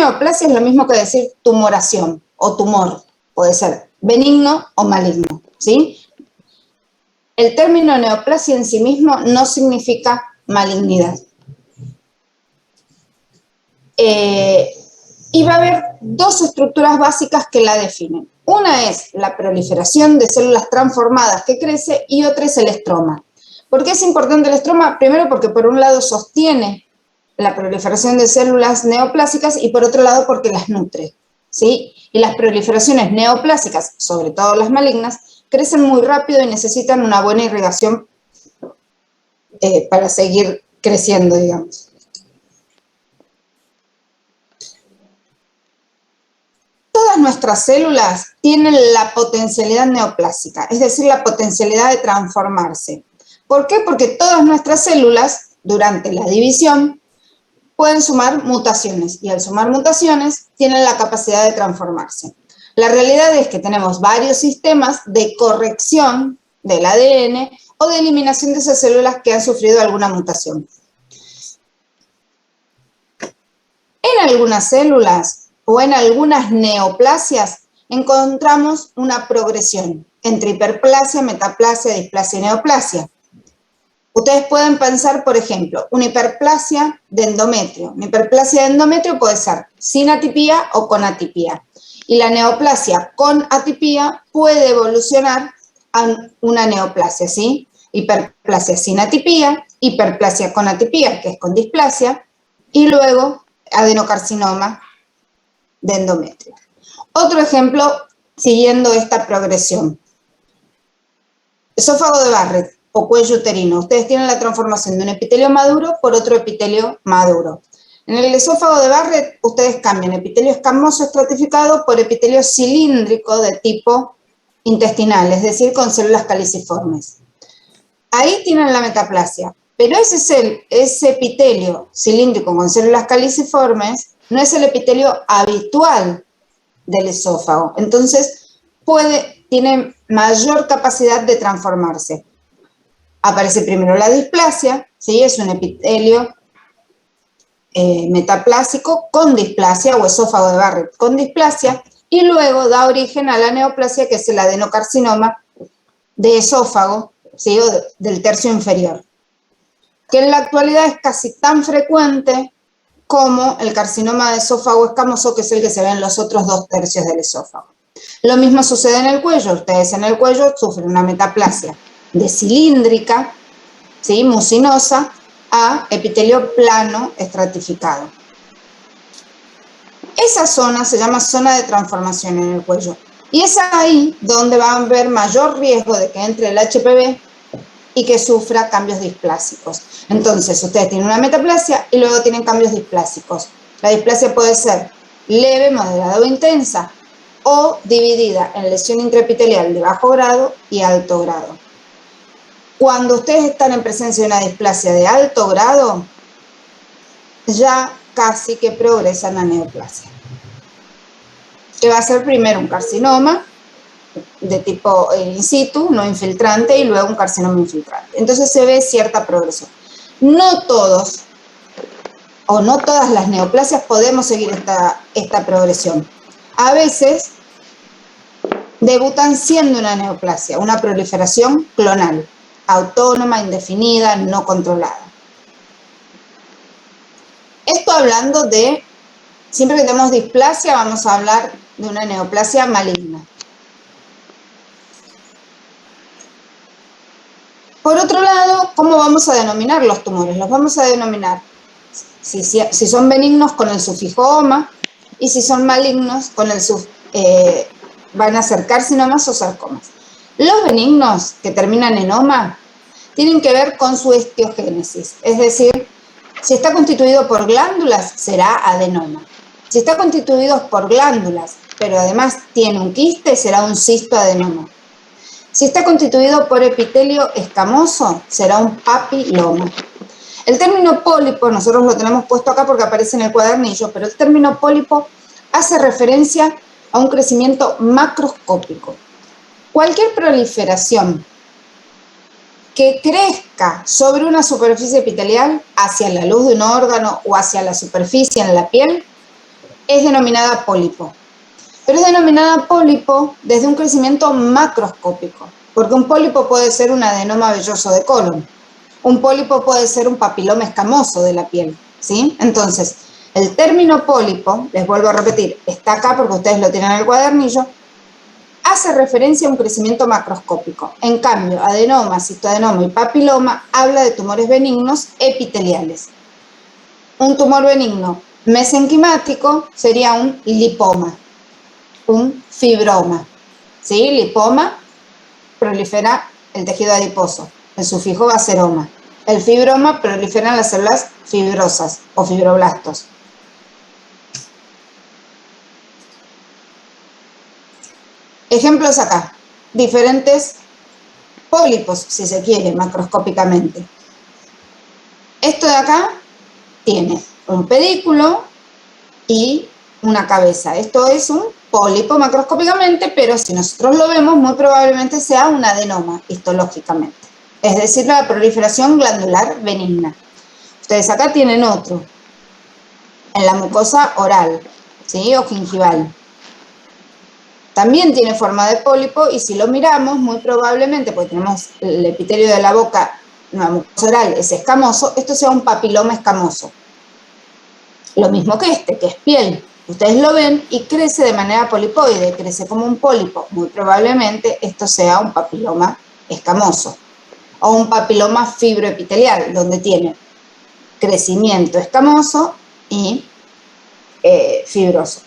neoplasia es lo mismo que decir tumoración o tumor. Puede ser benigno o maligno, ¿sí? El término neoplasia en sí mismo no significa malignidad. Y va a haber dos estructuras básicas que la definen. Una es la proliferación de células transformadas que crece y otra es el estroma. ¿Por qué es importante el estroma? Primero porque por un lado sostiene la proliferación de células neoplásicas y por otro lado porque las nutre, ¿sí? Y las proliferaciones neoplásicas, sobre todo las malignas, crecen muy rápido y necesitan una buena irrigación para seguir creciendo, digamos. Todas nuestras células tienen la potencialidad neoplásica, es decir, la potencialidad de transformarse. ¿Por qué? Porque todas nuestras células, durante la división, pueden sumar mutaciones y al sumar mutaciones tienen la capacidad de transformarse. La realidad es que tenemos varios sistemas de corrección del ADN o de eliminación de esas células que han sufrido alguna mutación. En algunas células o en algunas neoplasias encontramos una progresión entre hiperplasia, metaplasia, displasia y neoplasia. Ustedes pueden pensar, por ejemplo, una hiperplasia de endometrio. Una hiperplasia de endometrio puede ser sin atipía o con atipía. Y la neoplasia con atipía puede evolucionar a una neoplasia, ¿sí? Hiperplasia sin atipía, hiperplasia con atipía, que es con displasia, y luego adenocarcinoma de endometrio. Otro ejemplo, siguiendo esta progresión. Esófago de Barrett o cuello uterino. Ustedes tienen la transformación de un epitelio maduro por otro epitelio maduro. En el esófago de Barrett, ustedes cambian epitelio escamoso estratificado por epitelio cilíndrico de tipo intestinal, es decir, con células caliciformes. Ahí tienen la metaplasia, pero ese epitelio cilíndrico con células caliciformes no es el epitelio habitual del esófago. Entonces, tiene mayor capacidad de transformarse. Aparece primero la displasia, ¿sí? Es un epitelio metaplásico con displasia o esófago de Barrett con displasia y luego da origen a la neoplasia, que es el adenocarcinoma de esófago, ¿sí? O del tercio inferior, que en la actualidad es casi tan frecuente como el carcinoma de esófago escamoso, que es el que se ve en los otros 2/3 del esófago. Lo mismo sucede en el cuello. Ustedes en el cuello sufren una metaplasia de cilíndrica, ¿sí? Mucinosa, a epitelio plano estratificado. Esa zona se llama zona de transformación en el cuello. Y es ahí donde va a haber mayor riesgo de que entre el HPV y que sufra cambios displásicos. Entonces, ustedes tienen una metaplasia y luego tienen cambios displásicos. La displasia puede ser leve, moderada o intensa, o dividida en lesión intraepitelial de bajo grado y alto grado. Cuando ustedes están en presencia de una displasia de alto grado, ya casi que progresan a neoplasia, que va a ser primero un carcinoma de tipo in situ, no infiltrante, y luego un carcinoma infiltrante. Entonces se ve cierta progresión. No todos o no todas las neoplasias podemos seguir esta progresión. A veces debutan siendo una neoplasia, una proliferación clonal, autónoma, indefinida, no controlada. Esto hablando de, siempre que tenemos displasia, vamos a hablar de una neoplasia maligna. Por otro lado, ¿cómo vamos a denominar los tumores? Los vamos a denominar, si son benignos, con el sufijo oma, y si son malignos, con el van a ser carcinomas o sarcomas. Los benignos, que terminan en oma, tienen que ver con su esteogénesis, es decir, si está constituido por glándulas, será adenoma. Si está constituido por glándulas, pero además tiene un quiste, será un cistoadenoma. Si está constituido por epitelio escamoso, será un papiloma. El término pólipo, nosotros lo tenemos puesto acá porque aparece en el cuadernillo, pero el término pólipo hace referencia a un crecimiento macroscópico. Cualquier proliferación que crezca sobre una superficie epitelial hacia la luz de un órgano o hacia la superficie en la piel es denominada pólipo. Pero es denominada pólipo desde un crecimiento macroscópico, porque un pólipo puede ser un adenoma velloso de colon, un pólipo puede ser un papiloma escamoso de la piel, ¿sí? Entonces, el término pólipo, les vuelvo a repetir, está acá porque ustedes lo tienen en el cuadernillo, hace referencia a un crecimiento macroscópico. En cambio, adenoma, cistoadenoma y papiloma habla de tumores benignos epiteliales. Un tumor benigno mesenquimático sería un lipoma, un fibroma. ¿Sí? Lipoma prolifera el tejido adiposo, el sufijo va a ser oma. El fibroma proliferan las células fibrosas o fibroblastos. Ejemplos acá, diferentes pólipos, si se quiere, macroscópicamente. Esto de acá tiene un pedículo y una cabeza. Esto es un pólipo macroscópicamente, pero si nosotros lo vemos, muy probablemente sea un adenoma histológicamente. Es decir, la proliferación glandular benigna. Ustedes acá tienen otro, en la mucosa oral, ¿sí? O gingival. También tiene forma de pólipo y si lo miramos, muy probablemente, porque tenemos el epitelio de la boca, la mucosa oral es escamoso, esto sea un papiloma escamoso. Lo mismo que este, que es piel. Ustedes lo ven y crece de manera polipoide, crece como un pólipo. Muy probablemente esto sea un papiloma escamoso o un papiloma fibroepitelial, donde tiene crecimiento escamoso y fibroso.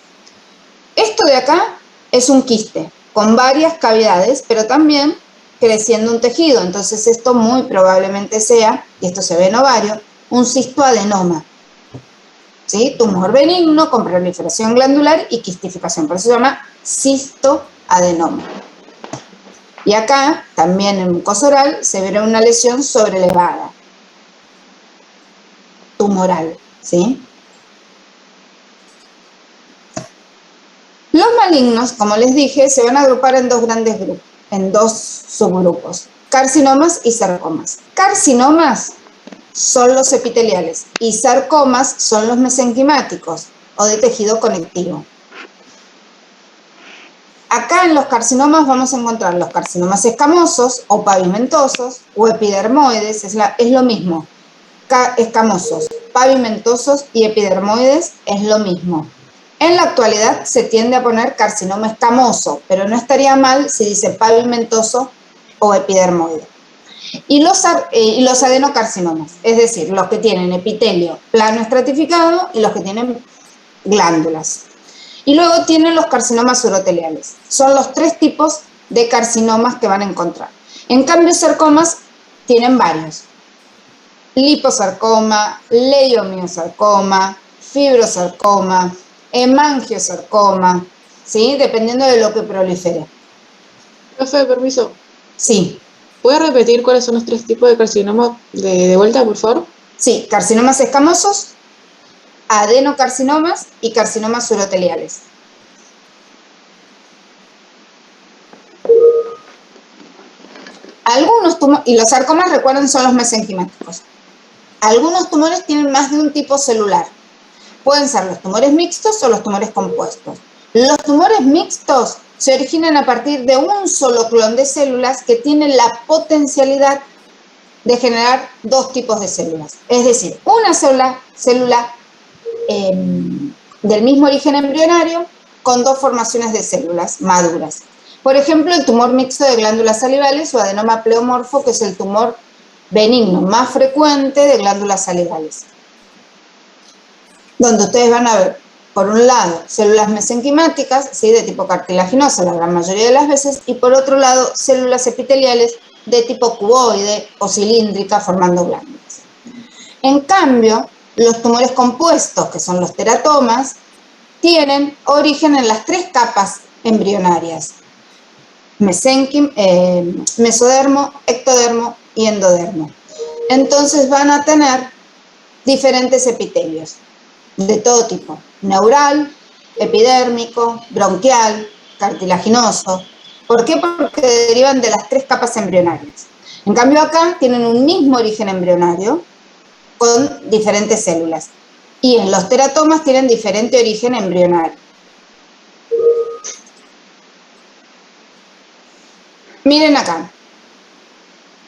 Esto de acá es un quiste con varias cavidades, pero también creciendo un tejido. Entonces esto muy probablemente sea, y esto se ve en ovario, un cistoadenoma. ¿Sí? Tumor benigno con proliferación glandular y quistificación. Por eso se llama cistoadenoma. Y acá, también en mucosa oral, se verá una lesión sobrelevada, tumoral. ¿Sí? Los malignos, como les dije, se van a agrupar en dos grandes grupos, en dos subgrupos, carcinomas y sarcomas. Carcinomas son los epiteliales y sarcomas son los mesenquimáticos o de tejido conectivo. Acá en los carcinomas vamos a encontrar los carcinomas escamosos o pavimentosos o epidermoides, es lo mismo. Escamosos, pavimentosos y epidermoides es lo mismo. En la actualidad se tiende a poner carcinoma escamoso, pero no estaría mal si dice pavimentoso o epidermoide. Y los adenocarcinomas, es decir, los que tienen epitelio plano estratificado y los que tienen glándulas. Y luego tienen los carcinomas uroteliales. Son los tres tipos de carcinomas que van a encontrar. En cambio, sarcomas tienen varios. Liposarcoma, leiomiosarcoma, fibrosarcoma, hemangiosarcoma, ¿sí? Dependiendo de lo que prolifere. Profe, permiso. Sí. ¿Puede repetir cuáles son los tres tipos de carcinoma de vuelta, por favor? Sí, carcinomas escamosos, adenocarcinomas y carcinomas uroteliales. Algunos tumores, y los sarcomas, recuerden, son los mesenquimáticos. Algunos tumores tienen más de un tipo celular. Pueden ser los tumores mixtos o los tumores compuestos. Los tumores mixtos se originan a partir de un solo clon de células que tienen la potencialidad de generar dos tipos de células. Es decir, una célula del mismo origen embrionario con dos formaciones de células maduras. Por ejemplo, el tumor mixto de glándulas salivales o adenoma pleomorfo, que es el tumor benigno más frecuente de glándulas salivales, donde ustedes van a ver, por un lado, células mesenquimáticas, ¿sí? De tipo cartilaginosa la gran mayoría de las veces, y por otro lado, células epiteliales de tipo cuboide o cilíndrica formando glándulas. En cambio, los tumores compuestos, que son los teratomas, tienen origen en las tres capas embrionarias: mesodermo, ectodermo y endodermo. Entonces van a tener diferentes epitelios de todo tipo: neural, epidérmico, bronquial, cartilaginoso. ¿Por qué? Porque derivan de las tres capas embrionarias. En cambio acá tienen un mismo origen embrionario con diferentes células. Y en los teratomas tienen diferente origen embrionario. Miren acá.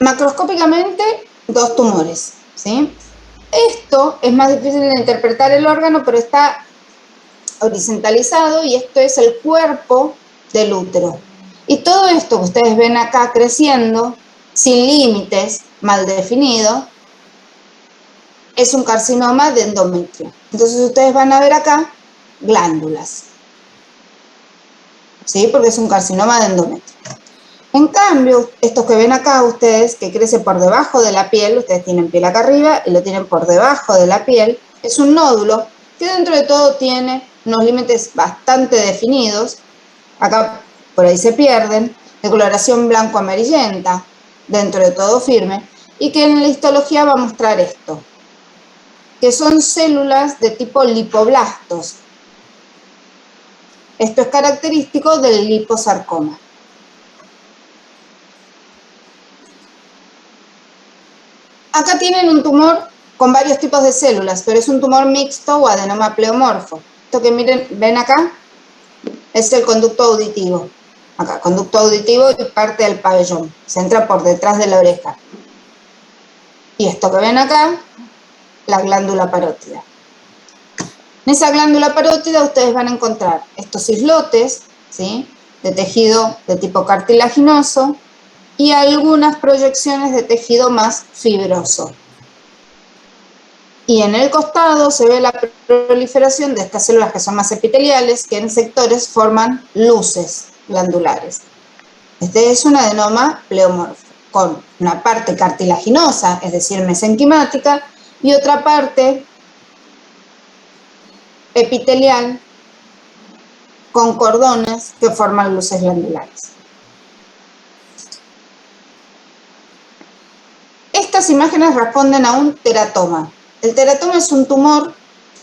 Macroscópicamente, dos tumores, ¿sí? Esto es más difícil de interpretar el órgano, pero está horizontalizado y esto es el cuerpo del útero. Y todo esto que ustedes ven acá creciendo, sin límites, mal definido, es un carcinoma de endometrio. Entonces ustedes van a ver acá glándulas, ¿sí? Porque es un carcinoma de endometrio. En cambio, estos que ven acá ustedes, que crece por debajo de la piel, ustedes tienen piel acá arriba y lo tienen por debajo de la piel, es un nódulo que dentro de todo tiene unos límites bastante definidos, acá por ahí se pierden, de coloración blanco-amarillenta, dentro de todo firme, y que en la histología va a mostrar esto, que son células de tipo lipoblastos. Esto es característico del liposarcoma. Acá tienen un tumor con varios tipos de células, pero es un tumor mixto o adenoma pleomorfo. Esto que miren, ven acá, es el conducto auditivo. Acá, conducto auditivo y parte del pabellón. Se entra por detrás de la oreja. Y esto que ven acá, la glándula parótida. En esa glándula parótida ustedes van a encontrar estos islotes, ¿sí?, de tejido de tipo cartilaginoso y algunas proyecciones de tejido más fibroso. Y en el costado se ve la proliferación de estas células que son más epiteliales, que en sectores forman luces glandulares. Este es un adenoma pleomorfo, con una parte cartilaginosa, es decir, mesenquimática, y otra parte epitelial con cordones que forman luces glandulares. Estas imágenes responden a un teratoma. El teratoma es un tumor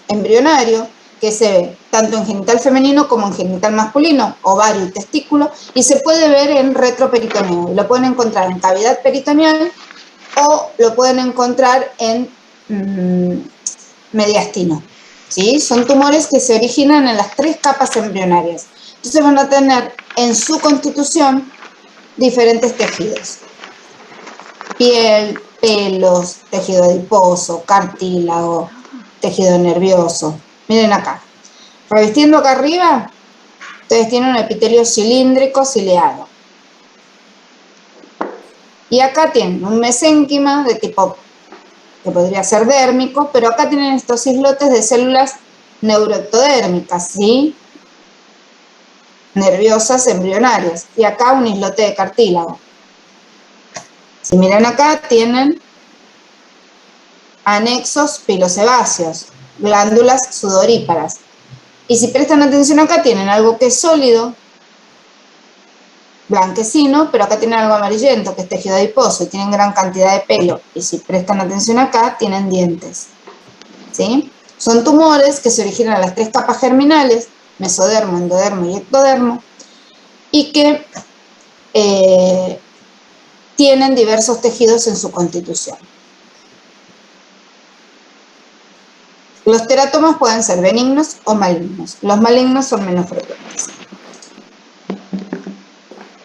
embrionario que se ve tanto en genital femenino como en genital masculino, ovario y testículo, y se puede ver en retroperitoneo. Lo pueden encontrar en cavidad peritoneal o lo pueden encontrar en mediastino. ¿Sí? Son tumores que se originan en las 3 capas embrionarias. Entonces van a tener en su constitución diferentes tejidos. Piel, pelos, tejido adiposo, cartílago, tejido nervioso. Miren acá. Revestiendo acá arriba, ustedes tienen un epitelio cilíndrico ciliado. Y acá tienen un mesénquima de tipo que podría ser dérmico, pero acá tienen estos islotes de células neuroectodérmicas, ¿sí?, nerviosas embrionarias, y acá un islote de cartílago. Si miran acá, tienen anexos pilosebáceos, glándulas sudoríparas. Y si prestan atención acá, tienen algo que es sólido, blanquecino, pero acá tienen algo amarillento, que es tejido adiposo, y tienen gran cantidad de pelo. Y si prestan atención acá, tienen dientes. ¿Sí? Son tumores que se originan en las 3 capas germinales, mesodermo, endodermo y ectodermo, y que tienen diversos tejidos en su constitución. Los teratomas pueden ser benignos o malignos. Los malignos son menos frecuentes.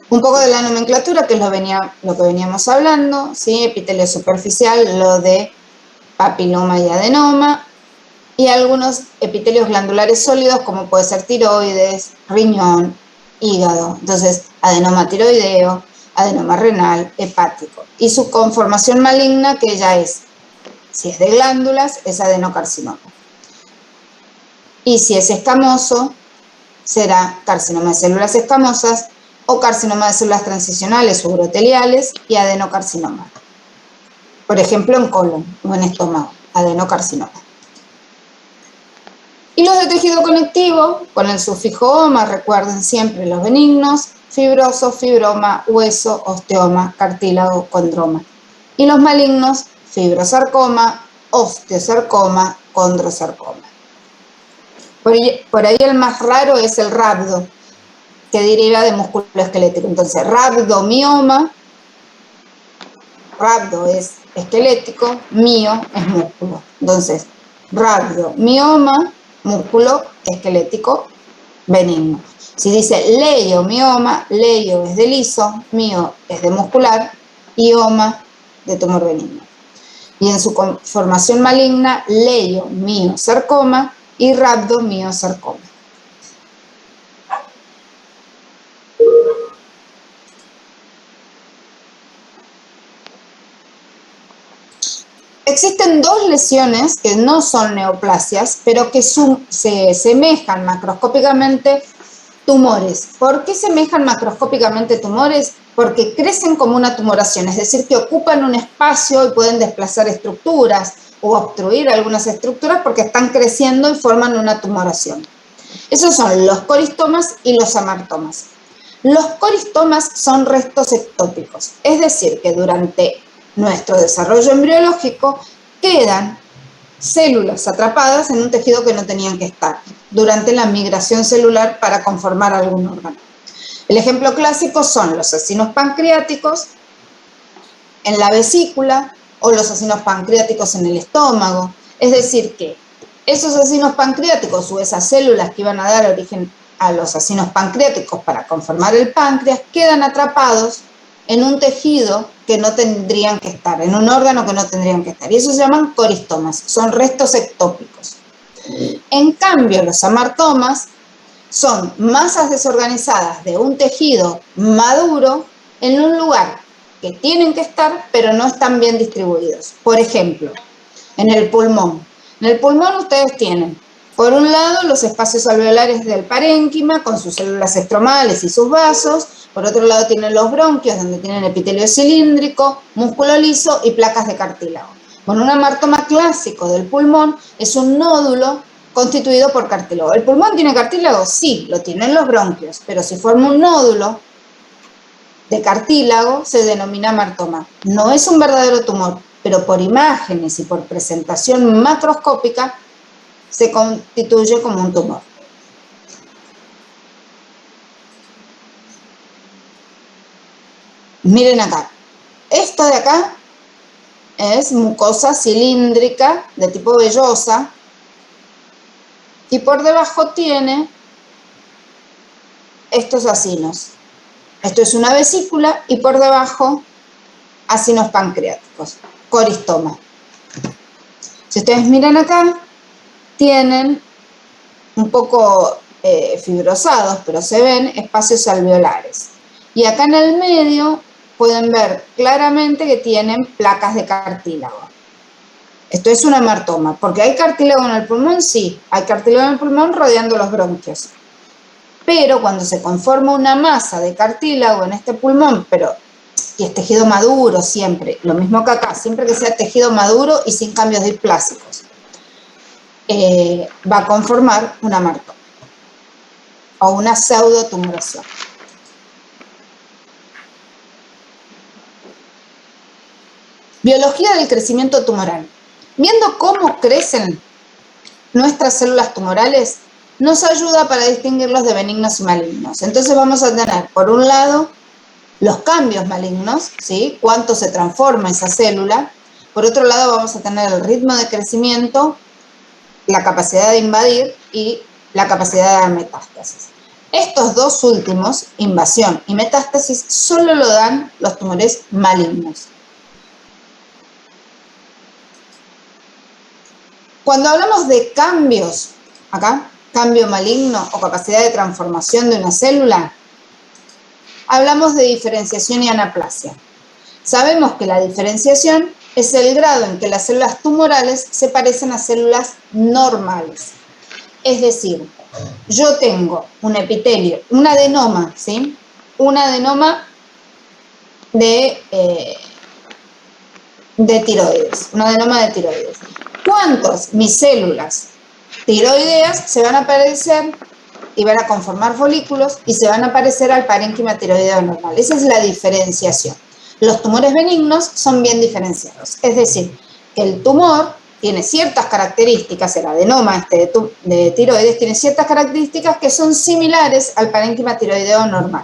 Un poco de la nomenclatura, que es lo que veníamos hablando, ¿sí? Epitelio superficial, lo de papiloma y adenoma, y algunos epitelios glandulares sólidos, como puede ser tiroides, riñón, hígado. Entonces, adenoma tiroideo, adenoma renal, hepático. Y su conformación maligna, que ya es, si es de glándulas, es adenocarcinoma. Y si es escamoso, será carcinoma de células escamosas o carcinoma de células transicionales o uroteliales y adenocarcinoma. Por ejemplo, en colon o en estómago, adenocarcinoma. Y los de tejido conectivo, con el sufijo oma, recuerden siempre los benignos, fibroso, fibroma, hueso, osteoma, cartílago, condroma. Y los malignos, fibrosarcoma, osteosarcoma, condrosarcoma. Por ahí el más raro es el rhabdo, que deriva de músculo esquelético. Entonces, rhabdomioma, rhabdo es esquelético, mio es músculo. Entonces, Radiomioma, músculo esquelético benigno. Si dice leiomioma, leio es de liso, mio es de muscular, ioma de tumor benigno. Y en su conformación maligna, leiomiosarcoma y rhabdomiosarcoma. Existen dos lesiones que no son neoplasias, pero que se semejan macroscópicamente tumores. ¿Por qué semejan macroscópicamente tumores? Porque crecen como una tumoración, es decir, que ocupan un espacio y pueden desplazar estructuras o obstruir algunas estructuras porque están creciendo y forman una tumoración. Esos son los coristomas y los amartomas. Los coristomas son restos ectópicos, es decir, que durante nuestro desarrollo embriológico quedan células atrapadas en un tejido que no tenían que estar durante la migración celular para conformar algún órgano. El ejemplo clásico son los acinos pancreáticos en la vesícula o los acinos pancreáticos en el estómago. Es decir, que esos acinos pancreáticos o esas células que iban a dar origen a los acinos pancreáticos para conformar el páncreas quedan atrapados en un tejido que no tendrían que estar, en un órgano que no tendrían que estar. Y eso se llaman coristomas, son restos ectópicos. En cambio, los amartomas son masas desorganizadas de un tejido maduro en un lugar que tienen que estar, pero no están bien distribuidos. Por ejemplo, en el pulmón. En el pulmón ustedes tienen, por un lado, los espacios alveolares del parénquima con sus células estromales y sus vasos. Por otro lado tienen los bronquios, donde tienen epitelio cilíndrico, músculo liso y placas de cartílago. Bueno, un amartoma clásico del pulmón es un nódulo constituido por cartílago. ¿El pulmón tiene cartílago? Sí, lo tienen los bronquios, pero si forma un nódulo de cartílago se denomina amartoma. No es un verdadero tumor, pero por imágenes y por presentación macroscópica se constituye como un tumor. Miren acá, esto de acá es mucosa cilíndrica de tipo vellosa y por debajo tiene estos acinos. Esto es una vesícula y por debajo acinos pancreáticos, coristoma. Si ustedes miran acá, tienen un poco fibrosados, pero se ven espacios alveolares. Y acá en el medio pueden ver claramente que tienen placas de cartílago. Esto es un amartoma, porque hay cartílago en el pulmón, sí, hay cartílago en el pulmón rodeando los bronquios. Pero cuando se conforma una masa de cartílago en este pulmón, y es tejido maduro siempre, lo mismo que acá, siempre que sea tejido maduro y sin cambios displásicos, va a conformar un amartoma o una pseudotumoración. Biología del crecimiento tumoral. Viendo cómo crecen nuestras células tumorales, nos ayuda para distinguirlos de benignos y malignos. Entonces vamos a tener, por un lado, los cambios malignos, ¿sí? Cuánto se transforma esa célula. Por otro lado, vamos a tener el ritmo de crecimiento, la capacidad de invadir y la capacidad de dar metástasis. Estos dos últimos, invasión y metástasis, solo lo dan los tumores malignos. Cuando hablamos de cambios, acá, cambio maligno o capacidad de transformación de una célula, hablamos de diferenciación y anaplasia. Sabemos que la diferenciación es el grado en que las células tumorales se parecen a células normales. Es decir, yo tengo un epitelio, un adenoma, ¿sí? Un adenoma de tiroides, un adenoma de tiroides. ¿Cuántas mis células tiroideas se van a parecer y van a conformar folículos y se van a parecer al parénquima tiroideo normal? Esa es la diferenciación. Los tumores benignos son bien diferenciados, es decir, que el tumor tiene ciertas características, el adenoma de tiroides tiene ciertas características que son similares al parénquima tiroideo normal.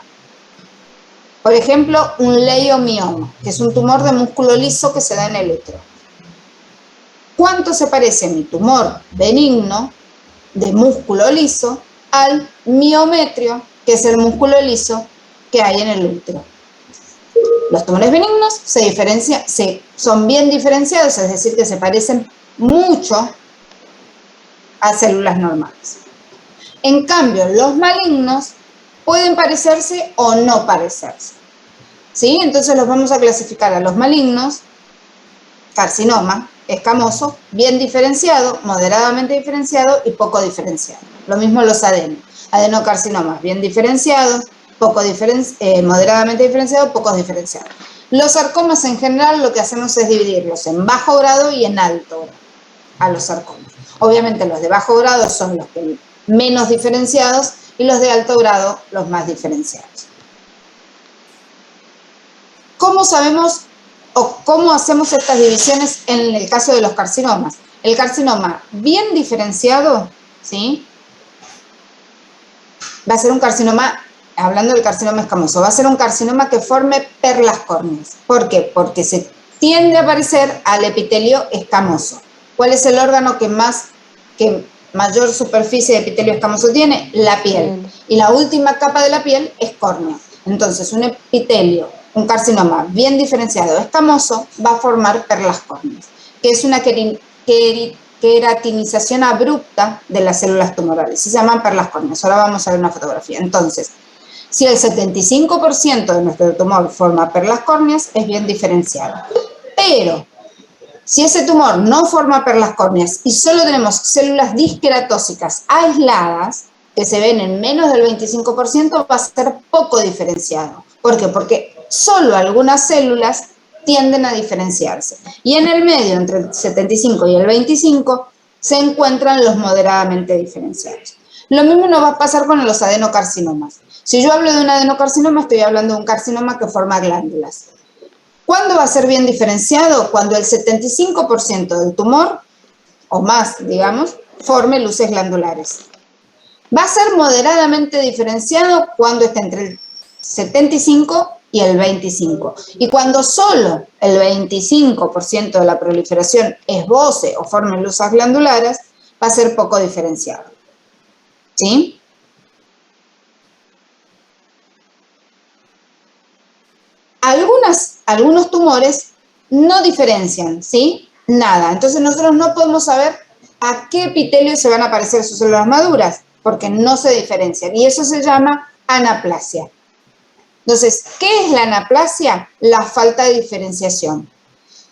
Por ejemplo, un leiomioma, que es un tumor de músculo liso que se da en el útero. cuánto se parece mi tumor benigno de músculo liso al miometrio, que es el músculo liso que hay en el útero. Los tumores benignos son bien diferenciados, es decir, que se parecen mucho a células normales. En cambio, los malignos pueden parecerse o no parecerse. ¿Sí? Entonces los vamos a clasificar a los malignos, carcinoma, escamoso, bien diferenciado, moderadamente diferenciado y poco diferenciado. Lo mismo los adenocarcinomas, bien diferenciados, moderadamente diferenciados, pocos diferenciados. Los sarcomas en general lo que hacemos es dividirlos en bajo grado y en alto grado a los sarcomas. Obviamente los de bajo grado son los que menos diferenciados y los de alto grado los más diferenciados. ¿Cómo sabemos o cómo hacemos estas divisiones en el caso de los carcinomas? El carcinoma bien diferenciado, ¿sí? Va a ser un carcinoma, hablando del carcinoma escamoso, va a ser un carcinoma que forme perlas córneas. ¿Por qué? Porque se tiende a parecer al epitelio escamoso. ¿Cuál es el órgano que mayor superficie de epitelio escamoso tiene? La piel. Y la última capa de la piel es córnea. Entonces, un carcinoma bien diferenciado escamoso va a formar perlas córneas, que es una queratinización abrupta de las células tumorales. Se llaman perlas córneas. Ahora vamos a ver una fotografía. Entonces, si el 75% de nuestro tumor forma perlas córneas, es bien diferenciado. Pero si ese tumor no forma perlas córneas y solo tenemos células disqueratóxicas aisladas, que se ven en menos del 25%, va a ser poco diferenciado. ¿Por qué? Porque solo algunas células tienden a diferenciarse. Y en el medio, entre el 75 y el 25, se encuentran los moderadamente diferenciados. Lo mismo nos va a pasar con los adenocarcinomas. Si yo hablo de un adenocarcinoma, estoy hablando de un carcinoma que forma glándulas. ¿Cuándo va a ser bien diferenciado? Cuando el 75% del tumor, o más, digamos, forme luces glandulares. Va a ser moderadamente diferenciado cuando esté entre el 75 y el 25. Y cuando solo el 25% de la proliferación esboce o forme luces glandulares, va a ser poco diferenciado. ¿Sí? Algunos tumores no diferencian, ¿sí? Nada. Entonces nosotros no podemos saber a qué epitelio se van a parecer sus células maduras, porque no se diferencian. Y eso se llama anaplasia. Entonces, ¿qué es la anaplasia? La falta de diferenciación,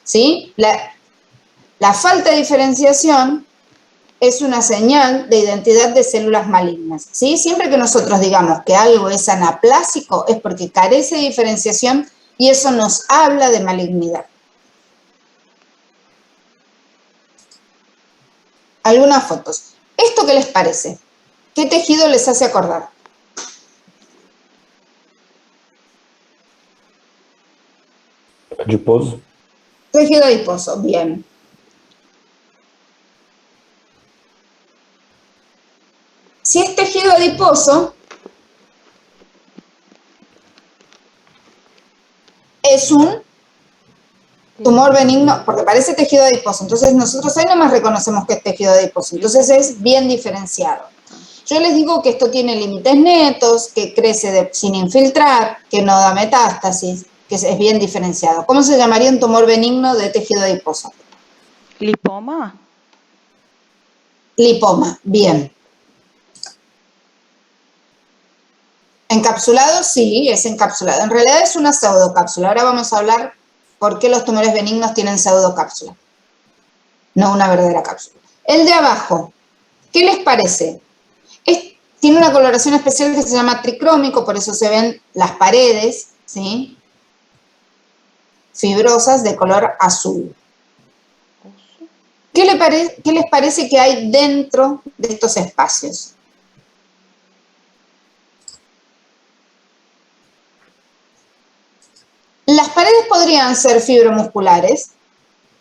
¿sí? La falta de diferenciación es una señal de identidad de células malignas, ¿sí? Siempre que nosotros digamos que algo es anaplásico es porque carece de diferenciación y eso nos habla de malignidad. Algunas fotos. ¿Esto qué les parece? ¿Qué tejido les hace acordar? Adiposo. Tejido adiposo, bien. Si es tejido adiposo, es un tumor benigno, porque parece tejido adiposo. Entonces nosotros ahí nomás reconocemos que es tejido adiposo. Entonces es bien diferenciado. Yo les digo que esto tiene límites netos, que crece sin infiltrar, que no da metástasis, que es bien diferenciado. ¿Cómo se llamaría un tumor benigno de tejido adiposo? ¿Lipoma? Lipoma, bien. Encapsulado, sí, es encapsulado. En realidad es una pseudocápsula. Ahora vamos a hablar por qué los tumores benignos tienen pseudocápsula, no una verdadera cápsula. El de abajo, ¿qué les parece? Tiene una coloración especial que se llama tricrómico, por eso se ven las paredes, ¿sí? Fibrosas de color azul. ¿Qué les parece que hay dentro de estos espacios? Las paredes podrían ser fibromusculares,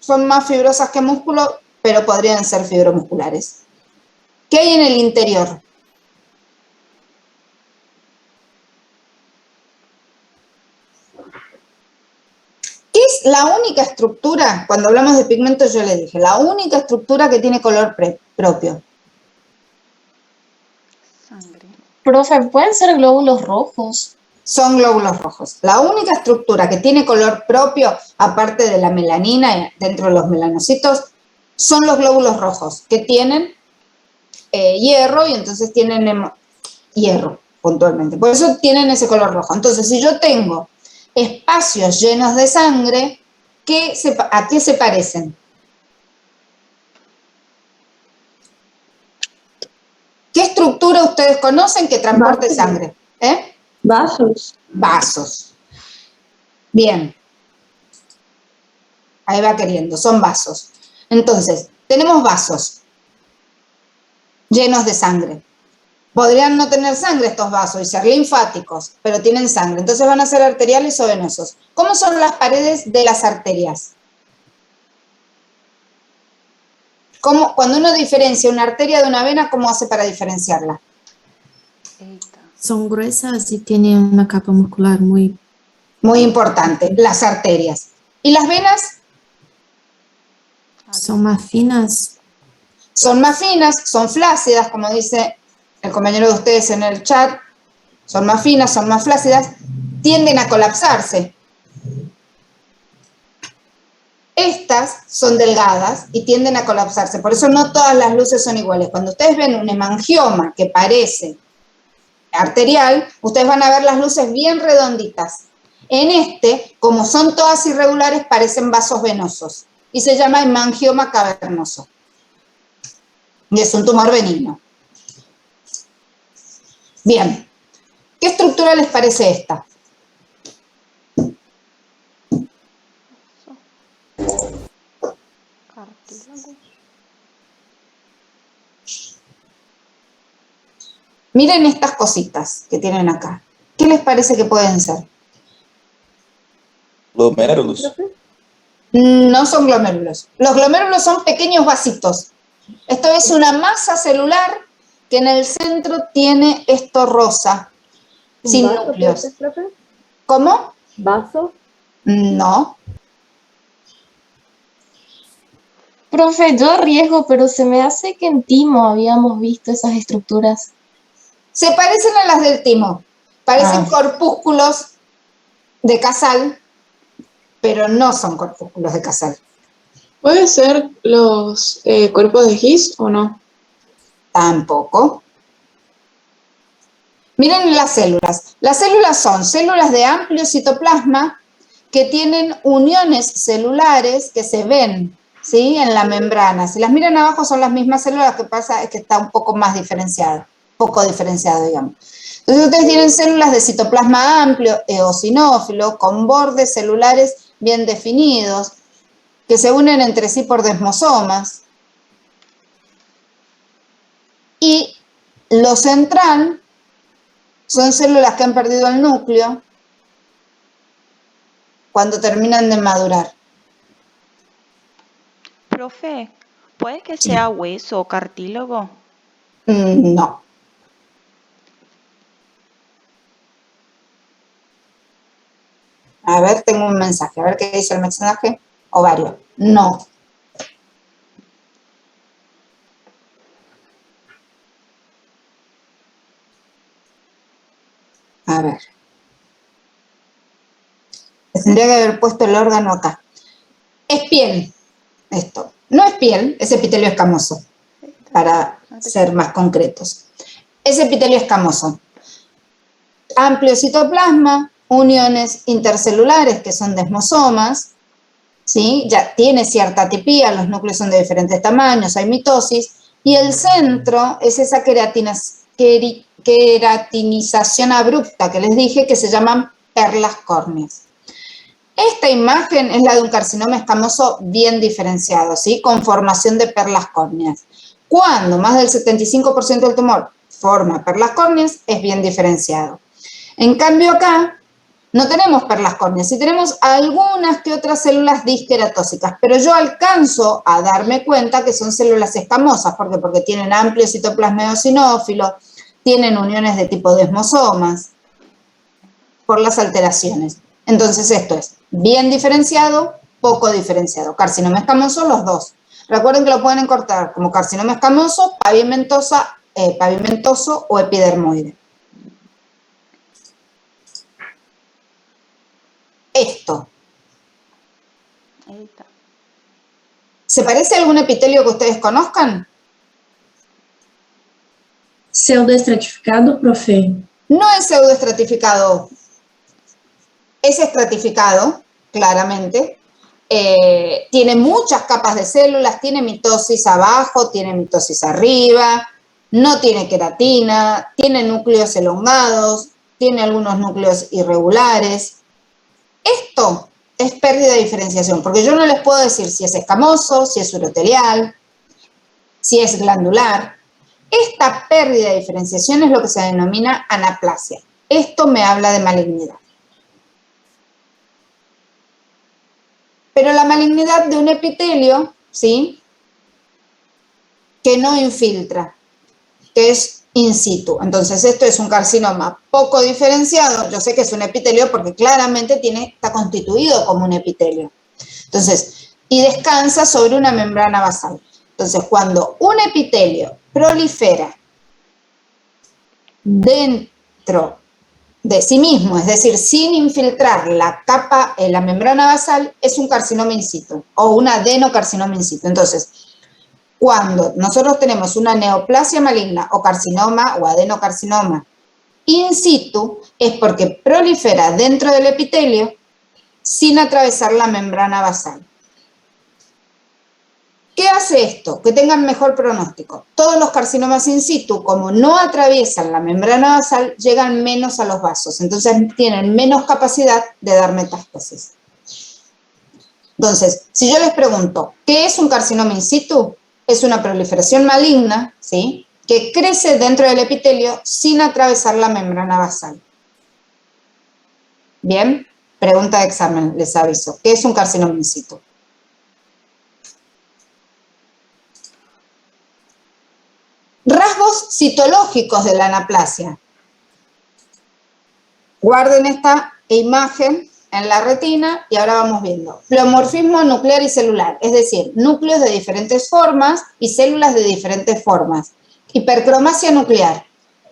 son más fibrosas que músculo, pero podrían ser fibromusculares. ¿Qué hay en el interior? ¿Qué Es la única estructura, cuando hablamos de pigmentos yo le dije, la única estructura que tiene color propio. Sangre. Profe, ¿pueden ser glóbulos rojos? Son glóbulos rojos. La única estructura que tiene color propio, aparte de la melanina dentro de los melanocitos, son los glóbulos rojos, que tienen hierro y entonces tienen hierro puntualmente. Por eso tienen ese color rojo. Entonces, si yo tengo espacios llenos de sangre, ¿a qué se parecen? ¿Qué estructura ustedes conocen que transporte Vasos. sangre? Vasos. Vasos. Bien. Ahí va queriendo, son vasos. Entonces, tenemos vasos llenos de sangre. Podrían no tener sangre estos vasos y ser linfáticos, pero tienen sangre. Entonces van a ser arteriales o venosos. ¿Cómo son las paredes de las arterias? Cuando uno diferencia una arteria de una vena, ¿cómo hace para diferenciarla? Son gruesas y tienen una capa muscular muy... Muy importante, las arterias. ¿Y las venas? Son más finas. Son más finas, son flácidas, como dice el compañero de ustedes en el chat. Son más finas, son más flácidas, tienden a colapsarse. Estas son delgadas y tienden a colapsarse. Por eso no todas las luces son iguales. Cuando ustedes ven un hemangioma que parece arterial, ustedes van a ver las luces bien redonditas. En este, como son todas irregulares, parecen vasos venosos y se llama hemangioma cavernoso. Y es un tumor benigno. Bien, ¿qué estructura les parece esta? Cartílago. Miren estas cositas que tienen acá. ¿Qué les parece que pueden ser? Glomérulos. No son glomérulos. Los glomérulos son pequeños vasitos. Esto es una masa celular que en el centro tiene esto rosa, sin núcleos. ¿Cómo? ¿Vaso? No. Profe, yo arriesgo, pero se me hace que en Timo habíamos visto esas estructuras. Se parecen a las del timo. Parecen corpúsculos de Casal, pero no son corpúsculos de Casal. ¿Puede ser los cuerpos de His o no? Tampoco. Miren las células. Las células son células de amplio citoplasma que tienen uniones celulares que se ven, ¿sí?, en la membrana. Si las miran abajo son las mismas células, lo que pasa es que está un poco más diferenciado, digamos. Entonces ustedes tienen células de citoplasma amplio, eosinófilo, con bordes celulares bien definidos, que se unen entre sí por desmosomas. Y lo central son células que han perdido el núcleo cuando terminan de madurar. Profe, ¿puede que sea hueso o cartílago? No. A ver, tengo un mensaje. A ver qué dice el mensaje. Ovario. No. A ver. Tendría que haber puesto el órgano acá. Es piel, esto. No es piel, es epitelio escamoso, para ser más concretos. Es epitelio escamoso. Amplio citoplasma, uniones intercelulares que son desmosomas, ¿sí? Ya tiene cierta atipía, los núcleos son de diferentes tamaños, hay mitosis, y el centro es esa queratinización abrupta que les dije, que se llaman perlas córneas. Esta imagen es la de un carcinoma escamoso bien diferenciado, ¿sí?, con formación de perlas córneas. Cuando más del 75% del tumor forma perlas córneas, es bien diferenciado. En cambio acá no tenemos perlas córneas, sí tenemos algunas que otras células disqueratóxicas, pero yo alcanzo a darme cuenta que son células escamosas. ¿Por qué? Porque tienen amplio citoplasma eosinófilo, tienen uniones de tipo desmosomas, por las alteraciones. Entonces esto es bien diferenciado, poco diferenciado. Carcinoma escamoso, los dos. Recuerden que lo pueden encortar como carcinoma escamoso, pavimentoso o epidermoide. Esto. Ahí está. ¿Se parece a algún epitelio que ustedes conozcan? Pseudoestratificado, profe. No es pseudoestratificado, es estratificado, claramente. Tiene muchas capas de células, tiene mitosis abajo, tiene mitosis arriba, no tiene queratina, tiene núcleos elongados, tiene algunos núcleos irregulares. Esto es pérdida de diferenciación, porque yo no les puedo decir si es escamoso, si es urotelial, si es glandular. Esta pérdida de diferenciación es lo que se denomina anaplasia. Esto me habla de malignidad. Pero la malignidad de un epitelio, ¿sí?, que no infiltra, que es in situ. Entonces, esto es un carcinoma poco diferenciado. Yo sé que es un epitelio porque claramente está constituido como un epitelio. Entonces, y descansa sobre una membrana basal. Entonces, cuando un epitelio prolifera dentro de sí mismo, es decir, sin infiltrar la capa, la membrana basal, es un carcinoma in situ o un adenocarcinoma in situ. Entonces, cuando nosotros tenemos una neoplasia maligna o carcinoma o adenocarcinoma in situ, es porque prolifera dentro del epitelio sin atravesar la membrana basal. ¿Qué hace esto? Que tengan mejor pronóstico. Todos los carcinomas in situ, como no atraviesan la membrana basal, llegan menos a los vasos. Entonces tienen menos capacidad de dar metástasis. Entonces, si yo les pregunto, ¿qué es un carcinoma in situ? Es una proliferación maligna, ¿sí?, que crece dentro del epitelio sin atravesar la membrana basal. Bien, pregunta de examen, les aviso. ¿Qué es un carcinoma in situ? Rasgos citológicos de la anaplasia. Guarden esta imagen en la retina y ahora vamos viendo. Pleomorfismo nuclear y celular, es decir, núcleos de diferentes formas y células de diferentes formas. Hipercromasia nuclear,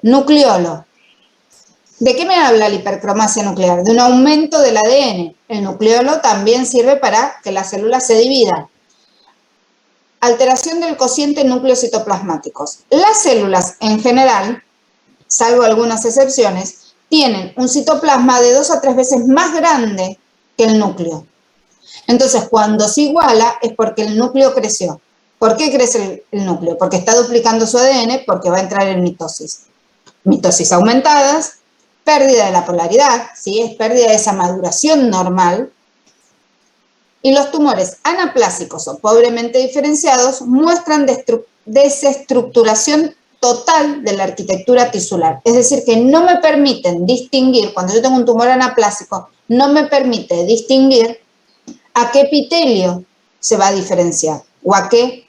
nucleolo. ¿De qué me habla la hipercromasia nuclear? De un aumento del ADN. El nucleolo también sirve para que la célula se divida. Alteración del cociente núcleos citoplasmáticos. Las células en general, salvo algunas excepciones, tienen un citoplasma de 2 a 3 veces más grande que el núcleo. Entonces, cuando se iguala es porque el núcleo creció. ¿Por qué crece el núcleo? Porque está duplicando su ADN, porque va a entrar en mitosis. Mitosis aumentadas, pérdida de la polaridad, ¿sí?, es pérdida de esa maduración normal. Y los tumores anaplásicos o pobremente diferenciados muestran desestructuración total de la arquitectura tisular. Es decir, que no me permiten distinguir, cuando yo tengo un tumor anaplásico, no me permite distinguir a qué epitelio se va a diferenciar o a qué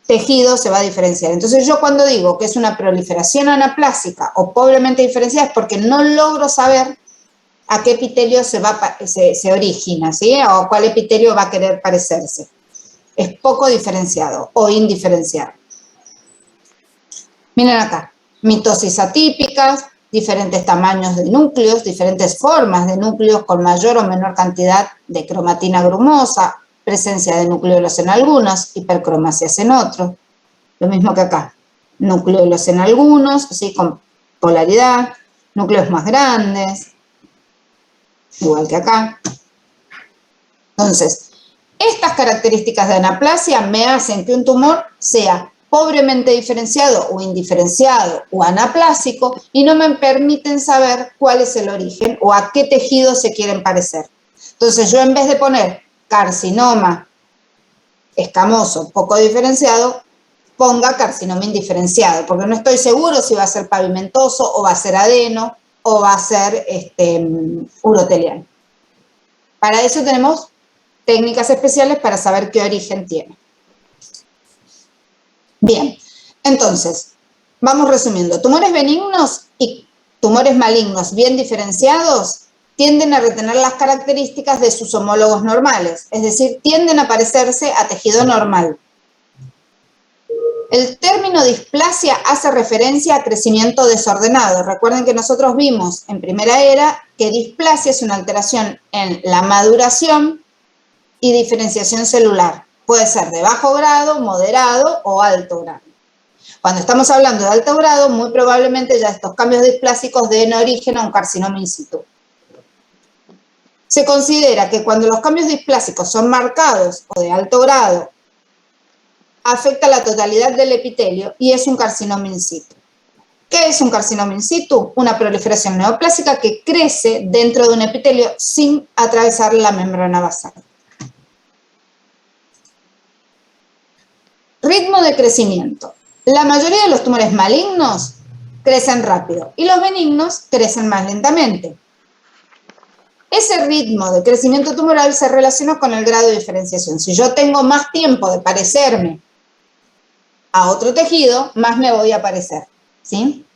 tejido se va a diferenciar. Entonces yo cuando digo que es una proliferación anaplásica o pobremente diferenciada es porque no logro saber a qué epitelio se origina, ¿sí?, o cuál epitelio va a querer parecerse. Es poco diferenciado o indiferenciado. Miren acá, mitosis atípicas, diferentes tamaños de núcleos, diferentes formas de núcleos con mayor o menor cantidad de cromatina grumosa, presencia de nucleolos en algunos, hipercromasias en otros. Lo mismo que acá, nucleolos en algunos, ¿sí?, con polaridad, núcleos más grandes, igual que acá. Entonces, estas características de anaplasia me hacen que un tumor sea pobremente diferenciado o indiferenciado o anaplásico y no me permiten saber cuál es el origen o a qué tejido se quieren parecer. Entonces, yo en vez de poner carcinoma escamoso poco diferenciado, ponga carcinoma indiferenciado, porque no estoy seguro si va a ser pavimentoso o va a ser adeno o va a ser urotelial. Para eso tenemos técnicas especiales para saber qué origen tiene. Bien, entonces, vamos resumiendo. Tumores benignos y tumores malignos bien diferenciados tienden a retener las características de sus homólogos normales, es decir, tienden a parecerse a tejido normal. El término displasia hace referencia a crecimiento desordenado. Recuerden que nosotros vimos en primera era que displasia es una alteración en la maduración y diferenciación celular. Puede ser de bajo grado, moderado o alto grado. Cuando estamos hablando de alto grado, muy probablemente ya estos cambios displásicos den origen a un carcinoma in situ. Se considera que cuando los cambios displásicos son marcados o de alto grado, afecta la totalidad del epitelio y es un carcinoma in situ. ¿Qué es un carcinoma in situ? Una proliferación neoplásica que crece dentro de un epitelio sin atravesar la membrana basal. Ritmo de crecimiento. La mayoría de los tumores malignos crecen rápido y los benignos crecen más lentamente. Ese ritmo de crecimiento tumoral se relaciona con el grado de diferenciación. Si yo tengo más tiempo de parecerme a otro tejido, más me voy a parecer, ¿sí?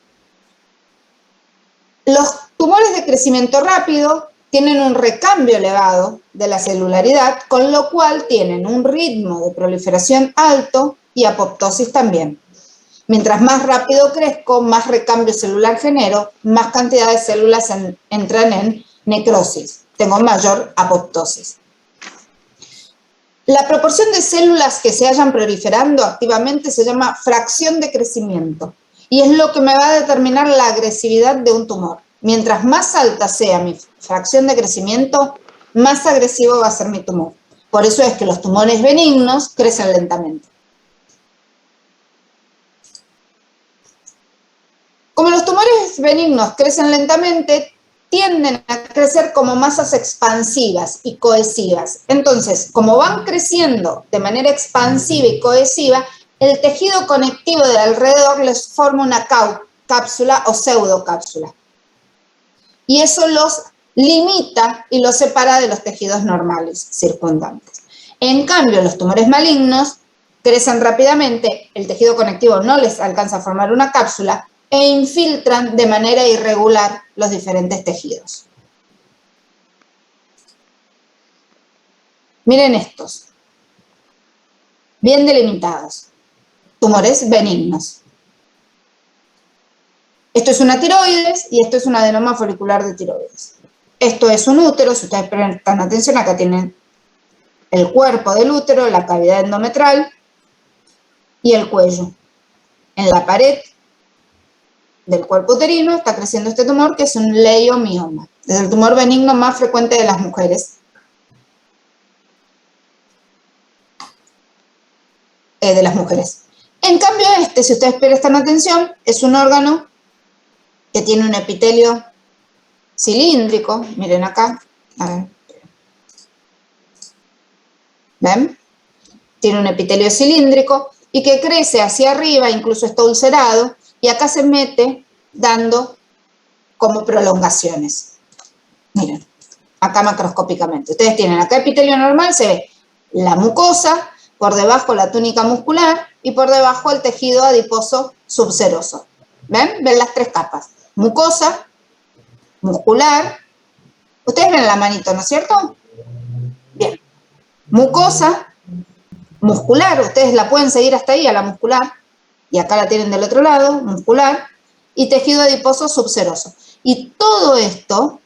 Los tumores de crecimiento rápido tienen un recambio elevado de la celularidad, con lo cual tienen un ritmo de proliferación alto y apoptosis también. Mientras más rápido crezco, más recambio celular genero, más cantidad de células entran en necrosis. Tengo mayor apoptosis. La proporción de células que se vayan proliferando activamente se llama fracción de crecimiento y es lo que me va a determinar la agresividad de un tumor. Mientras más alta sea mi fracción de crecimiento, más agresivo va a ser mi tumor. Por eso es que los tumores benignos crecen lentamente. Como los tumores benignos crecen lentamente, tienden a crecer como masas expansivas y cohesivas. Entonces, como van creciendo de manera expansiva y cohesiva, el tejido conectivo de alrededor les forma una cápsula o pseudocápsula. Y eso los limita y los separa de los tejidos normales circundantes. En cambio, los tumores malignos crecen rápidamente, el tejido conectivo no les alcanza a formar una cápsula, e infiltran de manera irregular los diferentes tejidos. Miren estos, bien delimitados, tumores benignos. Esto es una tiroides y esto es un adenoma folicular de tiroides. Esto es un útero, si ustedes prestan atención, acá tienen el cuerpo del útero, la cavidad endometral y el cuello. En la pared del cuerpo uterino está creciendo este tumor que es un leiomioma. Es el tumor benigno más frecuente de las mujeres. En cambio este, si ustedes prestan atención, es un órgano que tiene un epitelio cilíndrico. Miren acá. A ver. ¿Ven? Tiene un epitelio cilíndrico y que crece hacia arriba, incluso está ulcerado, y acá se mete dando como prolongaciones. Miren, acá macroscópicamente. Ustedes tienen acá epitelio normal, se ve la mucosa, por debajo la túnica muscular y por debajo el tejido adiposo subseroso. ¿Ven? Ven las tres capas. Mucosa, muscular. Ustedes ven la manito, ¿no es cierto? Bien. Mucosa, muscular. Ustedes la pueden seguir hasta ahí, a la muscular. Y acá la tienen del otro lado, muscular, y tejido adiposo subseroso. Y todo esto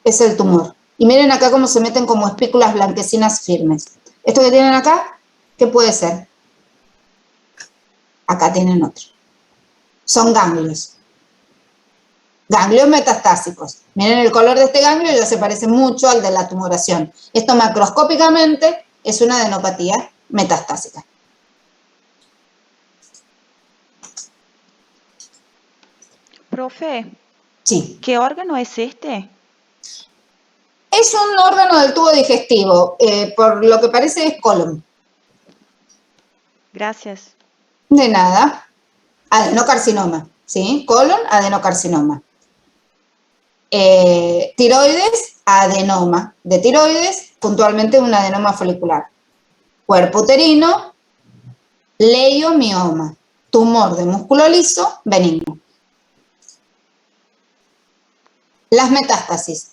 es el tumor. Y miren acá cómo se meten como espículas blanquecinas firmes. Esto que tienen acá, ¿qué puede ser? Acá tienen otro. Son ganglios. Ganglios metastásicos. Miren el color de este ganglio, ya se parece mucho al de la tumoración. Esto macroscópicamente es una adenopatía metastásica. Profe, Sí. ¿qué órgano es este? Es un órgano del tubo digestivo, por lo que parece es colon. Gracias. De nada. Adenocarcinoma, ¿sí? Colon, adenocarcinoma. Tiroides, adenoma. De tiroides, puntualmente un adenoma folicular. Cuerpo uterino, leiomioma. Tumor de músculo liso, benigno. Las metástasis.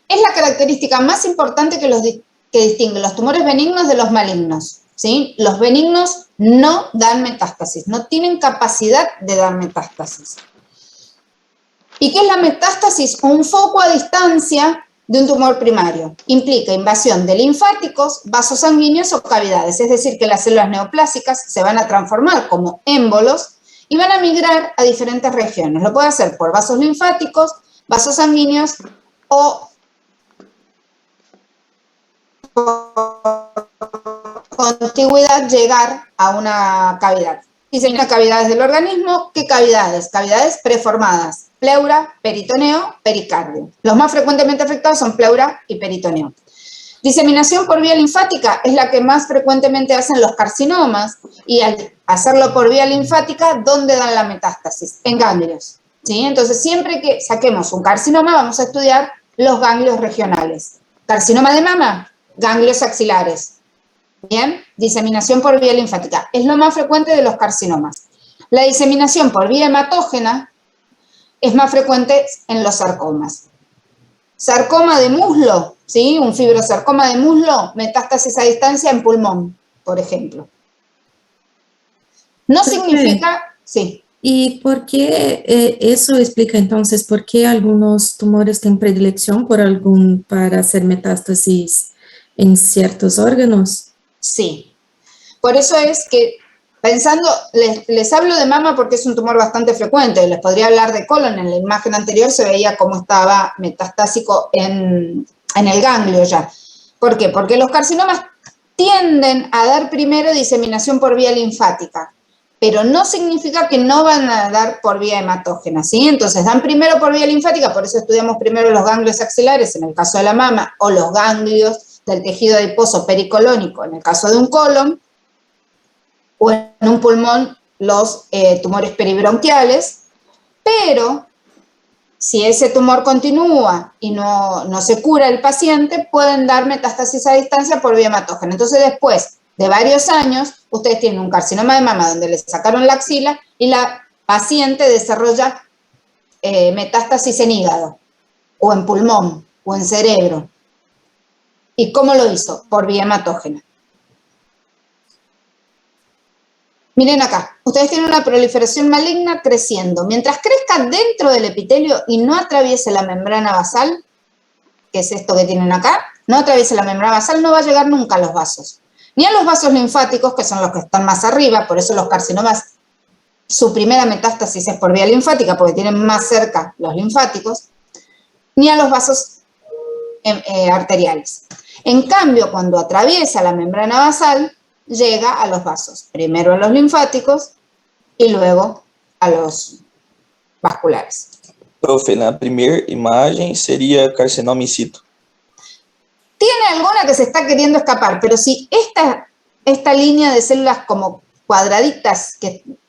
es la característica más importante que distingue los tumores benignos de los malignos, ¿sí? Los benignos no dan metástasis, no tienen capacidad de dar metástasis. ¿Y qué es la metástasis? Un foco a distancia de un tumor primario. Implica invasión de linfáticos, vasos sanguíneos o cavidades, es decir, que las células neoplásicas se van a transformar como émbolos y van a migrar a diferentes regiones. Lo puede hacer por vasos linfáticos, vasos sanguíneos o contigüidad llegar a una cavidad. Diseña cavidades del organismo. ¿Qué cavidades? Cavidades preformadas. Pleura, peritoneo, pericardio. Los más frecuentemente afectados son pleura y peritoneo. Diseminación por vía linfática es la que más frecuentemente hacen los carcinomas y al hacerlo por vía linfática, ¿dónde dan la metástasis? En ganglios, ¿sí? Entonces, siempre que saquemos un carcinoma, vamos a estudiar los ganglios regionales. Carcinoma de mama, ganglios axilares. Bien, diseminación por vía linfática. Es lo más frecuente de los carcinomas. La diseminación por vía hematógena es más frecuente en los sarcomas. Sarcoma de muslo, ¿sí? Un fibrosarcoma de muslo, metástasis a distancia en pulmón, por ejemplo. No significa... Sí. ¿Y por qué eso explica entonces por qué algunos tumores tienen predilección para hacer metástasis en ciertos órganos? Sí. Por eso es que, pensando, les hablo de mama porque es un tumor bastante frecuente, les podría hablar de colon, en la imagen anterior se veía cómo estaba metastásico en el ganglio ya. ¿Por qué? Porque los carcinomas tienden a dar primero diseminación por vía linfática, pero no significa que no van a dar por vía hematógena, ¿sí? Entonces dan primero por vía linfática, por eso estudiamos primero los ganglios axilares en el caso de la mama, o los ganglios del tejido adiposo pericolónico en el caso de un colon, o en un pulmón los tumores peribronquiales, pero si ese tumor continúa y no se cura el paciente, pueden dar metástasis a distancia por vía hematógena. Entonces después de varios años, ustedes tienen un carcinoma de mama donde les sacaron la axila y la paciente desarrolla metástasis en hígado, o en pulmón, o en cerebro. ¿Y cómo lo hizo? Por vía hematógena. Miren acá, ustedes tienen una proliferación maligna creciendo. Mientras crezca dentro del epitelio y no atraviese la membrana basal, que es esto que tienen acá, no atraviese la membrana basal, no va a llegar nunca a los vasos. Ni a los vasos linfáticos, que son los que están más arriba, por eso los carcinomas, su primera metástasis es por vía linfática, porque tienen más cerca los linfáticos, ni a los vasos arteriales. En cambio, cuando atraviesa la membrana basal, llega a los vasos, primero a los linfáticos y luego a los vasculares. Profe, la primera imagen sería carcinoma in situ. Tiene alguna que se está queriendo escapar, pero si esta línea de células como cuadraditas,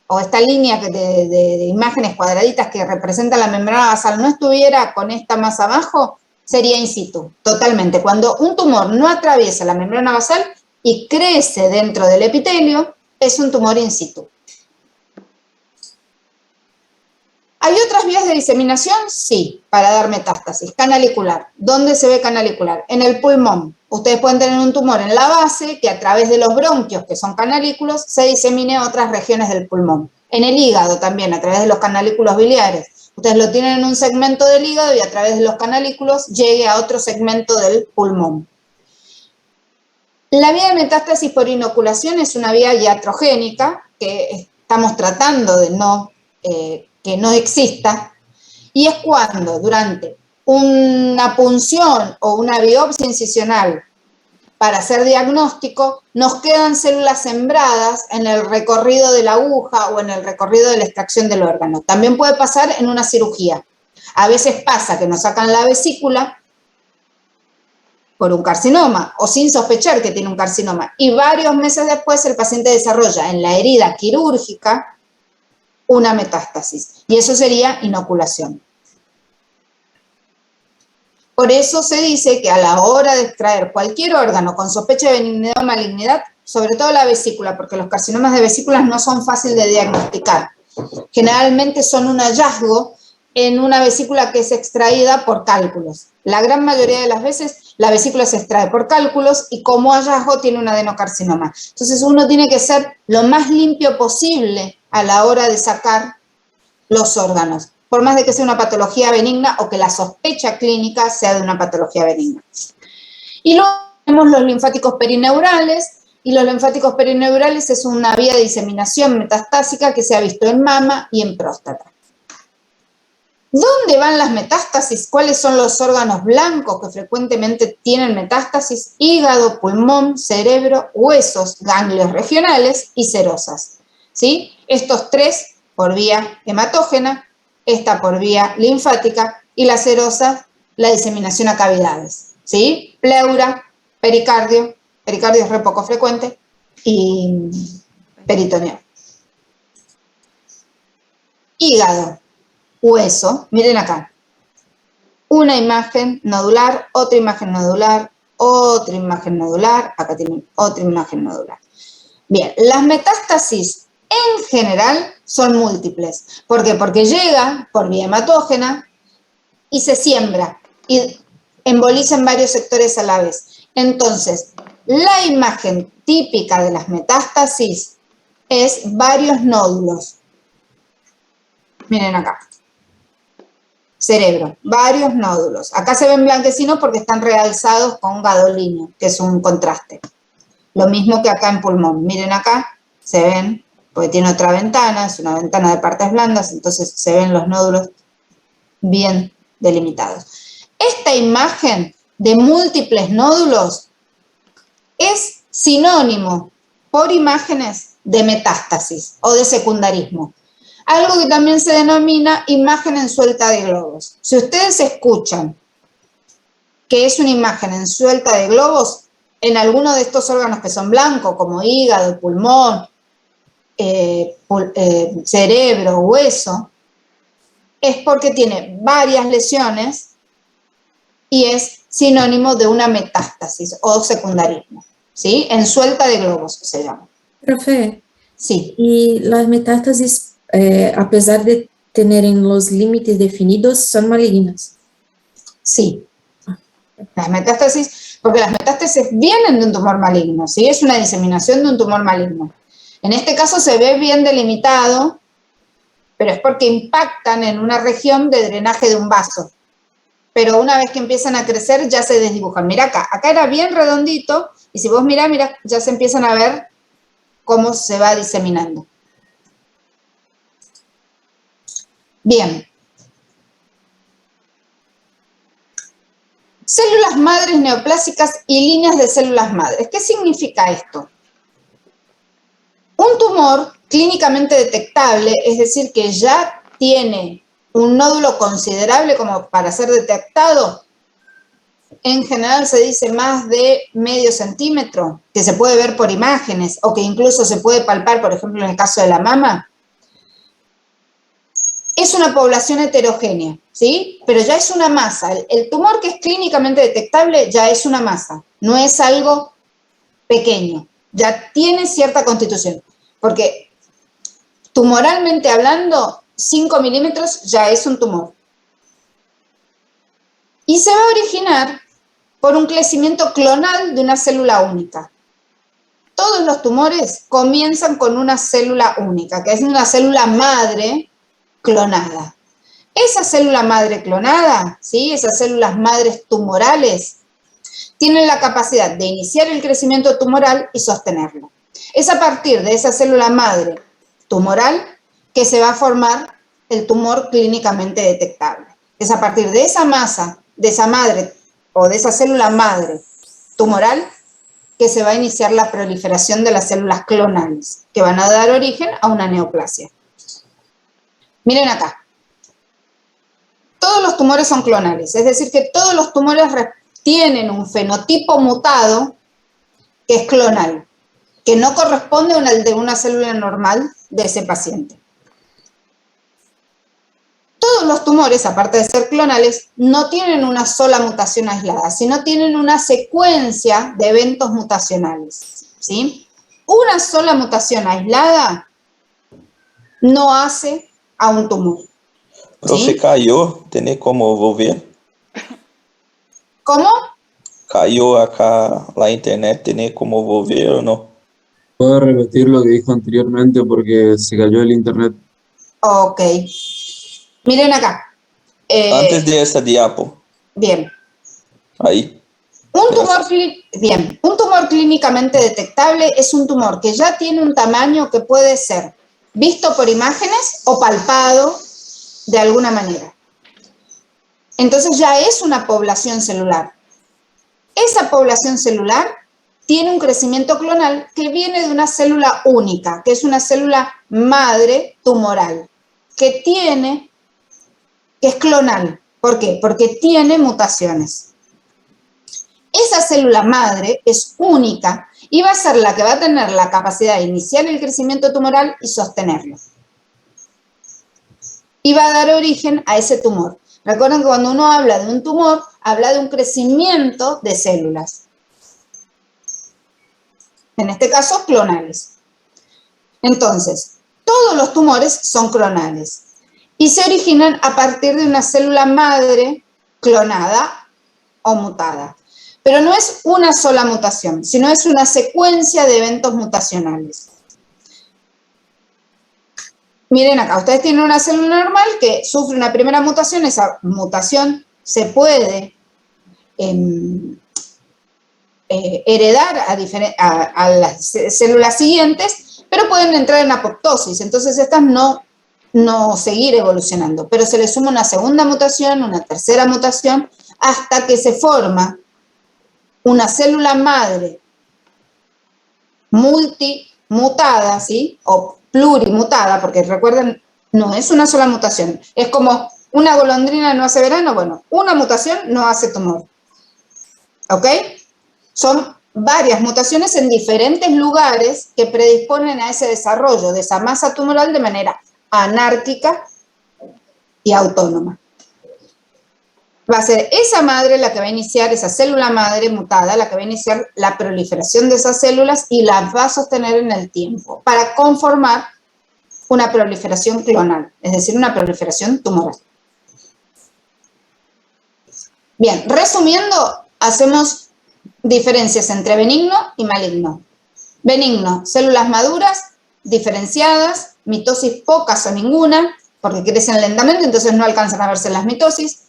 o esta línea de imágenes cuadraditas que representa la membrana basal no estuviera con esta más abajo, sería in situ, totalmente. Cuando un tumor no atraviesa la membrana basal y crece dentro del epitelio, es un tumor in situ. ¿Hay otras vías de diseminación? Sí, para dar metástasis. Canalicular. ¿Dónde se ve canalicular? En el pulmón. Ustedes pueden tener un tumor en la base que a través de los bronquios, que son canalículos, se disemine a otras regiones del pulmón. En el hígado también, a través de los canalículos biliares. Ustedes lo tienen en un segmento del hígado y a través de los canalículos llegue a otro segmento del pulmón. La vía de metástasis por inoculación es una vía iatrogénica que estamos tratando de que no exista, y es cuando durante una punción o una biopsia incisional para hacer diagnóstico nos quedan células sembradas en el recorrido de la aguja o en el recorrido de la extracción del órgano. También puede pasar en una cirugía. A veces pasa que nos sacan la vesícula por un carcinoma o sin sospechar que tiene un carcinoma, y varios meses después el paciente desarrolla en la herida quirúrgica una metástasis, y eso sería inoculación. Por eso se dice que a la hora de extraer cualquier órgano con sospecha de benignidad o malignidad, sobre todo la vesícula, porque los carcinomas de vesículas no son fáciles de diagnosticar. Generalmente son un hallazgo en una vesícula que es extraída por cálculos. La gran mayoría de las veces la vesícula se extrae por cálculos y como hallazgo tiene un adenocarcinoma. Entonces uno tiene que ser lo más limpio posible a la hora de sacar los órganos, por más de que sea una patología benigna o que la sospecha clínica sea de una patología benigna. Y luego tenemos los linfáticos perineurales, y los linfáticos perineurales es una vía de diseminación metastásica que se ha visto en mama y en próstata. ¿Dónde van las metástasis? ¿Cuáles son los órganos blancos que frecuentemente tienen metástasis? Hígado, pulmón, cerebro, huesos, ganglios regionales y serosas. ¿Sí? Estos tres por vía hematógena, esta por vía linfática y la serosa, la diseminación a cavidades. ¿Sí? Pleura, pericardio es re poco frecuente, y peritoneo. Hígado, hueso, miren acá. Una imagen nodular, otra imagen nodular, otra imagen nodular, acá tienen otra imagen nodular. Bien, las metástasis en general son múltiples. ¿Por qué? Porque llega por vía hematógena y se siembra y emboliza en varios sectores a la vez. Entonces, la imagen típica de las metástasis es varios nódulos. Miren acá. Cerebro, varios nódulos. Acá se ven blanquecinos porque están realzados con gadolínio, que es un contraste. Lo mismo que acá en pulmón. Miren acá, se ven, porque tiene otra ventana, es una ventana de partes blandas, entonces se ven los nódulos bien delimitados. Esta imagen de múltiples nódulos es sinónimo por imágenes de metástasis o de secundarismo. Algo que también se denomina imagen en suelta de globos. Si ustedes escuchan que es una imagen en suelta de globos, en alguno de estos órganos que son blancos, como hígado, pulmón, cerebro, hueso, es porque tiene varias lesiones y es sinónimo de una metástasis o secundarismo. ¿Sí? En suelta de globos se llama. Profe, Sí. y las metástasis, a pesar de tener los límites definidos, son malignas. Sí. Las metástasis, porque las metástasis vienen de un tumor maligno, ¿sí? Es una diseminación de un tumor maligno. En este caso se ve bien delimitado, pero es porque impactan en una región de drenaje de un vaso. Pero una vez que empiezan a crecer ya se desdibujan. Mira acá, acá era bien redondito, y si vos mirás, ya se empiezan a ver cómo se va diseminando. Bien. Células madres neoplásicas y líneas de células madres. ¿Qué significa esto? Un tumor clínicamente detectable, es decir, que ya tiene un nódulo considerable como para ser detectado, en general se dice más de medio centímetro, que se puede ver por imágenes o que incluso se puede palpar, por ejemplo, en el caso de la mama. Es una población heterogénea, ¿sí? Pero ya es una masa. El tumor que es clínicamente detectable ya es una masa, no es algo pequeño, ya tiene cierta constitución. Porque tumoralmente hablando, 5 milímetros ya es un tumor. Y se va a originar por un crecimiento clonal de una célula única. Todos los tumores comienzan con una célula única, que es una célula madre clonada. Esa célula madre clonada, ¿sí? Esas células madres tumorales, tienen la capacidad de iniciar el crecimiento tumoral y sostenerlo. Es a partir de esa célula madre tumoral que se va a formar el tumor clínicamente detectable. Es a partir de esa masa, de esa madre o de esa célula madre tumoral que se va a iniciar la proliferación de las células clonales, que van a dar origen a una neoplasia. Miren acá. Todos los tumores son clonales, es decir, que todos los tumores tienen un fenotipo mutado que es clonal, que no corresponde al de una célula normal de ese paciente. Todos los tumores, aparte de ser clonales, no tienen una sola mutación aislada, sino tienen una secuencia de eventos mutacionales, ¿sí? Una sola mutación aislada no hace a un tumor. Profe, ¿sí? cayó, ¿tiene cómo volver? ¿Cómo? Cayó acá la internet, ¿tiene cómo volver o no? ¿Puedo repetir lo que dijo anteriormente porque se cayó el internet? Ok. Miren acá. Antes de esta diapo, Bien. ahí. Bien, un tumor clínicamente detectable es un tumor que ya tiene un tamaño que puede ser visto por imágenes o palpado de alguna manera. Entonces ya es una población celular. Esa población celular tiene un crecimiento clonal que viene de una célula única, que es una célula madre tumoral, que es clonal. ¿Por qué? Porque tiene mutaciones. Esa célula madre es única y va a ser la que va a tener la capacidad de iniciar el crecimiento tumoral y sostenerlo. Y va a dar origen a ese tumor. Recuerden que cuando uno habla de un tumor, habla de un crecimiento de células. En este caso, clonales. Entonces, todos los tumores son clonales y se originan a partir de una célula madre clonada o mutada. Pero no es una sola mutación, sino es una secuencia de eventos mutacionales. Miren acá, ustedes tienen una célula normal que sufre una primera mutación, esa mutación se puede heredar a las células siguientes, pero pueden entrar en apoptosis, entonces estas no seguir evolucionando, pero se le suma una segunda mutación, una tercera mutación, hasta que se forma una célula madre multimutada, ¿sí? O plurimutada, porque recuerden, no es una sola mutación. Es como una golondrina no hace verano, bueno, una mutación no hace tumor. ¿Ok? Son varias mutaciones en diferentes lugares que predisponen a ese desarrollo de esa masa tumoral de manera anárquica y autónoma. Va a ser esa madre la que va a iniciar, esa célula madre mutada, la que va a iniciar la proliferación de esas células y las va a sostener en el tiempo para conformar una proliferación clonal, es decir, una proliferación tumoral. Bien, resumiendo, hacemos diferencias entre benigno y maligno. Benigno, células maduras, diferenciadas, mitosis pocas o ninguna, porque crecen lentamente, entonces no alcanzan a verse las mitosis.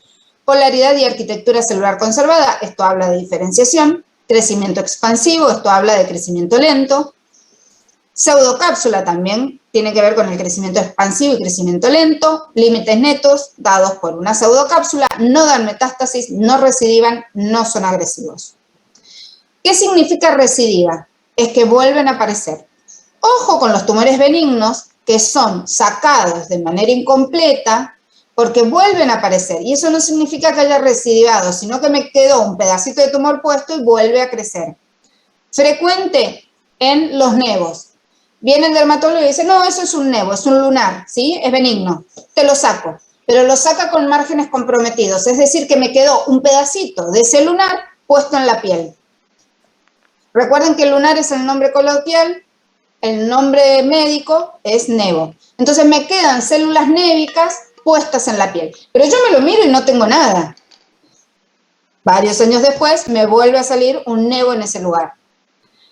Polaridad y arquitectura celular conservada, esto habla de diferenciación. Crecimiento expansivo, esto habla de crecimiento lento. Pseudocápsula también tiene que ver con el crecimiento expansivo y crecimiento lento. Límites netos dados por una pseudocápsula, no dan metástasis, no recidivan, no son agresivos. ¿Qué significa recidiva? Es que vuelven a aparecer. Ojo con los tumores benignos que son sacados de manera incompleta porque vuelven a aparecer. Y eso no significa que haya recidivado, sino que me quedó un pedacito de tumor puesto y vuelve a crecer. Frecuente en los nevos. Viene el dermatólogo y dice, no, eso es un nevo, es un lunar, ¿sí? Es benigno. Te lo saco. Pero lo saca con márgenes comprometidos. Es decir, que me quedó un pedacito de ese lunar puesto en la piel. Recuerden que el lunar es el nombre coloquial, el nombre médico es nevo. Entonces me quedan células névicas puestas en la piel. Pero yo me lo miro y no tengo nada. Varios años después me vuelve a salir un nevo en ese lugar.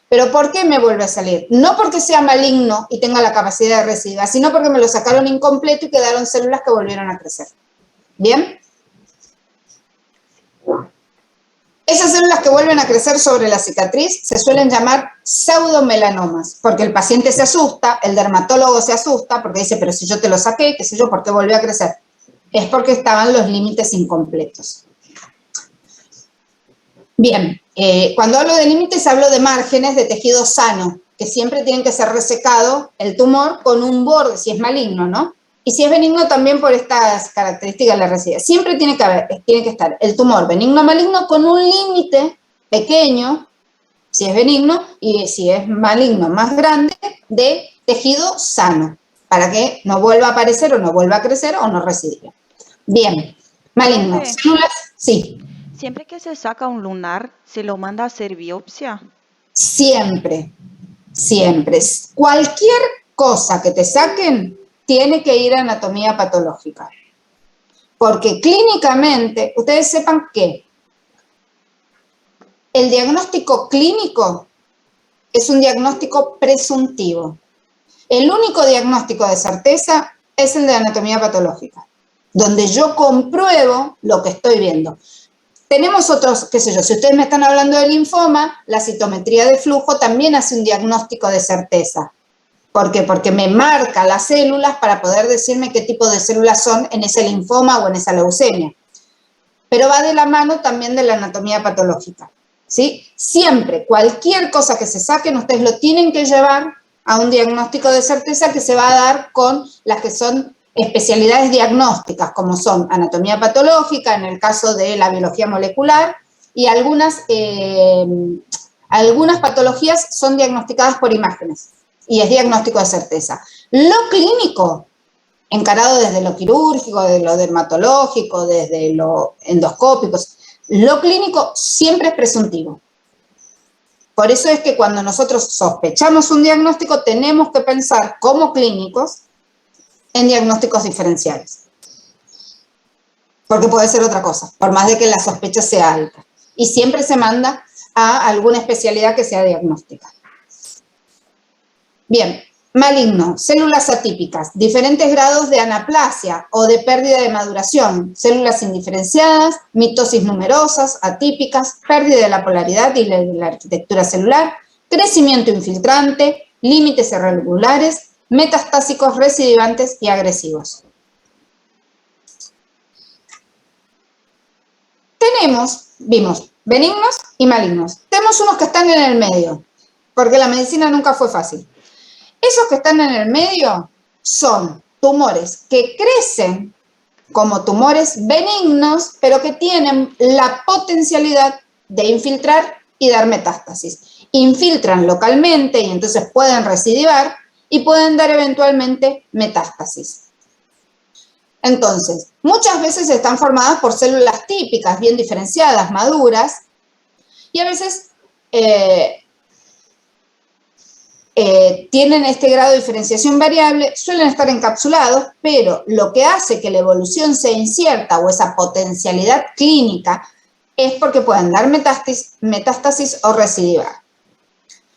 ¿Pero por qué me vuelve a salir? No porque sea maligno y tenga la capacidad de recidiva, sino porque me lo sacaron incompleto y quedaron células que volvieron a crecer. ¿Bien? Esas células que vuelven a crecer sobre la cicatriz se suelen llamar pseudomelanomas, porque el paciente se asusta, el dermatólogo se asusta, porque dice, pero si yo te lo saqué, qué sé yo, ¿por qué volvió a crecer? Es porque estaban los límites incompletos. Bien, cuando hablo de límites hablo de márgenes de tejido sano, que siempre tienen que ser resecado el tumor con un borde, si es maligno, ¿no? Y si es benigno también por estas características de la residencia. Siempre tiene que estar el tumor benigno o maligno con un límite pequeño, si es benigno, y si es maligno más grande, de tejido sano, para que no vuelva a aparecer o no vuelva a crecer o no recidive. Bien, maligno. Profe. Células, sí. Siempre que se saca un lunar, ¿se lo manda a hacer biopsia? Siempre, siempre. Cualquier cosa que te saquen tiene que ir a anatomía patológica. Porque clínicamente, ustedes sepan que el diagnóstico clínico es un diagnóstico presuntivo. El único diagnóstico de certeza es el de anatomía patológica, donde yo compruebo lo que estoy viendo. Tenemos otros, qué sé yo, si ustedes me están hablando de linfoma, la citometría de flujo también hace un diagnóstico de certeza. ¿Por qué? Porque me marca las células para poder decirme qué tipo de células son en ese linfoma o en esa leucemia. Pero va de la mano también de la anatomía patológica, ¿sí? Siempre, cualquier cosa que se saquen, ustedes lo tienen que llevar a un diagnóstico de certeza que se va a dar con las que son especialidades diagnósticas, como son anatomía patológica, en el caso de la biología molecular, y algunas patologías son diagnosticadas por imágenes, y es diagnóstico de certeza. Lo clínico, encarado desde lo quirúrgico, desde lo dermatológico, desde lo endoscópico, lo clínico siempre es presuntivo. Por eso es que cuando nosotros sospechamos un diagnóstico, tenemos que pensar como clínicos en diagnósticos diferenciales. Porque puede ser otra cosa, por más de que la sospecha sea alta. Y siempre se manda a alguna especialidad que sea diagnóstica. Bien, maligno, células atípicas, diferentes grados de anaplasia o de pérdida de maduración, células indiferenciadas, mitosis numerosas, atípicas, pérdida de la polaridad y de la arquitectura celular, crecimiento infiltrante, límites irregulares, metastásicos, recidivantes y agresivos. Vimos benignos y malignos. Tenemos unos que están en el medio, porque la medicina nunca fue fácil. Esos que están en el medio son tumores que crecen como tumores benignos, pero que tienen la potencialidad de infiltrar y dar metástasis. Infiltran localmente y entonces pueden recidivar y pueden dar eventualmente metástasis. Entonces, muchas veces están formadas por células típicas, bien diferenciadas, maduras, y a veces tienen este grado de diferenciación variable, suelen estar encapsulados, pero lo que hace que la evolución sea incierta o esa potencialidad clínica es porque pueden dar metástasis o recidivar.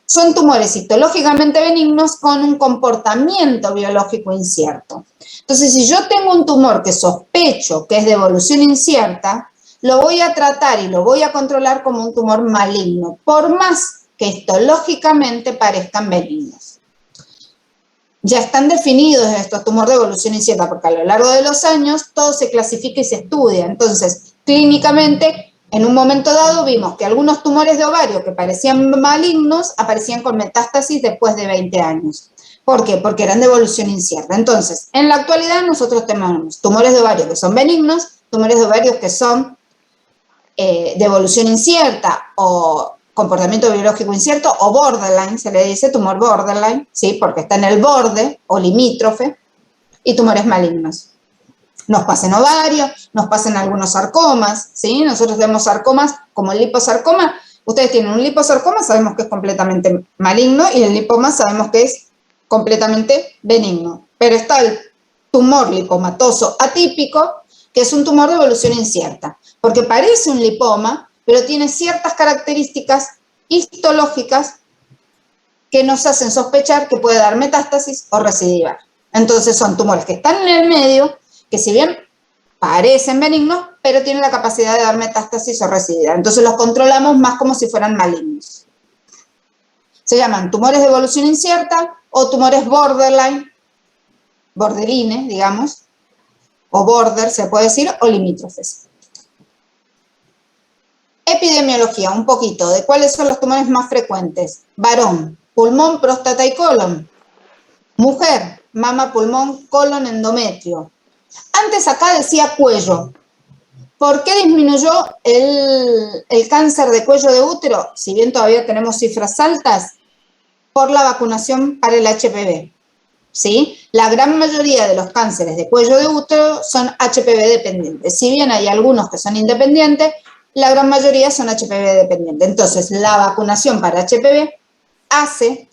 Son tumores histológicamente benignos con un comportamiento biológico incierto. Entonces, si yo tengo un tumor que sospecho que es de evolución incierta, lo voy a tratar y lo voy a controlar como un tumor maligno, por más que histológicamente parezcan benignos. Ya están definidos estos tumores de evolución incierta, porque a lo largo de los años todo se clasifica y se estudia. Entonces, clínicamente, en un momento dado vimos que algunos tumores de ovario que parecían malignos aparecían con metástasis después de 20 años. ¿Por qué? Porque eran de evolución incierta. Entonces, en la actualidad nosotros tenemos tumores de ovario que son benignos, tumores de ovario que son de evolución incierta o comportamiento biológico incierto, o borderline, se le dice tumor borderline, ¿sí? Porque está en el borde o limítrofe, y tumores malignos. Nos pasa en ovario, nos pasa en algunos sarcomas, ¿sí? Nosotros vemos sarcomas como el liposarcoma. Ustedes tienen un liposarcoma, sabemos que es completamente maligno, y el lipoma sabemos que es completamente benigno. Pero está el tumor lipomatoso atípico, que es un tumor de evolución incierta, porque parece un lipoma, pero tiene ciertas características histológicas que nos hacen sospechar que puede dar metástasis o recidivar. Entonces son tumores que están en el medio, que si bien parecen benignos, pero tienen la capacidad de dar metástasis o recidivar. Entonces los controlamos más como si fueran malignos. Se llaman tumores de evolución incierta o tumores borderline, borderline, digamos, o border, se puede decir, o limítrofes. Epidemiología, un poquito, de cuáles son los tumores más frecuentes. Varón, pulmón, próstata y colon. Mujer, mama, pulmón, colon, endometrio. Antes acá decía cuello. ¿Por qué disminuyó el cáncer de cuello de útero? Si bien todavía tenemos cifras altas, por la vacunación para el HPV. ¿Sí? La gran mayoría de los cánceres de cuello de útero son HPV dependientes. Si bien hay algunos que son independientes, la gran mayoría son HPV dependientes. Entonces, la vacunación para HPV hace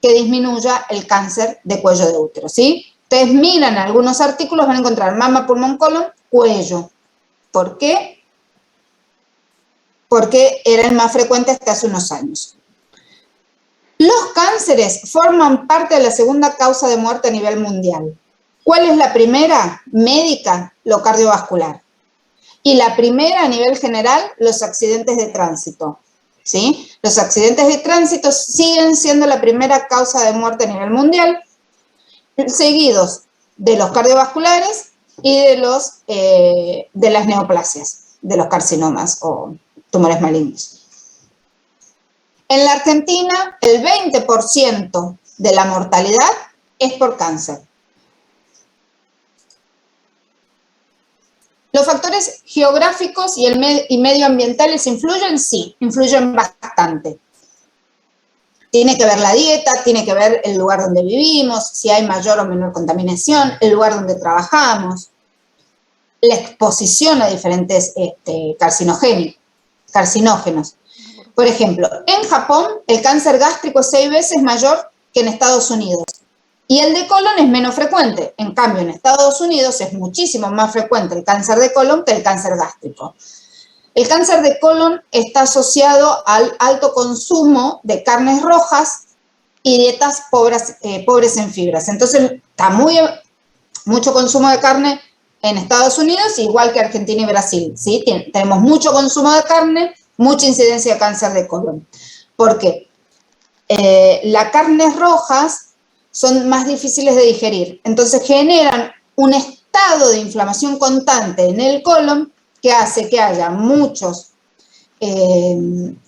que disminuya el cáncer de cuello de útero, ¿sí? Ustedes miran algunos artículos, van a encontrar mama, pulmón, colon, cuello. ¿Por qué? Porque era el más frecuente hasta hace unos años. Los cánceres forman parte de la segunda causa de muerte a nivel mundial. ¿Cuál es la primera? Médica, lo cardiovascular. Y la primera a nivel general, los accidentes de tránsito. ¿Sí? Los accidentes de tránsito siguen siendo la primera causa de muerte a nivel mundial, seguidos de los cardiovasculares y de las neoplasias, de los carcinomas o tumores malignos. En la Argentina, el 20% de la mortalidad es por cáncer. ¿Los factores geográficos y medioambientales influyen? Sí, influyen bastante. Tiene que ver la dieta, tiene que ver el lugar donde vivimos, si hay mayor o menor contaminación, el lugar donde trabajamos, la exposición a diferentes carcinógenos. Por ejemplo, en Japón el cáncer gástrico es 6 veces mayor que en Estados Unidos y el de colon es menos frecuente. En cambio, en Estados Unidos es muchísimo más frecuente el cáncer de colon que el cáncer gástrico. El cáncer de colon está asociado al alto consumo de carnes rojas y dietas pobres en fibras. Entonces, está mucho consumo de carne en Estados Unidos, igual que Argentina y Brasil, ¿sí? Tenemos mucho consumo de carne, mucha incidencia de cáncer de colon. ¿Por qué? Las carnes rojas son más difíciles de digerir, entonces generan un estado de inflamación constante en el colon que hace que haya muchos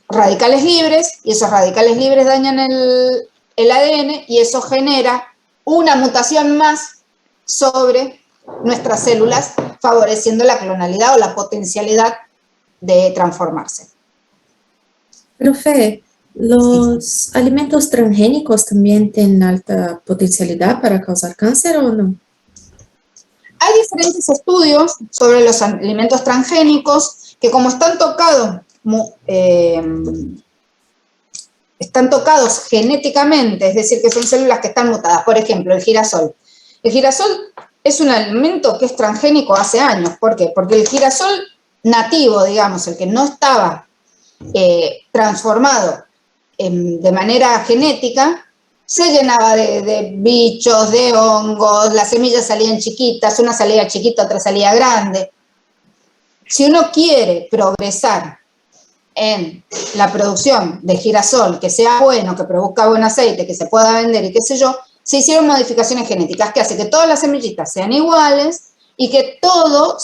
radicales libres, y esos radicales libres dañan el ADN y eso genera una mutación más sobre nuestras células, favoreciendo la clonalidad o la potencialidad de transformarse. Profe, ¿los alimentos transgénicos también tienen alta potencialidad para causar cáncer o no? Hay diferentes estudios sobre los alimentos transgénicos que como están tocados genéticamente, es decir, que son células que están mutadas. Por ejemplo, el girasol. El girasol es un alimento que es transgénico hace años. ¿Por qué? Porque el girasol nativo, digamos, el que no estaba transformado de manera genética, se llenaba de bichos, de hongos, las semillas salían chiquitas, una salía chiquita, otra salía grande. Si uno quiere progresar en la producción de girasol, que sea bueno, que produzca buen aceite, que se pueda vender y qué sé yo, se hicieron modificaciones genéticas que hacen que todas las semillitas sean iguales y que todo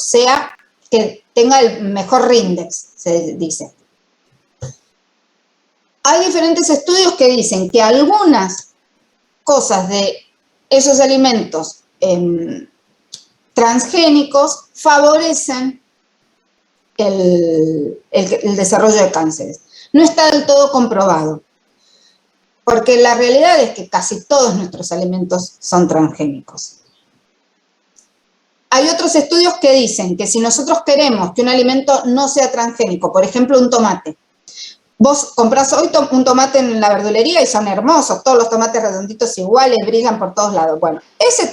que tenga el mejor rindex, se dice. Hay diferentes estudios que dicen que algunas cosas de esos alimentos transgénicos favorecen el desarrollo de cánceres. No está del todo comprobado, porque la realidad es que casi todos nuestros alimentos son transgénicos. Hay otros estudios que dicen que si nosotros queremos que un alimento no sea transgénico, por ejemplo un tomate, vos comprás hoy un tomate en la verdulería y son hermosos, todos los tomates redonditos iguales, brillan por todos lados. Bueno, ese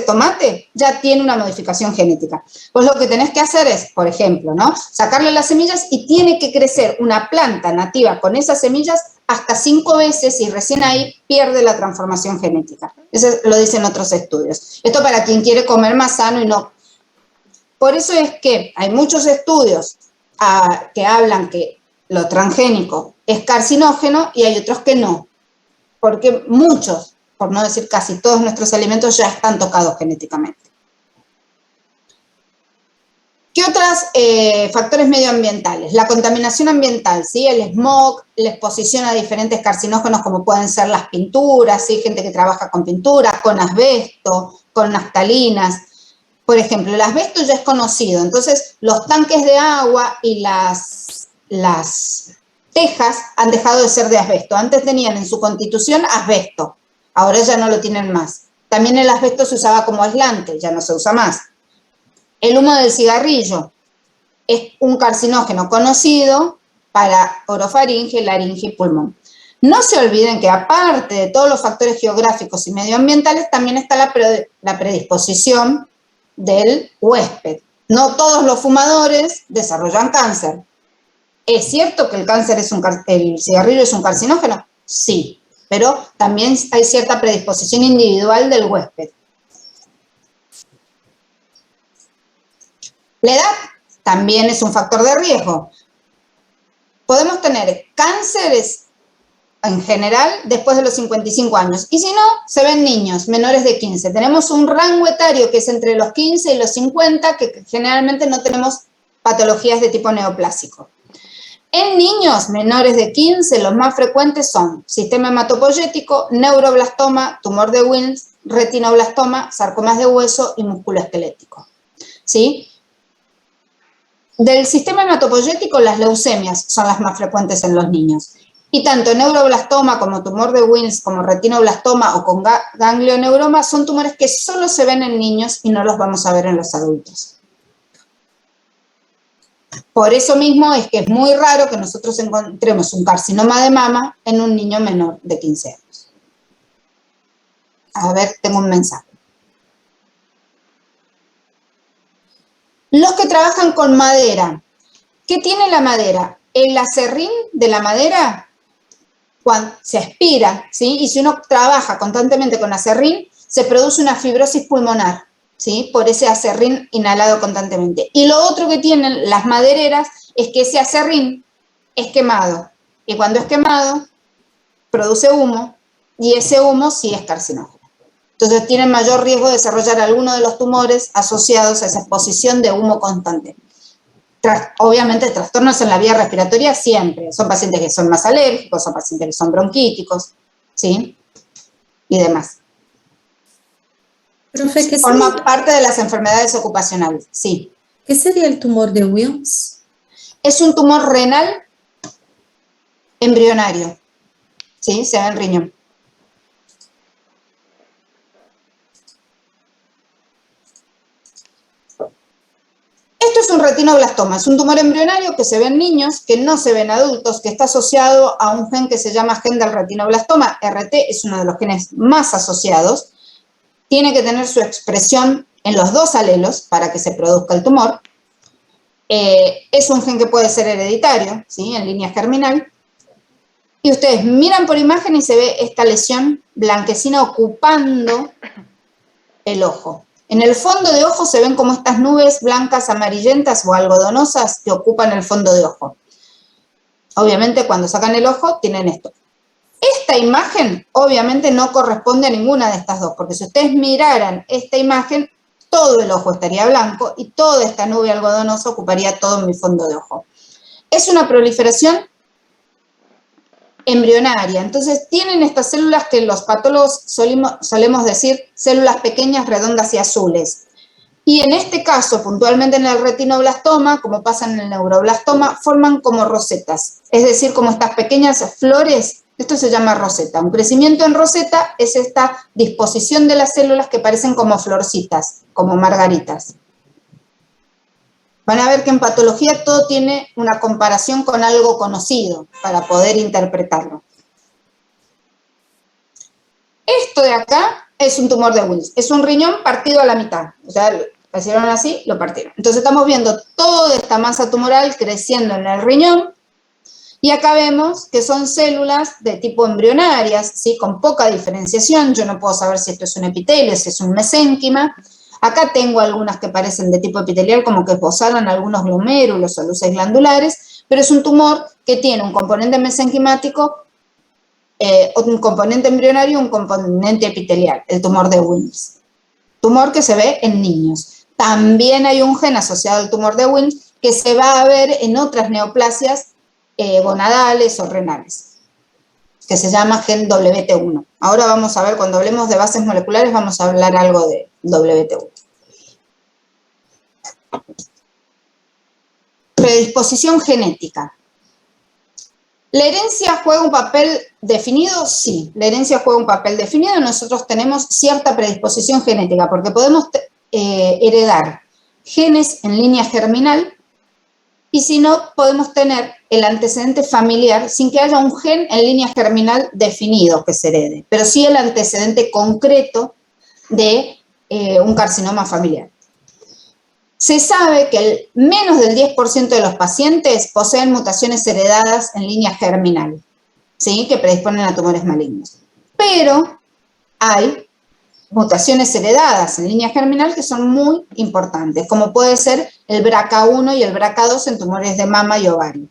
tomate ya tiene una modificación genética. Pues lo que tenés que hacer es, por ejemplo, ¿no?, sacarle las semillas y tiene que crecer una planta nativa con esas semillas hasta 5 veces y recién ahí pierde la transformación genética. Eso lo dicen otros estudios. Esto para quien quiere comer más sano y no. Por eso es que hay muchos estudios que hablan que lo transgénico es carcinógeno y hay otros que no, porque muchos, por no decir casi todos nuestros alimentos ya están tocados genéticamente. ¿Qué otros factores medioambientales? La contaminación ambiental, ¿sí? El smog, la exposición a diferentes carcinógenos como pueden ser las pinturas, ¿sí? Gente que trabaja con pintura, con asbesto, con naftalinas. Por ejemplo, el asbesto ya es conocido, entonces los tanques de agua y las tejas han dejado de ser de asbesto. Antes tenían en su constitución asbesto, ahora ya no lo tienen más. También el asbesto se usaba como aislante, ya no se usa más. El humo del cigarrillo es un carcinógeno conocido para orofaringe, laringe y pulmón. No se olviden que aparte de todos los factores geográficos y medioambientales, también está la predisposición del huésped. No todos los fumadores desarrollan cáncer. ¿Es cierto que el cigarrillo es un carcinógeno? Sí, pero también hay cierta predisposición individual del huésped. La edad también es un factor de riesgo. Podemos tener cánceres en general después de los 55 años. Y si no, se ven niños menores de 15. Tenemos un rango etario que es entre los 15 y los 50, que generalmente no tenemos patologías de tipo neoplásico. En niños menores de 15, los más frecuentes son sistema hematopoyético, neuroblastoma, tumor de Wilms, retinoblastoma, sarcomas de hueso y músculo esquelético. ¿Sí? Del sistema hematopoyético, las leucemias son las más frecuentes en los niños. Y tanto neuroblastoma como tumor de Wilms, como retinoblastoma o con ganglioneuroma son tumores que solo se ven en niños y no los vamos a ver en los adultos. Por eso mismo es que es muy raro que nosotros encontremos un carcinoma de mama en un niño menor de 15 años. A ver, tengo un mensaje. Los que trabajan con madera. ¿Qué tiene la madera? El acerrín de la madera, cuando se aspira, ¿sí? Y si uno trabaja constantemente con acerrín, se produce una fibrosis pulmonar, ¿sí? Por ese acerrín inhalado constantemente. Y lo otro que tienen las madereras es que ese acerrín es quemado. Y cuando es quemado, produce humo, y ese humo sí es carcinógeno. Entonces tienen mayor riesgo de desarrollar alguno de los tumores asociados a esa exposición de humo constante. Obviamente trastornos en la vía respiratoria siempre. Son pacientes que son más alérgicos, son pacientes que son bronquíticos, ¿sí? Y demás. Profe, ¿qué Forma sería, parte de las enfermedades ocupacionales, sí. ¿qué sería el tumor de Wilms? Es un tumor renal embrionario, ¿sí? Se ve en riñón. Esto es un retinoblastoma, es un tumor embrionario que se ve en niños, que no se ve en adultos, que está asociado a un gen que se llama gen del retinoblastoma. RT es uno de los genes más asociados. Tiene que tener su expresión en los dos alelos para que se produzca el tumor. Es un gen que puede ser hereditario, ¿sí? En línea germinal. Y ustedes miran por imagen y se ve esta lesión blanquecina ocupando el ojo. En el fondo de ojo se ven como estas nubes blancas amarillentas o algodonosas que ocupan el fondo de ojo. Obviamente cuando sacan el ojo tienen esto. Esta imagen obviamente no corresponde a ninguna de estas dos, porque si ustedes miraran esta imagen, todo el ojo estaría blanco y toda esta nube algodonosa ocuparía todo mi fondo de ojo. Es una proliferación embrionaria. Entonces tienen estas células que los patólogos solemos decir células pequeñas, redondas y azules. Y en este caso, puntualmente en el retinoblastoma, como pasa en el neuroblastoma, forman como rosetas. Es decir, como estas pequeñas flores, esto se llama roseta. Un crecimiento en roseta es esta disposición de las células que parecen como florcitas, como margaritas. Van a ver que en patología todo tiene una comparación con algo conocido para poder interpretarlo. Esto de acá es un tumor de Wilms. Es un riñón partido a la mitad. O sea, lo hicieron así, lo partieron. Entonces estamos viendo toda esta masa tumoral creciendo en el riñón. Y acá vemos que son células de tipo embrionarias, ¿sí? Con poca diferenciación. Yo no puedo saber si esto es un epitelio, si es un mesénquima. Acá tengo algunas que parecen de tipo epitelial, como que esbozaran algunos glomérulos o luces glandulares, pero es un tumor que tiene un componente mesenquimático, un componente embrionario y un componente epitelial, el tumor de Wilms. Tumor que se ve en niños. También hay un gen asociado al tumor de Wilms que se va a ver en otras neoplasias gonadales o renales, que se llama gen WT1. Ahora vamos a ver, cuando hablemos de bases moleculares, vamos a hablar algo de WT1. Predisposición genética. ¿La herencia juega un papel definido? Sí, la herencia juega un papel definido. Nosotros tenemos cierta predisposición genética porque podemos heredar genes en línea germinal y si no, podemos tener el antecedente familiar sin que haya un gen en línea germinal definido que se herede, pero sí el antecedente concreto de un carcinoma familiar. Se sabe que menos del 10% de los pacientes poseen mutaciones heredadas en línea germinal, ¿sí? Que predisponen a tumores malignos. Pero hay mutaciones heredadas en línea germinal que son muy importantes, como puede ser el BRCA1 y el BRCA2 en tumores de mama y ovario.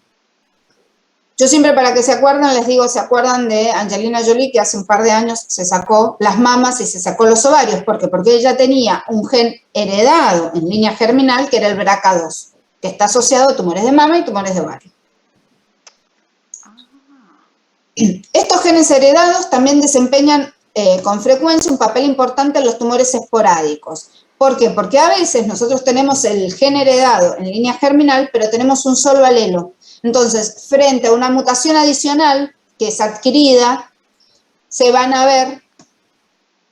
Yo siempre, para que se acuerden, les digo, ¿se acuerdan de Angelina Jolie, que hace un par de años se sacó las mamas y se sacó los ovarios? ¿Por qué? Porque ella tenía un gen heredado en línea germinal, que era el BRCA2, que está asociado a tumores de mama y tumores de ovario. Estos genes heredados también desempeñan con frecuencia un papel importante en los tumores esporádicos. ¿Por qué? Porque a veces nosotros tenemos el gen heredado en línea germinal, pero tenemos un solo alelo. Entonces, frente a una mutación adicional que es adquirida, se van a ver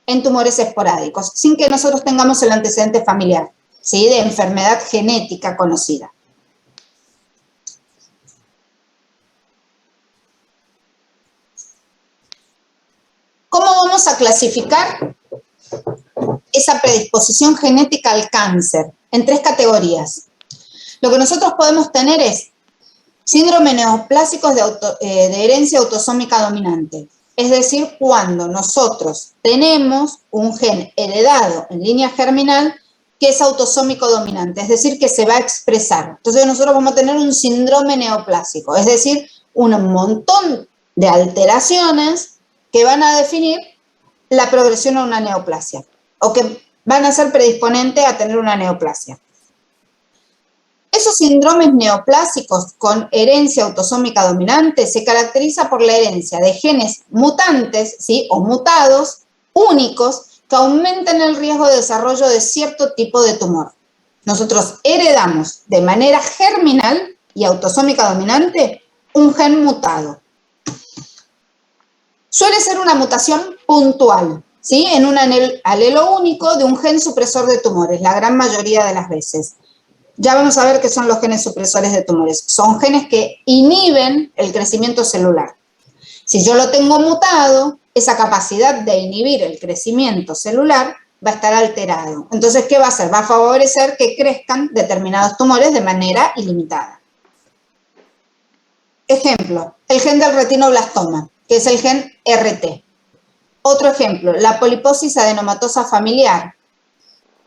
en tumores esporádicos, sin que nosotros tengamos el antecedente familiar, ¿sí? De enfermedad genética conocida. ¿Cómo vamos a clasificar esa predisposición genética al cáncer? En 3 categorías. Lo que nosotros podemos tener es síndrome neoplásicos de herencia autosómica dominante. Es decir, cuando nosotros tenemos un gen heredado en línea germinal que es autosómico dominante, es decir, que se va a expresar. Entonces nosotros vamos a tener un síndrome neoplásico, es decir, un montón de alteraciones que van a definir la progresión a una neoplasia o que van a ser predisponentes a tener una neoplasia. Esos síndromes neoplásicos con herencia autosómica dominante se caracteriza por la herencia de genes mutantes, ¿sí? O mutados, únicos, que aumentan el riesgo de desarrollo de cierto tipo de tumor. Nosotros heredamos de manera germinal y autosómica dominante un gen mutado. Suele ser una mutación puntual, ¿sí? En un alelo único de un gen supresor de tumores, la gran mayoría de las veces. Ya vamos a ver qué son los genes supresores de tumores. Son genes que inhiben el crecimiento celular. Si yo lo tengo mutado, esa capacidad de inhibir el crecimiento celular va a estar alterado. Entonces, ¿qué va a hacer? Va a favorecer que crezcan determinados tumores de manera ilimitada. Ejemplo, el gen del retinoblastoma, que es el gen RT. Otro ejemplo, la poliposis adenomatosa familiar.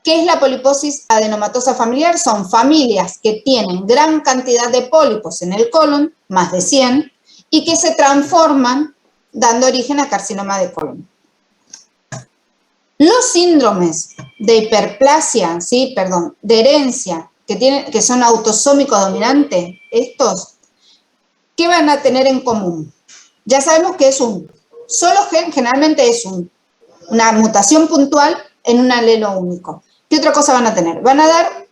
¿Qué es la poliposis adenomatosa familiar? Son familias que tienen gran cantidad de pólipos en el colon, más de 100, y que se transforman dando origen a carcinoma de colon. Los síndromes de hiperplasia, de herencia, que son autosómico dominante, estos, ¿qué van a tener en común? Ya sabemos que es un solo gen, generalmente es una mutación puntual en un alelo único. ¿Qué otra cosa van a tener? Van a dar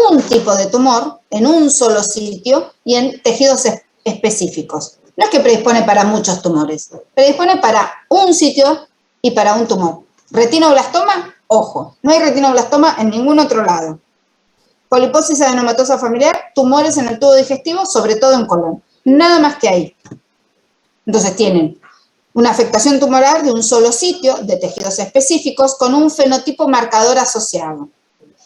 un tipo de tumor en un solo sitio y en tejidos específicos. No es que predispone para muchos tumores, predispone para un sitio y para un tumor. Retinoblastoma, ojo, no hay retinoblastoma en ningún otro lado. Poliposis adenomatosa familiar, tumores en el tubo digestivo, sobre todo en colon. Nada más que ahí. Entonces tienen una afectación tumoral de un solo sitio, de tejidos específicos, con un fenotipo marcador asociado.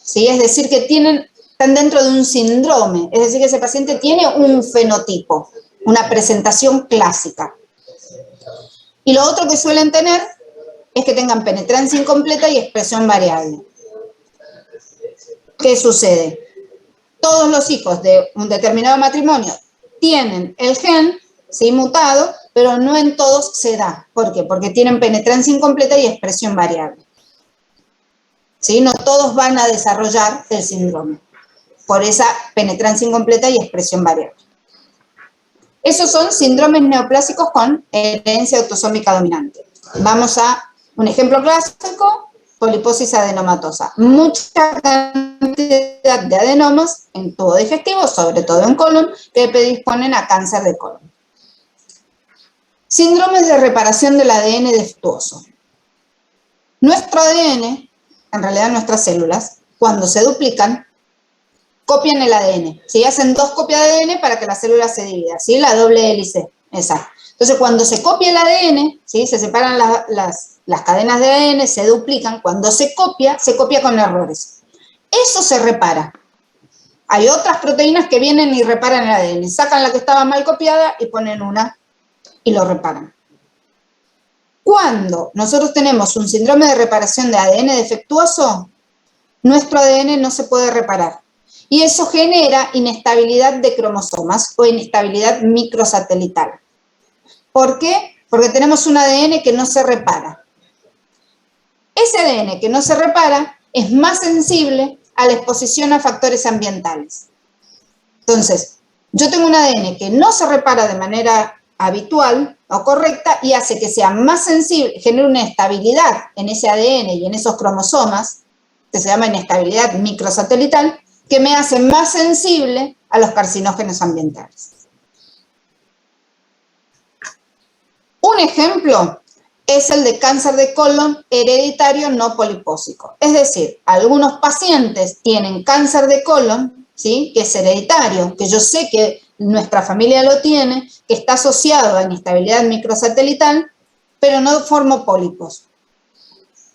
¿Sí? Es decir, que están dentro de un síndrome, es decir, que ese paciente tiene un fenotipo, una presentación clásica. Y lo otro que suelen tener es que tengan penetrancia incompleta y expresión variable. ¿Qué sucede? Todos los hijos de un determinado matrimonio tienen el gen, ¿sí? Mutado, pero no en todos se da. ¿Por qué? Porque tienen penetrancia incompleta y expresión variable. ¿Sí? No todos van a desarrollar el síndrome por esa penetrancia incompleta y expresión variable. Esos son síndromes neoplásicos con herencia autosómica dominante. Vamos a un ejemplo clásico, poliposis adenomatosa. Mucha cantidad de adenomas en tubo digestivo, sobre todo en colon, que predisponen a cáncer de colon. Síndromes de reparación del ADN defectuoso. Nuestro ADN, en realidad nuestras células, cuando se duplican, copian el ADN, ¿sí? Hacen 2 copias de ADN para que la célula se divida, ¿sí? La doble hélice, esa. Entonces, cuando se copia el ADN, ¿sí? Se separan las cadenas de ADN, se duplican. Cuando se copia con errores. Eso se repara. Hay otras proteínas que vienen y reparan el ADN. Sacan la que estaba mal copiada y ponen una y lo reparan. Cuando nosotros tenemos un síndrome de reparación de ADN defectuoso, nuestro ADN no se puede reparar. Y eso genera inestabilidad de cromosomas o inestabilidad microsatelital. ¿Por qué? Porque tenemos un ADN que no se repara. Ese ADN que no se repara es más sensible a la exposición a factores ambientales. Entonces, yo tengo un ADN que no se repara de manera habitual o correcta y hace que sea más sensible, genera una estabilidad en ese ADN y en esos cromosomas, que se llama inestabilidad microsatelital, que me hace más sensible a los carcinógenos ambientales. Un ejemplo es el de cáncer de colon hereditario no polipósico. Es decir, algunos pacientes tienen cáncer de colon, ¿sí? Que es hereditario, que yo sé que nuestra familia lo tiene, que está asociado a inestabilidad microsatelital, pero no formo pólipos,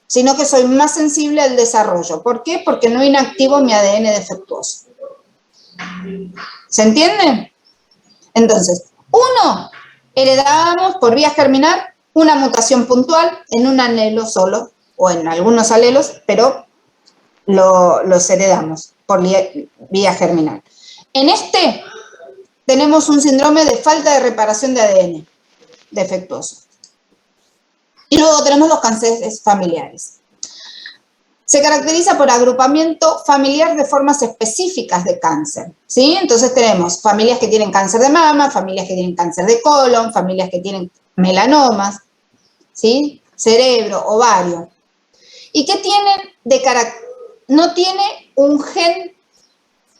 sino que soy más sensible al desarrollo. ¿Por qué? Porque no inactivo mi ADN defectuoso. ¿Se entiende? Entonces, heredábamos por vía germinal una mutación puntual en un alelo solo, o en algunos alelos, pero los heredamos por vía germinal. En este tenemos un síndrome de falta de reparación de ADN defectuoso. Y luego tenemos los cánceres familiares. Se caracteriza por agrupamiento familiar de formas específicas de cáncer, ¿sí? Entonces tenemos familias que tienen cáncer de mama, familias que tienen cáncer de colon, familias que tienen melanomas, ¿sí? Cerebro, ovario. ¿Y qué tienen de carácter? No tiene un gen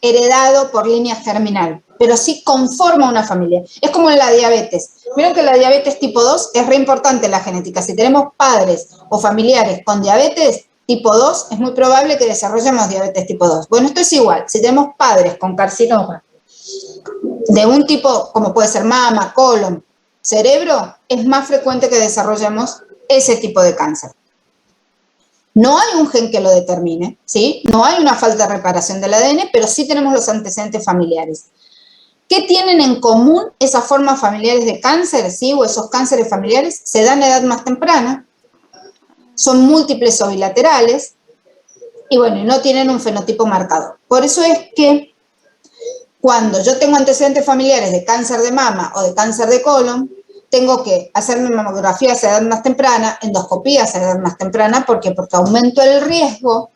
heredado por línea germinal, pero sí conforma una familia. Es como en la diabetes. Vieron que la diabetes tipo 2 es re importante en la genética. Si tenemos padres o familiares con diabetes tipo 2, es muy probable que desarrollemos diabetes tipo 2. Bueno, esto es igual. Si tenemos padres con carcinoma de un tipo, como puede ser mama, colon, cerebro, es más frecuente que desarrollemos ese tipo de cáncer. No hay un gen que lo determine, ¿sí? No hay una falta de reparación del ADN, pero sí tenemos los antecedentes familiares. ¿Qué tienen en común esas formas familiares de cáncer, ¿sí? O esos cánceres familiares? Se dan a edad más temprana, son múltiples o bilaterales, y bueno, no tienen un fenotipo marcado. Por eso es que cuando yo tengo antecedentes familiares de cáncer de mama o de cáncer de colon, tengo que hacerme mamografías a edad más temprana, endoscopías a edad más temprana. ¿Por qué? Porque aumento el riesgo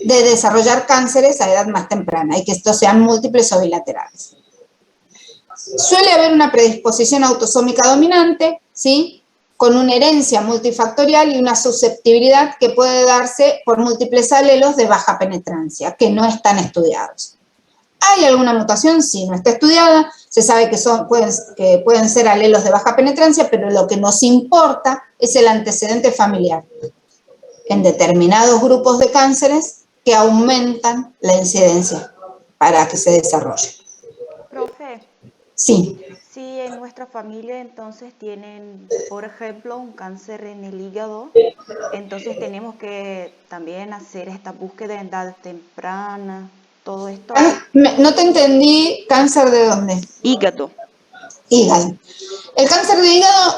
de desarrollar cánceres a edad más temprana y que estos sean múltiples o bilaterales. Suele haber una predisposición autosómica dominante, ¿sí? Con una herencia multifactorial y una susceptibilidad que puede darse por múltiples alelos de baja penetrancia, que no están estudiados. ¿Hay alguna mutación? Sí, no está estudiada. Se sabe que pueden ser alelos de baja penetrancia, pero lo que nos importa es el antecedente familiar en determinados grupos de cánceres que aumentan la incidencia para que se desarrolle. Profe, Sí. si en nuestra familia entonces tienen, por ejemplo, un cáncer en el hígado, entonces tenemos que también hacer esta búsqueda en edad temprana, todo esto. No te entendí, ¿cáncer de dónde? Hígado. Hígado. El cáncer de hígado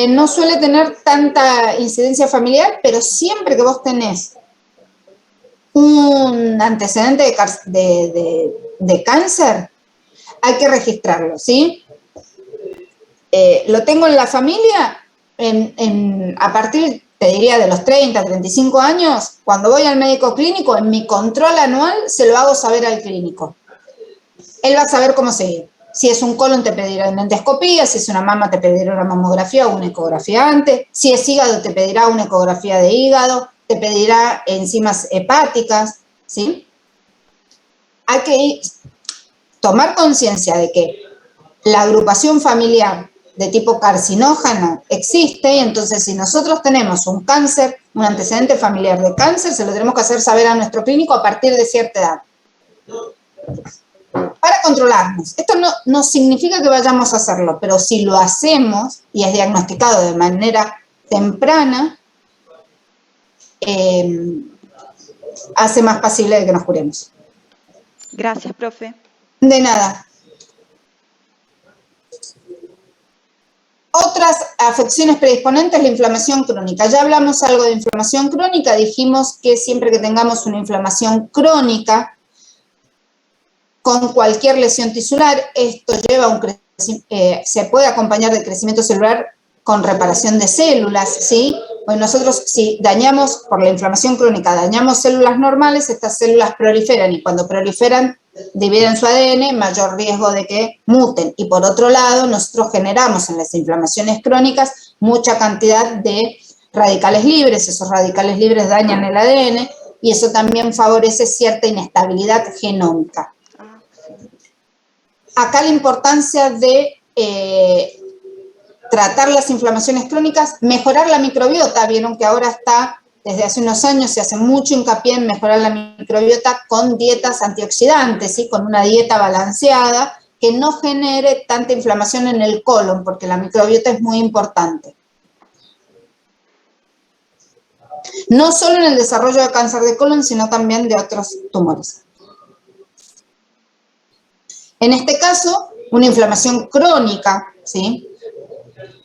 no suele tener tanta incidencia familiar, pero siempre que vos tenés un antecedente de cáncer, hay que registrarlo, ¿sí? Lo tengo en la familia a partir, te diría, de los 30, 35 años. Cuando voy al médico clínico, en mi control anual, se lo hago saber al clínico. Él va a saber cómo seguir. Si es un colon, te pedirá una endoscopía. Si es una mama, te pedirá una mamografía o una ecografía antes. Si es hígado, te pedirá una ecografía de hígado. Te pedirá enzimas hepáticas, ¿sí? Hay que tomar conciencia de que la agrupación familiar de tipo carcinógeno existe, y entonces si nosotros tenemos un cáncer, un antecedente familiar de cáncer, se lo tenemos que hacer saber a nuestro clínico a partir de cierta edad. para controlarnos. Esto no significa que vayamos a hacerlo, pero si lo hacemos y es diagnosticado de manera temprana, hace más posible de que nos curemos. Gracias, profe. De nada. Otras afecciones predisponentes, la inflamación crónica. Ya hablamos algo de inflamación crónica, dijimos que siempre que tengamos una inflamación crónica con cualquier lesión tisular, esto lleva se puede acompañar de crecimiento celular con reparación de células, ¿sí? Pues nosotros, si dañamos, por la inflamación crónica, dañamos células normales, estas células proliferan y cuando proliferan, dividen su ADN, mayor riesgo de que muten. Y por otro lado, nosotros generamos en las inflamaciones crónicas mucha cantidad de radicales libres. Esos radicales libres dañan el ADN y eso también favorece cierta inestabilidad genómica. Acá la importancia de tratar las inflamaciones crónicas, mejorar la microbiota. Vieron que ahora está, desde hace unos años, se hace mucho hincapié en mejorar la microbiota con dietas antioxidantes, ¿sí? Con una dieta balanceada que no genere tanta inflamación en el colon, porque la microbiota es muy importante. No solo en el desarrollo de cáncer de colon, sino también de otros tumores. En este caso, una inflamación crónica, ¿sí?,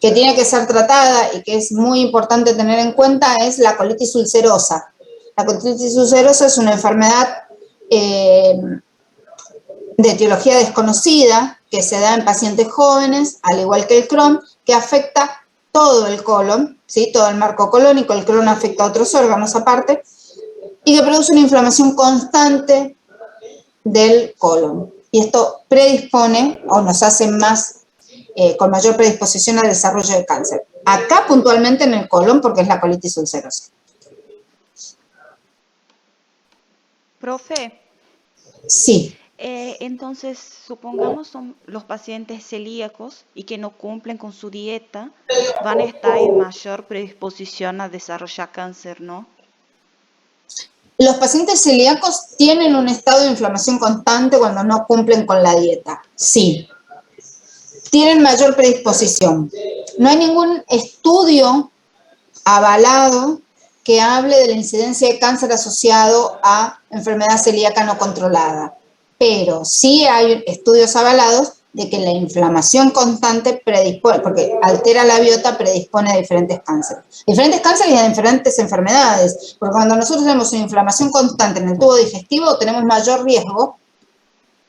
que tiene que ser tratada y que es muy importante tener en cuenta es la colitis ulcerosa. La colitis ulcerosa es una enfermedad de etiología desconocida que se da en pacientes jóvenes, al igual que el Crohn, que afecta todo el colon, ¿sí?, todo el marco colónico. El Crohn afecta a otros órganos aparte y que produce una inflamación constante del colon. Y esto predispone o nos hace más con mayor predisposición al desarrollo de cáncer. Acá puntualmente en el colon, porque es la colitis ulcerosa. Profe. Sí. Entonces, supongamos son los pacientes celíacos y que no cumplen con su dieta, van a estar en mayor predisposición a desarrollar cáncer, ¿no? Los pacientes celíacos tienen un estado de inflamación constante cuando no cumplen con la dieta. Sí. Tienen mayor predisposición. No hay ningún estudio avalado que hable de la incidencia de cáncer asociado a enfermedad celíaca no controlada, pero sí hay estudios avalados de que la inflamación constante predispone, porque altera la biota, predispone a diferentes cánceres. Diferentes cánceres y a diferentes enfermedades, porque cuando nosotros tenemos una inflamación constante en el tubo digestivo, tenemos mayor riesgo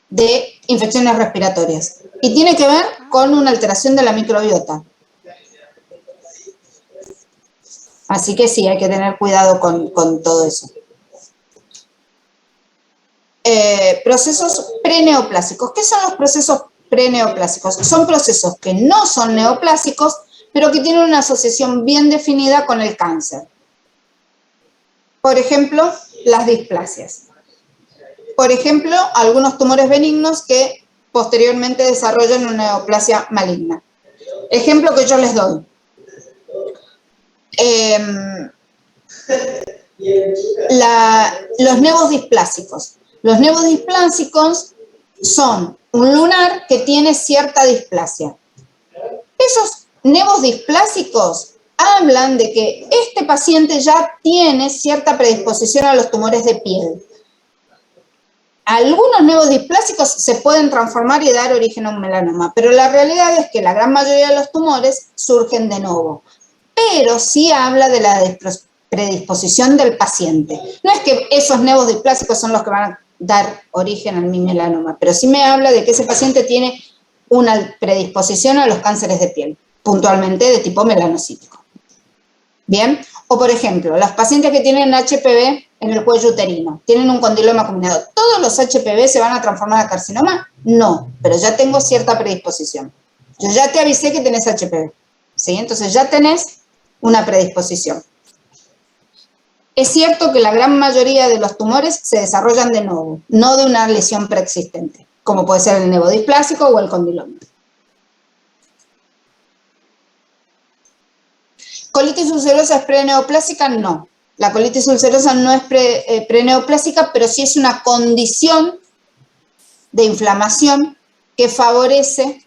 de infecciones respiratorias. Y tiene que ver con una alteración de la microbiota. Así que sí, hay que tener cuidado con todo eso. Procesos preneoplásicos. ¿Qué son los procesos preneoplásicos? Son procesos que no son neoplásicos, pero que tienen una asociación bien definida con el cáncer. Por ejemplo, las displasias. Por ejemplo, algunos tumores benignos que posteriormente desarrollan una neoplasia maligna. Ejemplo que yo les doy. Los nevos displásicos. Los nevos displásicos son un lunar que tiene cierta displasia. Esos nevos displásicos hablan de que este paciente ya tiene cierta predisposición a los tumores de piel. Algunos nevos displásicos se pueden transformar y dar origen a un melanoma, pero la realidad es que la gran mayoría de los tumores surgen de nuevo. Pero sí habla de la predisposición del paciente. No es que esos nevos displásicos son los que van a dar origen al melanoma, pero sí me habla de que ese paciente tiene una predisposición a los cánceres de piel, puntualmente de tipo melanocítico. ¿Bien? O por ejemplo, los pacientes que tienen HPV en el cuello uterino, tienen un condiloma combinado. ¿Todos los HPV se van a transformar a carcinoma? No, pero ya tengo cierta predisposición. Yo ya te avisé que tenés HPV, ¿sí? Entonces ya tenés una predisposición. Es cierto que la gran mayoría de los tumores se desarrollan de nuevo, no de una lesión preexistente, como puede ser el nevo displásico o el condiloma. ¿Colitis ulcerosa es preneoplásica? No. La colitis ulcerosa no es preneoplásica, pero sí es una condición de inflamación que favorece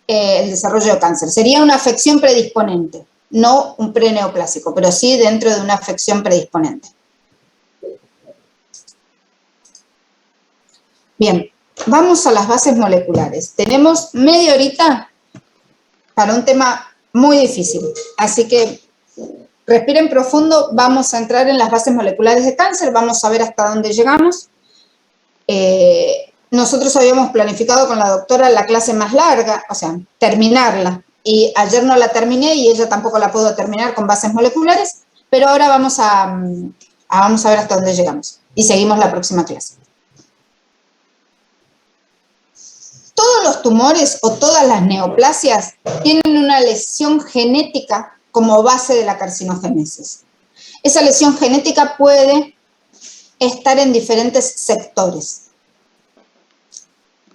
el desarrollo de cáncer. Sería una afección predisponente, no un preneoplásico, pero sí dentro de una afección predisponente. Bien, vamos a las bases moleculares. Tenemos media horita para un tema muy difícil, así que respiren profundo, vamos a entrar en las bases moleculares de cáncer, vamos a ver hasta dónde llegamos. Nosotros habíamos planificado con la doctora la clase más larga, o sea, terminarla, y ayer no la terminé y ella tampoco la pudo terminar con bases moleculares, pero ahora vamos a ver hasta dónde llegamos y seguimos la próxima clase. Todos los tumores o todas las neoplasias tienen una lesión genética como base de la carcinogénesis. Esa lesión genética puede estar en diferentes sectores.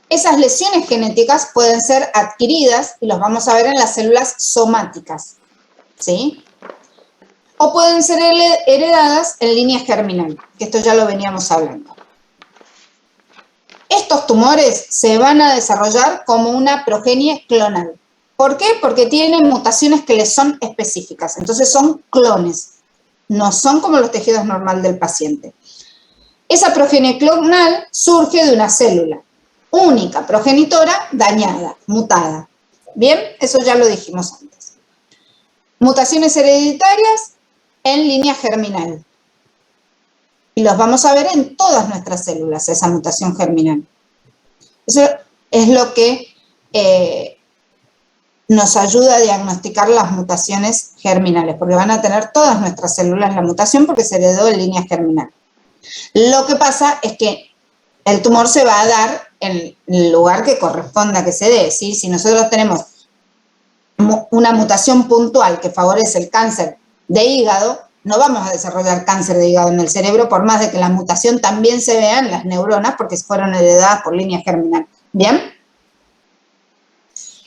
Esas lesiones genéticas pueden ser adquiridas, y los vamos a ver en las células somáticas, ¿sí? O pueden ser heredadas en línea germinal, que esto ya lo veníamos hablando. Estos tumores se van a desarrollar como una progenie clonal. ¿Por qué? Porque tienen mutaciones que les son específicas. Entonces son clones, no son como los tejidos normales del paciente. Esa progenie clonal surge de una célula única, progenitora, dañada, mutada. Bien, eso ya lo dijimos antes. Mutaciones hereditarias en línea germinal. Y los vamos a ver en todas nuestras células, esa mutación germinal. Eso es lo que nos ayuda a diagnosticar las mutaciones germinales, porque van a tener todas nuestras células la mutación porque se heredó en línea germinal. Lo que pasa es que el tumor se va a dar en el lugar que corresponda que se dé, ¿sí? Si nosotros tenemos una mutación puntual que favorece el cáncer de hígado, no vamos a desarrollar cáncer de hígado en el cerebro, por más de que la mutación también se vea en las neuronas, porque fueron heredadas por línea germinal. ¿Bien?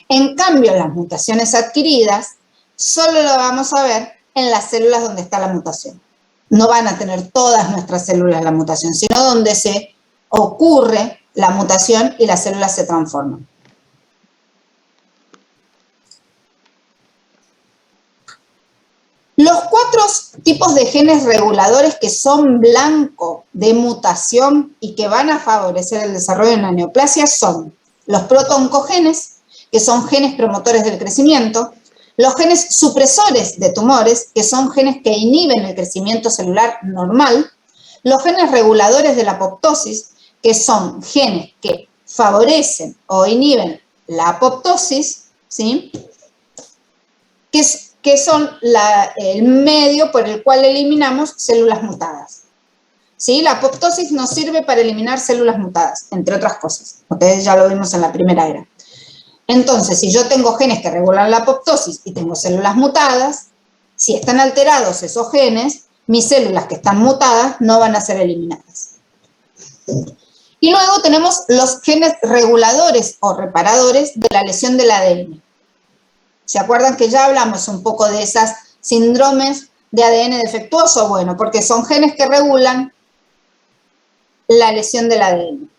En cambio, las mutaciones adquiridas solo lo vamos a ver en las células donde está la mutación. No van a tener todas nuestras células la mutación, sino donde se ocurre la mutación y las células se transforman. Los 4 tipos de genes reguladores que son blanco de mutación y que van a favorecer el desarrollo de una neoplasia son los protooncogenes, que son genes promotores del crecimiento, los genes supresores de tumores, que son genes que inhiben el crecimiento celular normal, los genes reguladores de la apoptosis, que son genes que favorecen o inhiben la apoptosis, ¿sí? Que son el medio por el cual eliminamos células mutadas. ¿Sí? La apoptosis nos sirve para eliminar células mutadas, entre otras cosas. Ustedes ya lo vimos en la primera era. Entonces, si yo tengo genes que regulan la apoptosis y tengo células mutadas, si están alterados esos genes, mis células que están mutadas no van a ser eliminadas. Y luego tenemos los genes reguladores o reparadores de la lesión del ADN. ¿Se acuerdan que ya hablamos un poco de esas síndromes de ADN defectuoso? Bueno, porque son genes que regulan la lesión del ADN.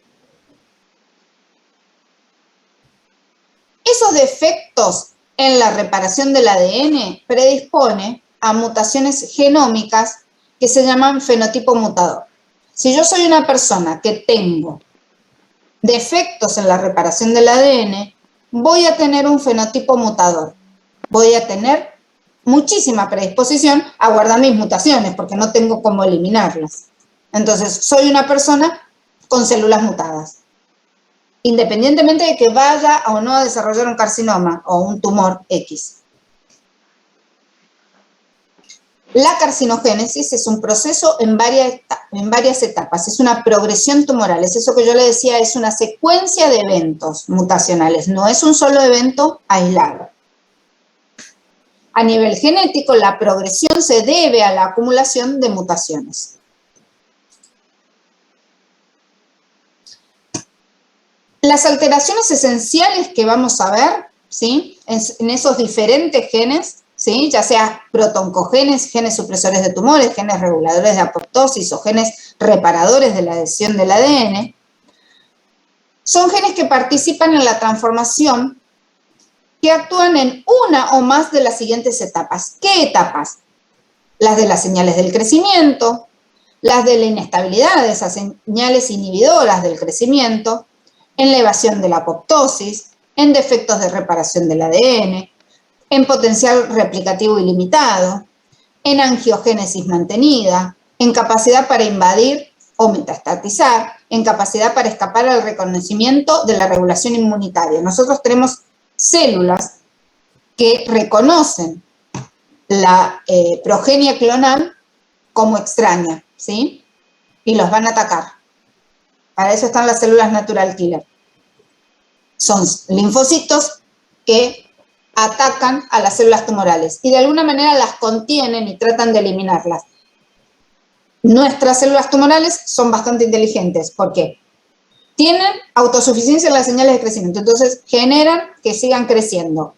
Esos defectos en la reparación del ADN predispone a mutaciones genómicas que se llaman fenotipo mutador. Si yo soy una persona que tengo defectos en la reparación del ADN, voy a tener un fenotipo mutador. Voy a tener muchísima predisposición a guardar mis mutaciones porque no tengo cómo eliminarlas. Entonces, soy una persona con células mutadas. Independientemente de que vaya o no a desarrollar un carcinoma o un tumor X. La carcinogénesis es un proceso en varias etapas, es una progresión tumoral, es eso que yo le decía, es una secuencia de eventos mutacionales, no es un solo evento aislado. A nivel genético, la progresión se debe a la acumulación de mutaciones. Las alteraciones esenciales que vamos a ver, ¿sí? En esos diferentes genes, ¿sí? Ya sea protooncogenes, genes supresores de tumores, genes reguladores de apoptosis o genes reparadores de la lesión del ADN, son genes que participan en la transformación que actúan en una o más de las siguientes etapas. ¿Qué etapas? Las de las señales del crecimiento, las de la inestabilidad de esas señales inhibidoras del crecimiento, en la evasión de la apoptosis, en defectos de reparación del ADN, en potencial replicativo ilimitado, en angiogénesis mantenida, en capacidad para invadir o metastatizar, en capacidad para escapar al reconocimiento de la regulación inmunitaria. Nosotros tenemos células que reconocen la progenie clonal como extraña, ¿sí? Y los van a atacar. Para eso están las células natural killer. Son linfocitos que atacan a las células tumorales y de alguna manera las contienen y tratan de eliminarlas. Nuestras células tumorales son bastante inteligentes. ¿Por qué? Tienen autosuficiencia en las señales de crecimiento, entonces generan que sigan creciendo.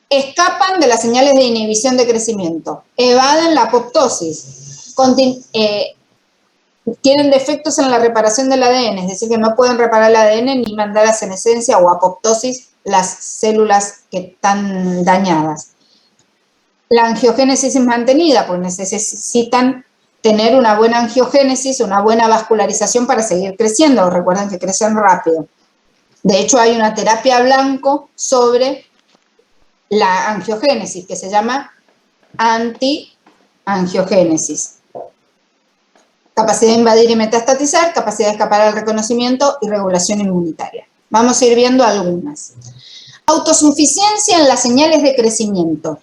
Escapan de las señales de inhibición de crecimiento, evaden la apoptosis, tienen defectos en la reparación del ADN, es decir, que no pueden reparar el ADN ni mandar a senescencia o apoptosis las células que están dañadas. La angiogénesis es mantenida, pues necesitan tener una buena angiogénesis, una buena vascularización para seguir creciendo. Recuerden que crecen rápido. De hecho, hay una terapia blanco sobre la angiogénesis que se llama antiangiogénesis. Capacidad de invadir y metastatizar, capacidad de escapar al reconocimiento y regulación inmunitaria. Vamos a ir viendo algunas. Autosuficiencia en las señales de crecimiento.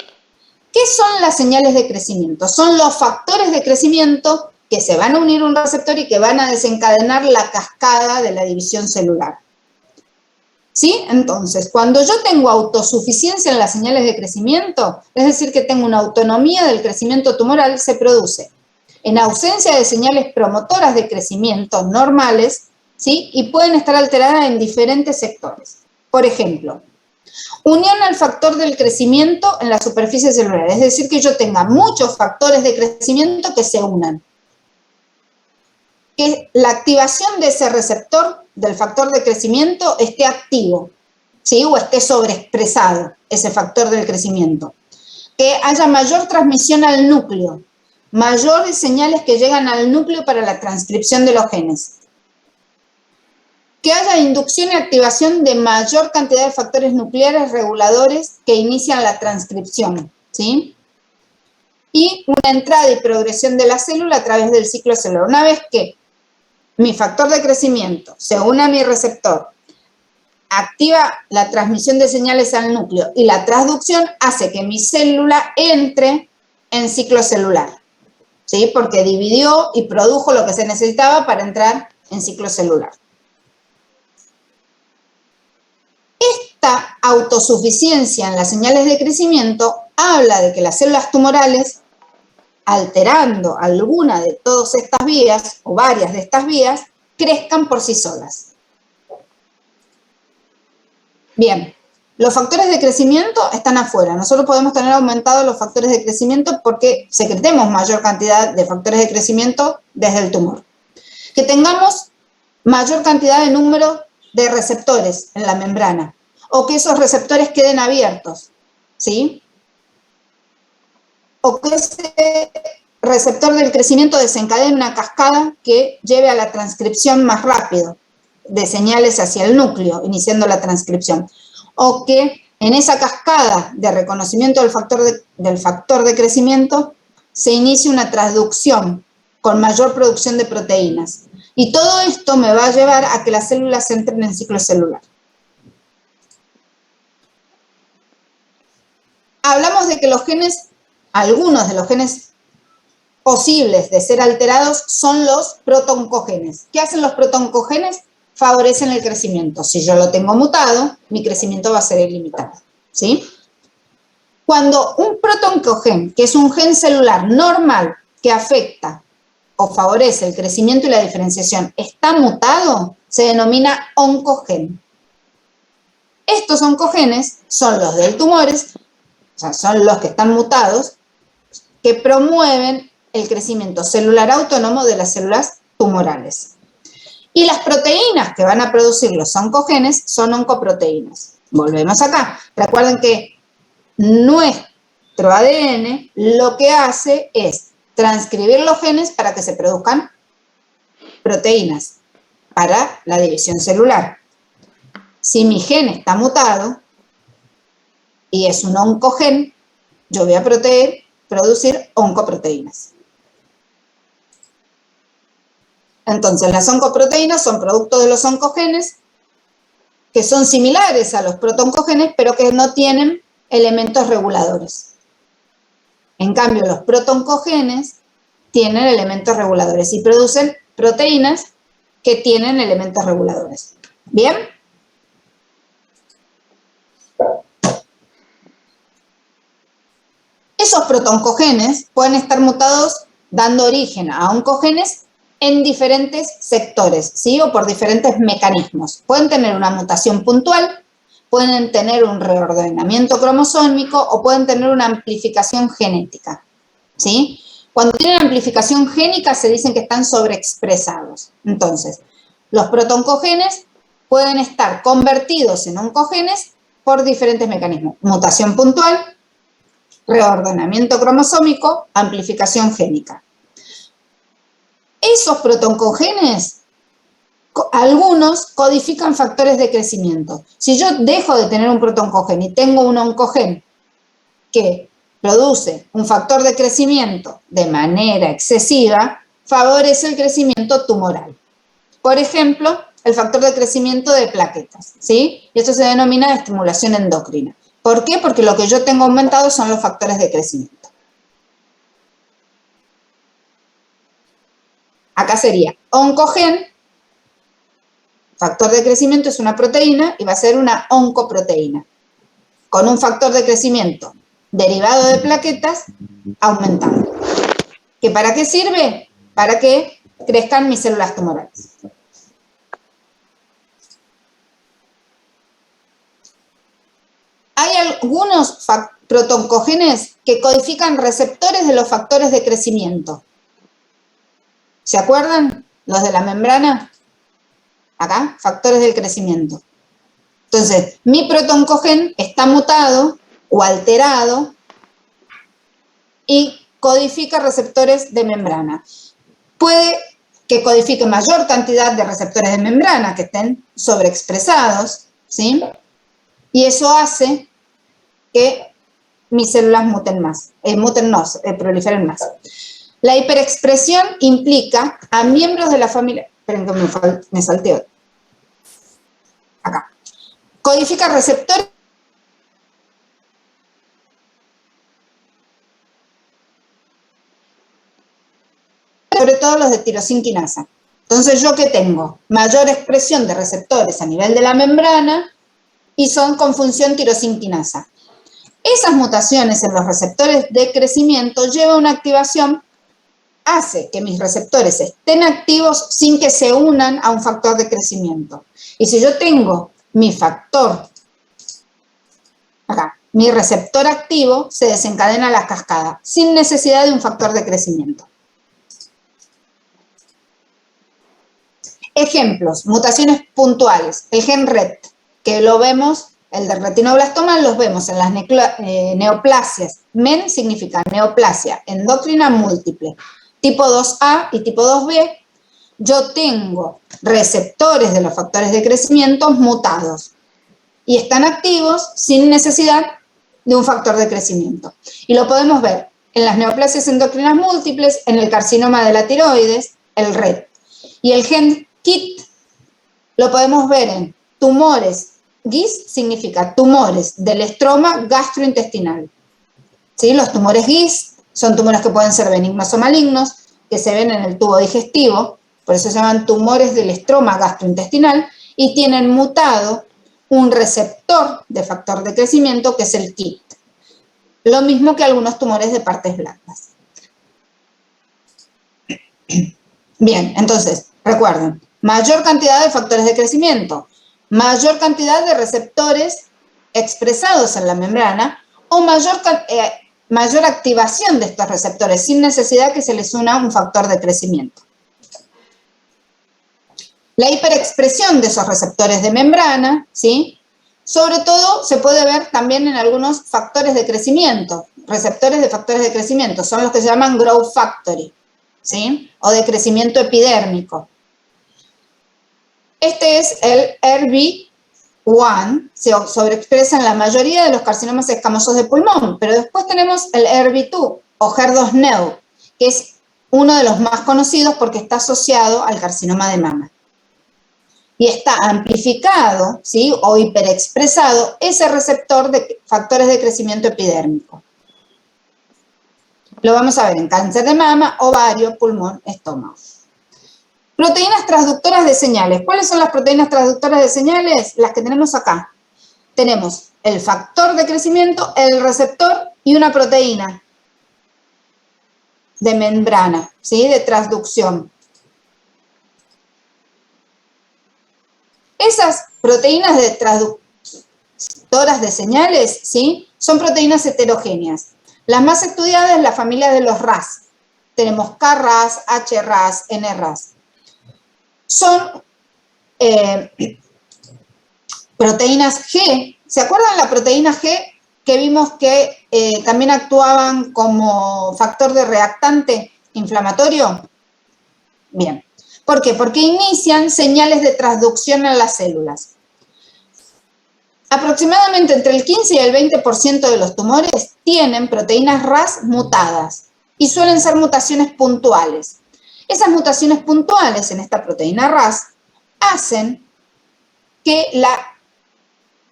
¿Qué son las señales de crecimiento? Son los factores de crecimiento que se van a unir a un receptor y que van a desencadenar la cascada de la división celular. ¿Sí? Entonces, cuando yo tengo autosuficiencia en las señales de crecimiento, es decir, que tengo una autonomía del crecimiento tumoral, se produce en ausencia de señales promotoras de crecimiento normales, ¿sí? Y pueden estar alteradas en diferentes sectores. Por ejemplo, unión al factor del crecimiento en la superficie celular, es decir, que yo tenga muchos factores de crecimiento que se unan. Que la activación de ese receptor del factor de crecimiento esté activo, ¿sí? O esté sobreexpresado ese factor del crecimiento. Que haya mayor transmisión al núcleo, mayores señales que llegan al núcleo para la transcripción de los genes. Que haya inducción y activación de mayor cantidad de factores nucleares reguladores que inician la transcripción, ¿sí? Y una entrada y progresión de la célula a través del ciclo celular. Una vez que mi factor de crecimiento se une a mi receptor, activa la transmisión de señales al núcleo y la transducción hace que mi célula entre en ciclo celular, ¿sí? Porque dividió y produjo lo que se necesitaba para entrar en ciclo celular. Esta autosuficiencia en las señales de crecimiento habla de que las células tumorales, alterando alguna de todas estas vías o varias de estas vías, crezcan por sí solas. Bien, los factores de crecimiento están afuera. Nosotros podemos tener aumentados los factores de crecimiento porque secretemos mayor cantidad de factores de crecimiento desde el tumor. Que tengamos mayor cantidad de número de receptores en la membrana o que esos receptores queden abiertos, ¿sí? O que ese receptor del crecimiento desencadene una cascada que lleve a la transcripción más rápido de señales hacia el núcleo, iniciando la transcripción. O que en esa cascada de reconocimiento del factor de crecimiento se inicie una transducción con mayor producción de proteínas. Y todo esto me va a llevar a que las células entren en ciclo celular. Hablamos de que los genes, algunos de los genes posibles de ser alterados son los protoncogenes. ¿Qué hacen los protoncogenes? Favorecen el crecimiento. Si yo lo tengo mutado, mi crecimiento va a ser ilimitado, ¿sí? Cuando un protoncogen, que es un gen celular normal que afecta o favorece el crecimiento y la diferenciación, está mutado, se denomina oncogen. Estos oncogenes son los del tumores, o sea, son los que están mutados, que promueven el crecimiento celular autónomo de las células tumorales. Y las proteínas que van a producir los oncogenes son oncoproteínas. Volvemos acá. Recuerden que nuestro ADN lo que hace es transcribir los genes para que se produzcan proteínas para la división celular. Si mi gen está mutado y es un oncogen, yo voy a producir oncoproteínas. Entonces, las oncoproteínas son productos de los oncogenes que son similares a los protoncogenes, pero que no tienen elementos reguladores. En cambio, los protoncogenes tienen elementos reguladores y producen proteínas que tienen elementos reguladores. ¿Bien? Esos protoncogenes pueden estar mutados dando origen a oncogenes en diferentes sectores, ¿sí? O por diferentes mecanismos. Pueden tener una mutación puntual, pueden tener un reordenamiento cromosómico o pueden tener una amplificación genética, ¿sí? Cuando tienen amplificación génica se dicen que están sobreexpresados. Entonces, los protoncogenes pueden estar convertidos en oncogenes por diferentes mecanismos. Mutación puntual, reordenamiento cromosómico, amplificación génica. Esos protoncogenes, algunos codifican factores de crecimiento. Si yo dejo de tener un protoncogen y tengo un oncogen que produce un factor de crecimiento de manera excesiva, favorece el crecimiento tumoral. Por ejemplo, el factor de crecimiento de plaquetas, ¿sí? Y esto se denomina estimulación endocrina. ¿Por qué? Porque lo que yo tengo aumentado son los factores de crecimiento. Acá sería oncogen, factor de crecimiento es una proteína y va a ser una oncoproteína, con un factor de crecimiento derivado de plaquetas aumentado. ¿Que para qué sirve? Para que crezcan mis células tumorales. Hay algunos protoncogenes que codifican receptores de los factores de crecimiento. ¿Se acuerdan? Los de la membrana. Acá, factores del crecimiento. Entonces, mi protoncogen está mutado o alterado y codifica receptores de membrana. Puede que codifique mayor cantidad de receptores de membrana que estén sobreexpresados, ¿sí? Y eso hace que mis células proliferen más. La hiperexpresión implica a miembros de la familia. Esperen que me salteo. Acá. Codifica receptores. Sobre todo los de tirosinquinasa. Entonces, ¿yo qué tengo? Mayor expresión de receptores a nivel de la membrana y son con función tirosinquinasa. Esas mutaciones en los receptores de crecimiento llevan a una activación, hace que mis receptores estén activos sin que se unan a un factor de crecimiento. Y si yo tengo mi factor, acá, mi receptor activo, se desencadena la cascada sin necesidad de un factor de crecimiento. Ejemplos, mutaciones puntuales. El gen RET, que lo vemos, el del retinoblastoma, los vemos en las neoplasias. MEN significa neoplasia endocrina múltiple. Tipo 2A y tipo 2B, yo tengo receptores de los factores de crecimiento mutados y están activos sin necesidad de un factor de crecimiento. Y lo podemos ver en las neoplasias endocrinas múltiples, en el carcinoma de la tiroides, el RET. Y el gen KIT lo podemos ver en tumores. GIS significa tumores del estroma gastrointestinal. ¿Sí? Los tumores GIS son tumores que pueden ser benignos o malignos, que se ven en el tubo digestivo, por eso se llaman tumores del estroma gastrointestinal, y tienen mutado un receptor de factor de crecimiento que es el KIT. Lo mismo que algunos tumores de partes blandas. Bien, entonces, recuerden, mayor cantidad de factores de crecimiento, mayor cantidad de receptores expresados en la membrana o mayor activación de estos receptores sin necesidad que se les una un factor de crecimiento. La hiperexpresión de esos receptores de membrana, ¿sí? Sobre todo se puede ver también en algunos factores de crecimiento, receptores de factores de crecimiento, son los que se llaman growth factory, ¿sí? O de crecimiento epidérmico. Este es el ERB1, se sobreexpresa en la mayoría de los carcinomas escamosos de pulmón, pero después tenemos el ERB2 o HER2-Neu, que es uno de los más conocidos porque está asociado al carcinoma de mama. Y está amplificado, ¿sí? O hiperexpresado ese receptor de factores de crecimiento epidérmico. Lo vamos a ver en cáncer de mama, ovario, pulmón, estómago. Proteínas transductoras de señales. ¿Cuáles son las proteínas transductoras de señales? Las que tenemos acá. Tenemos el factor de crecimiento, el receptor y una proteína de membrana, ¿sí? De transducción. Esas proteínas de transductoras de señales, ¿sí? Son proteínas heterogéneas. Las más estudiadas es la familia de los RAS. Tenemos KRAS, HRAS, NRAS. Son proteínas G. ¿Se acuerdan la proteína G que vimos que también actuaban como factor de reactante inflamatorio? Bien. ¿Por qué? Porque inician señales de transducción en las células. Aproximadamente entre el 15 y el 20% de los tumores tienen proteínas RAS mutadas y suelen ser mutaciones puntuales. Esas mutaciones puntuales en esta proteína RAS hacen que la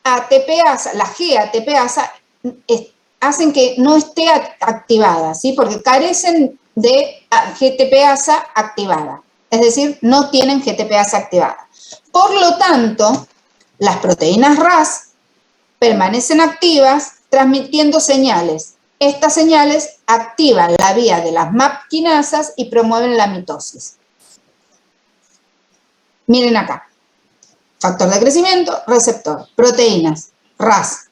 ATPasa, la G-ATPasa, hacen que no esté activada, ¿sí? Porque carecen de GTPasa activada. Es decir, no tienen GTPasa activada. Por lo tanto, las proteínas RAS permanecen activas transmitiendo señales. Estas señales activan la vía de las MAP quinasas y promueven la mitosis. Miren acá. Factor de crecimiento, receptor, proteínas, RAS.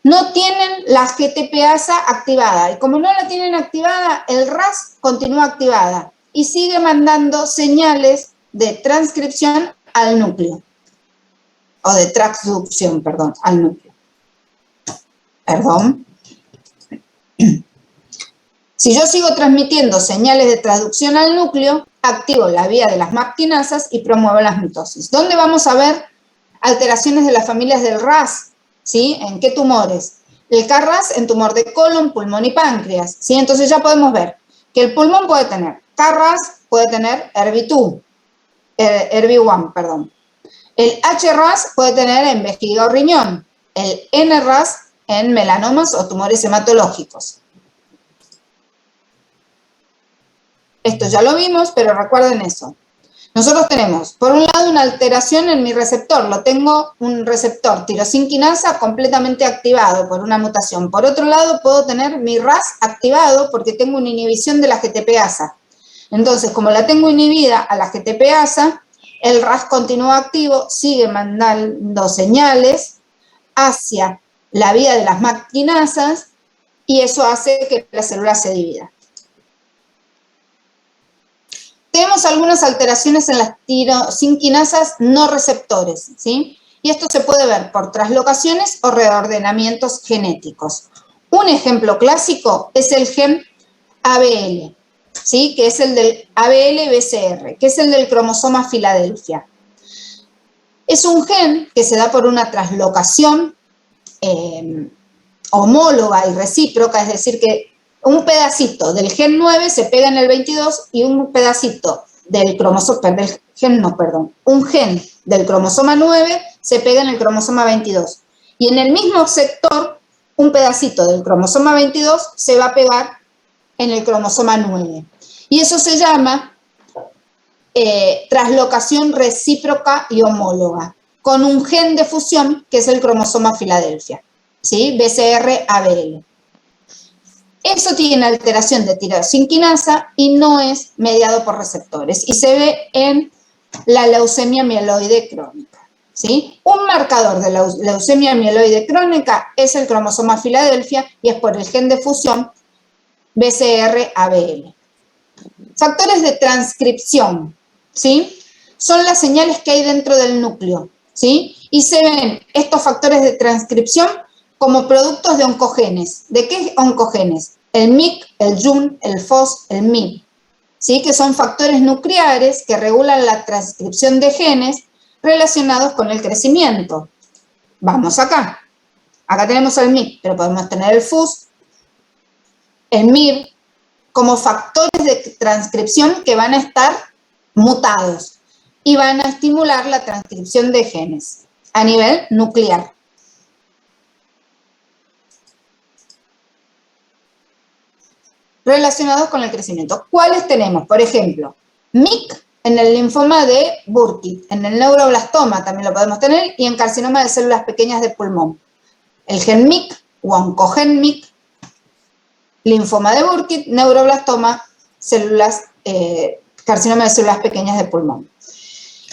No tienen la GTPasa activada. Y como no la tienen activada, el RAS continúa activada y sigue mandando señales de transcripción al núcleo. O de transducción, perdón, al núcleo. Perdón. Si yo sigo transmitiendo señales de transducción al núcleo, activo la vía de las MAP quinasas y promuevo las mitosis. ¿Dónde vamos a ver alteraciones de las familias del RAS? ¿Sí? ¿En qué tumores? El KRAS en tumor de colon, pulmón y páncreas. ¿Sí? Entonces ya podemos ver que el pulmón puede tener KRAS, puede tener ERB1, perdón. El HRAS puede tener en vejiga o riñón. El NRAS en melanomas o tumores hematológicos. Esto ya lo vimos, pero recuerden eso. Nosotros tenemos, por un lado, una alteración en mi receptor. Lo tengo un receptor tirosinquinasa completamente activado por una mutación. Por otro lado, puedo tener mi RAS activado porque tengo una inhibición de la GTPasa. Entonces, como la tengo inhibida a la GTPasa, el RAS continúa activo, sigue mandando señales hacia la vía de las MAP quinasas y eso hace que la célula se divida. Tenemos algunas alteraciones en las tirosinquinasas no receptores, ¿sí? Y esto se puede ver por translocaciones o reordenamientos genéticos. Un ejemplo clásico es el gen ABL, ¿sí? Que es el del ABL-BCR, que es el del cromosoma Filadelfia. Es un gen que se da por una translocación homóloga y recíproca, es decir, que un pedacito del gen 9 se pega en el 22 y un pedacito del cromosoma, un gen del cromosoma 9 se pega en el cromosoma 22. Y en el mismo sector, un pedacito del cromosoma 22 se va a pegar en el cromosoma 9. Y eso se llama translocación recíproca y homóloga, con un gen de fusión que es el cromosoma Filadelfia, ¿sí? BCR-ABL. Eso tiene alteración de tirosinquinasa y no es mediado por receptores. Y se ve en la leucemia mieloide crónica, ¿sí? Un marcador de la leucemia mieloide crónica es el cromosoma Filadelfia y es por el gen de fusión BCR-ABL. Factores de transcripción, ¿sí? son las señales que hay dentro del núcleo, ¿sí? Y se ven estos factores de transcripción como productos de oncogenes. ¿De qué oncogenes? El MYC, el JUN, el FOS, el MYB, ¿sí? Que son factores nucleares que regulan la transcripción de genes relacionados con el crecimiento. Vamos acá. Acá tenemos el MYC, pero podemos tener el FUS, el MYB, como factores de transcripción que van a estar mutados y van a estimular la transcripción de genes a nivel nuclear. Relacionados con el crecimiento. ¿Cuáles tenemos? Por ejemplo, MYC en el linfoma de Burkitt, en el neuroblastoma también lo podemos tener, y en carcinoma de células pequeñas de pulmón. El gen MYC o oncogen MYC, linfoma de Burkitt, neuroblastoma, carcinoma de células pequeñas de pulmón.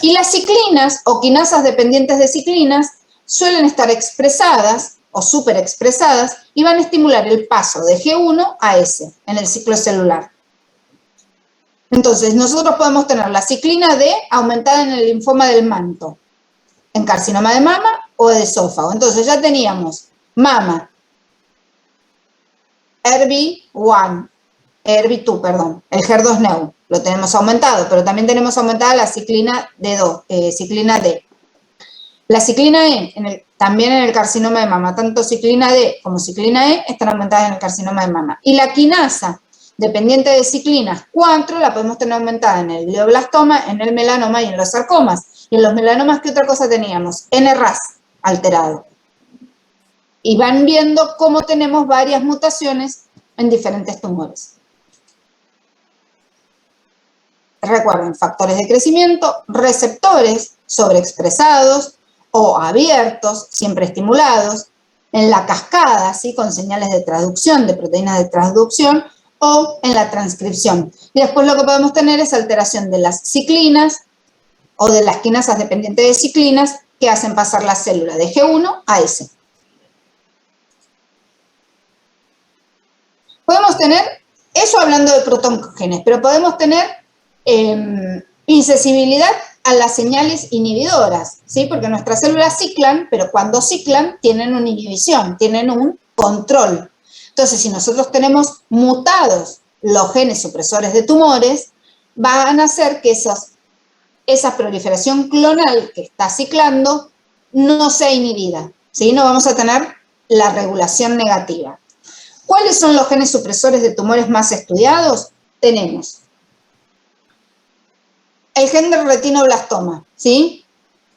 Y las ciclinas o quinasas dependientes de ciclinas suelen estar expresadas o superexpresadas y van a estimular el paso de G1 a S en el ciclo celular. Entonces, nosotros podemos tener la ciclina D aumentada en el linfoma del manto, en carcinoma de mama o de esófago. Entonces, ya teníamos mama, ERBB2, el HER2-Neu, lo tenemos aumentado, pero también tenemos aumentada la ciclina ciclina D. La ciclina E, también en el carcinoma de mama, tanto ciclina D como ciclina E están aumentadas en el carcinoma de mama. Y la quinasa, dependiente de ciclinas 4, la podemos tener aumentada en el glioblastoma, en el melanoma y en los sarcomas. Y en los melanomas, ¿qué otra cosa teníamos? NRAS alterado. Y van viendo cómo tenemos varias mutaciones en diferentes tumores. Recuerden, factores de crecimiento, receptores sobreexpresados o abiertos, siempre estimulados, en la cascada, ¿sí? Con señales de traducción, de proteínas de transducción, o en la transcripción. Y después lo que podemos tener es alteración de las ciclinas o de las quinasas dependientes de ciclinas que hacen pasar la célula de G1 a S. Podemos tener, eso hablando de protoncogenes, pero podemos tener insensibilidad a las señales inhibidoras, ¿sí? Porque nuestras células ciclan, pero cuando ciclan tienen una inhibición, tienen un control. Entonces, si nosotros tenemos mutados los genes supresores de tumores, van a hacer que esa proliferación clonal que está ciclando no sea inhibida, ¿sí? No vamos a tener la regulación negativa. ¿Cuáles son los genes supresores de tumores más estudiados? Tenemos el gen del retinoblastoma, ¿sí?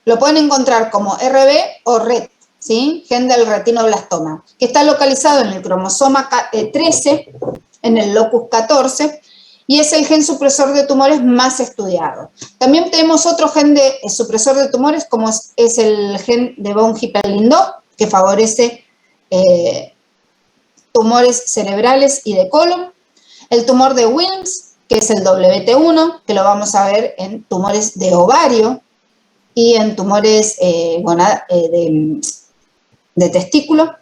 Lo pueden encontrar como RB o RET, ¿sí? Gen del retinoblastoma, que está localizado en el cromosoma 13, en el locus 14, y es el gen supresor de tumores más estudiado. También tenemos otro gen de supresor de tumores, como es el gen de von Hippel-Lindau, que favorece tumores cerebrales y de colon. El tumor de Wilms, que es el WT1, que lo vamos a ver en tumores de ovario y en tumores de testículo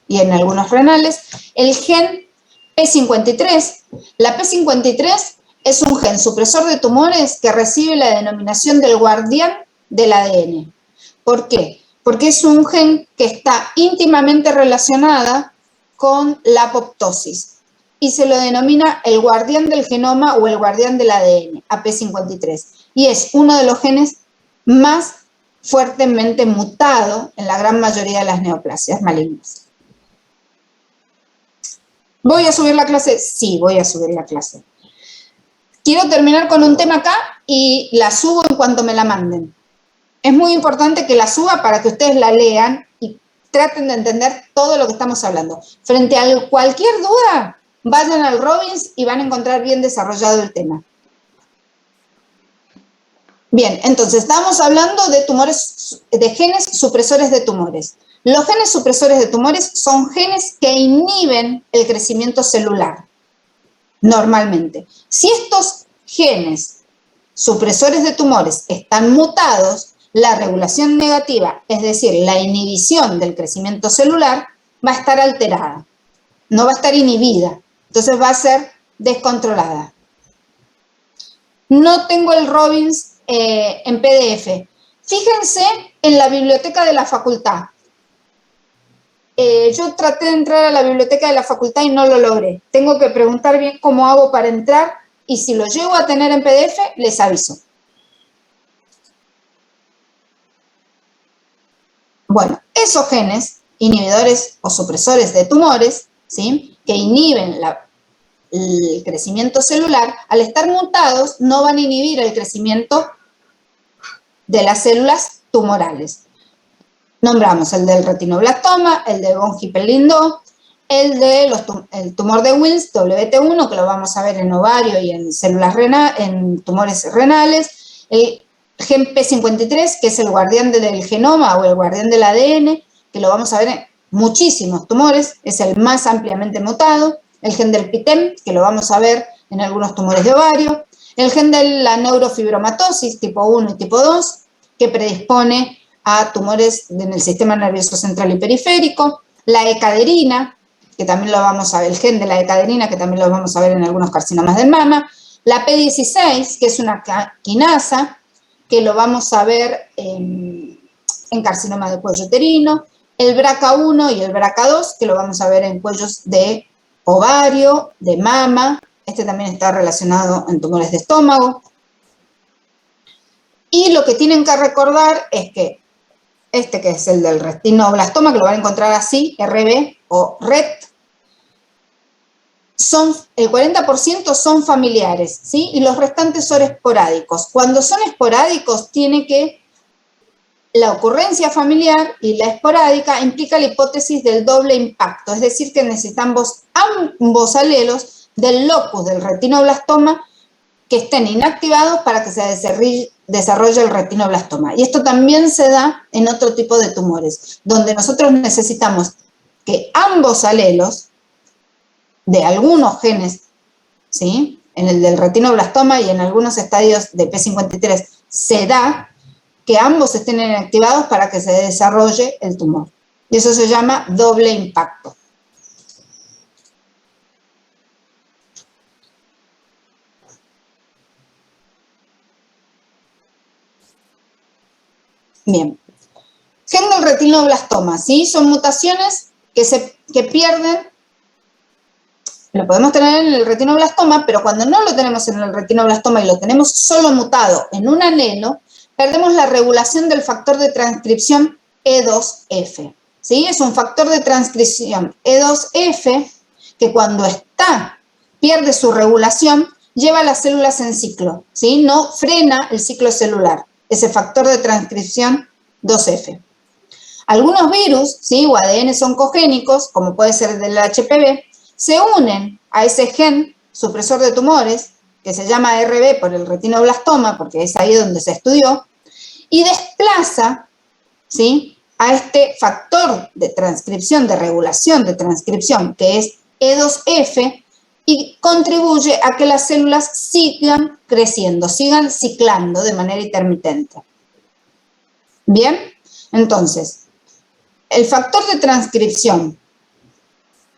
y en algunos renales. El gen P53. La P53 es un gen supresor de tumores que recibe la denominación del guardián del ADN. ¿Por qué? Porque es un gen que está íntimamente relacionada con la apoptosis y se lo denomina el guardián del genoma o el guardián del ADN, AP53. Y es uno de los genes más fuertemente mutado en la gran mayoría de las neoplasias malignas. ¿Voy a subir la clase? Sí, voy a subir la clase. Quiero terminar con un tema acá y la subo en cuanto me la manden. Es muy importante que la suba para que ustedes la lean y traten de entender todo lo que estamos hablando. Frente a cualquier duda, vayan al Robbins y van a encontrar bien desarrollado el tema. Bien, entonces estamos hablando de tumores, de genes supresores de tumores. Los genes supresores de tumores son genes que inhiben el crecimiento celular, normalmente. Si estos genes supresores de tumores están mutados, la regulación negativa, es decir, la inhibición del crecimiento celular, va a estar alterada, no va a estar inhibida, entonces va a ser descontrolada. No tengo el Robbins en PDF. Fíjense en la biblioteca de la facultad. Yo traté de entrar a la biblioteca de la facultad y no lo logré. Tengo que preguntar bien cómo hago para entrar y si lo llego a tener en PDF, les aviso. Bueno, esos genes, inhibidores o supresores de tumores, ¿sí?, que inhiben el crecimiento celular, al estar mutados, no van a inhibir el crecimiento de las células tumorales. Nombramos el del retinoblastoma, el de von Hippel-Lindau, el tumor de Wilms, WT1, que lo vamos a ver en ovario y en células en tumores renales, el gen P53, que es el guardián del genoma o el guardián del ADN, que lo vamos a ver en muchísimos tumores, es el más ampliamente mutado, el gen del PTEN, que lo vamos a ver en algunos tumores de ovario, el gen de la neurofibromatosis tipo 1 y tipo 2, que predispone a tumores en el sistema nervioso central y periférico, la ecaderina, que también lo vamos a ver, el gen de la ecaderina, que también lo vamos a ver en algunos carcinomas del mama, la P16, que es una quinasa, que lo vamos a ver en carcinoma de cuello uterino, el BRCA1 y el BRCA2, que lo vamos a ver en cuellos de ovario, de mama, este también está relacionado en tumores de estómago. Y lo que tienen que recordar es que este, que es el del retinoblastoma, que lo van a encontrar así, RB o RET, el 40% son familiares, ¿sí? Y los restantes son esporádicos. Cuando son esporádicos, tiene que la ocurrencia familiar y la esporádica implica la hipótesis del doble impacto, es decir, que necesitamos ambos alelos del locus del retinoblastoma que estén inactivados para que se desarrolle el retinoblastoma. Y esto también se da en otro tipo de tumores, donde nosotros necesitamos que ambos alelos de algunos genes, ¿sí?, en el del retinoblastoma y en algunos estadios de P53, se da que ambos estén inactivados para que se desarrolle el tumor. Y eso se llama doble impacto. Bien. Gen del retinoblastoma, ¿sí? Son mutaciones que pierden. Lo podemos tener en el retinoblastoma, pero cuando no lo tenemos en el retinoblastoma y lo tenemos solo mutado en un alelo, perdemos la regulación del factor de transcripción E2F, ¿sí? Es un factor de transcripción E2F que cuando pierde su regulación, lleva a las células en ciclo, ¿sí? No frena el ciclo celular, ese factor de transcripción 2F. Algunos virus, ¿sí?, o ADNs oncogénicos, como puede ser el del HPV, se unen a ese gen supresor de tumores, que se llama RB por el retinoblastoma, porque es ahí donde se estudió, y desplaza, ¿sí?, a este factor de transcripción, de regulación de transcripción, que es E2F, y contribuye a que las células sigan creciendo, sigan ciclando de manera intermitente. Bien, entonces, el factor de transcripción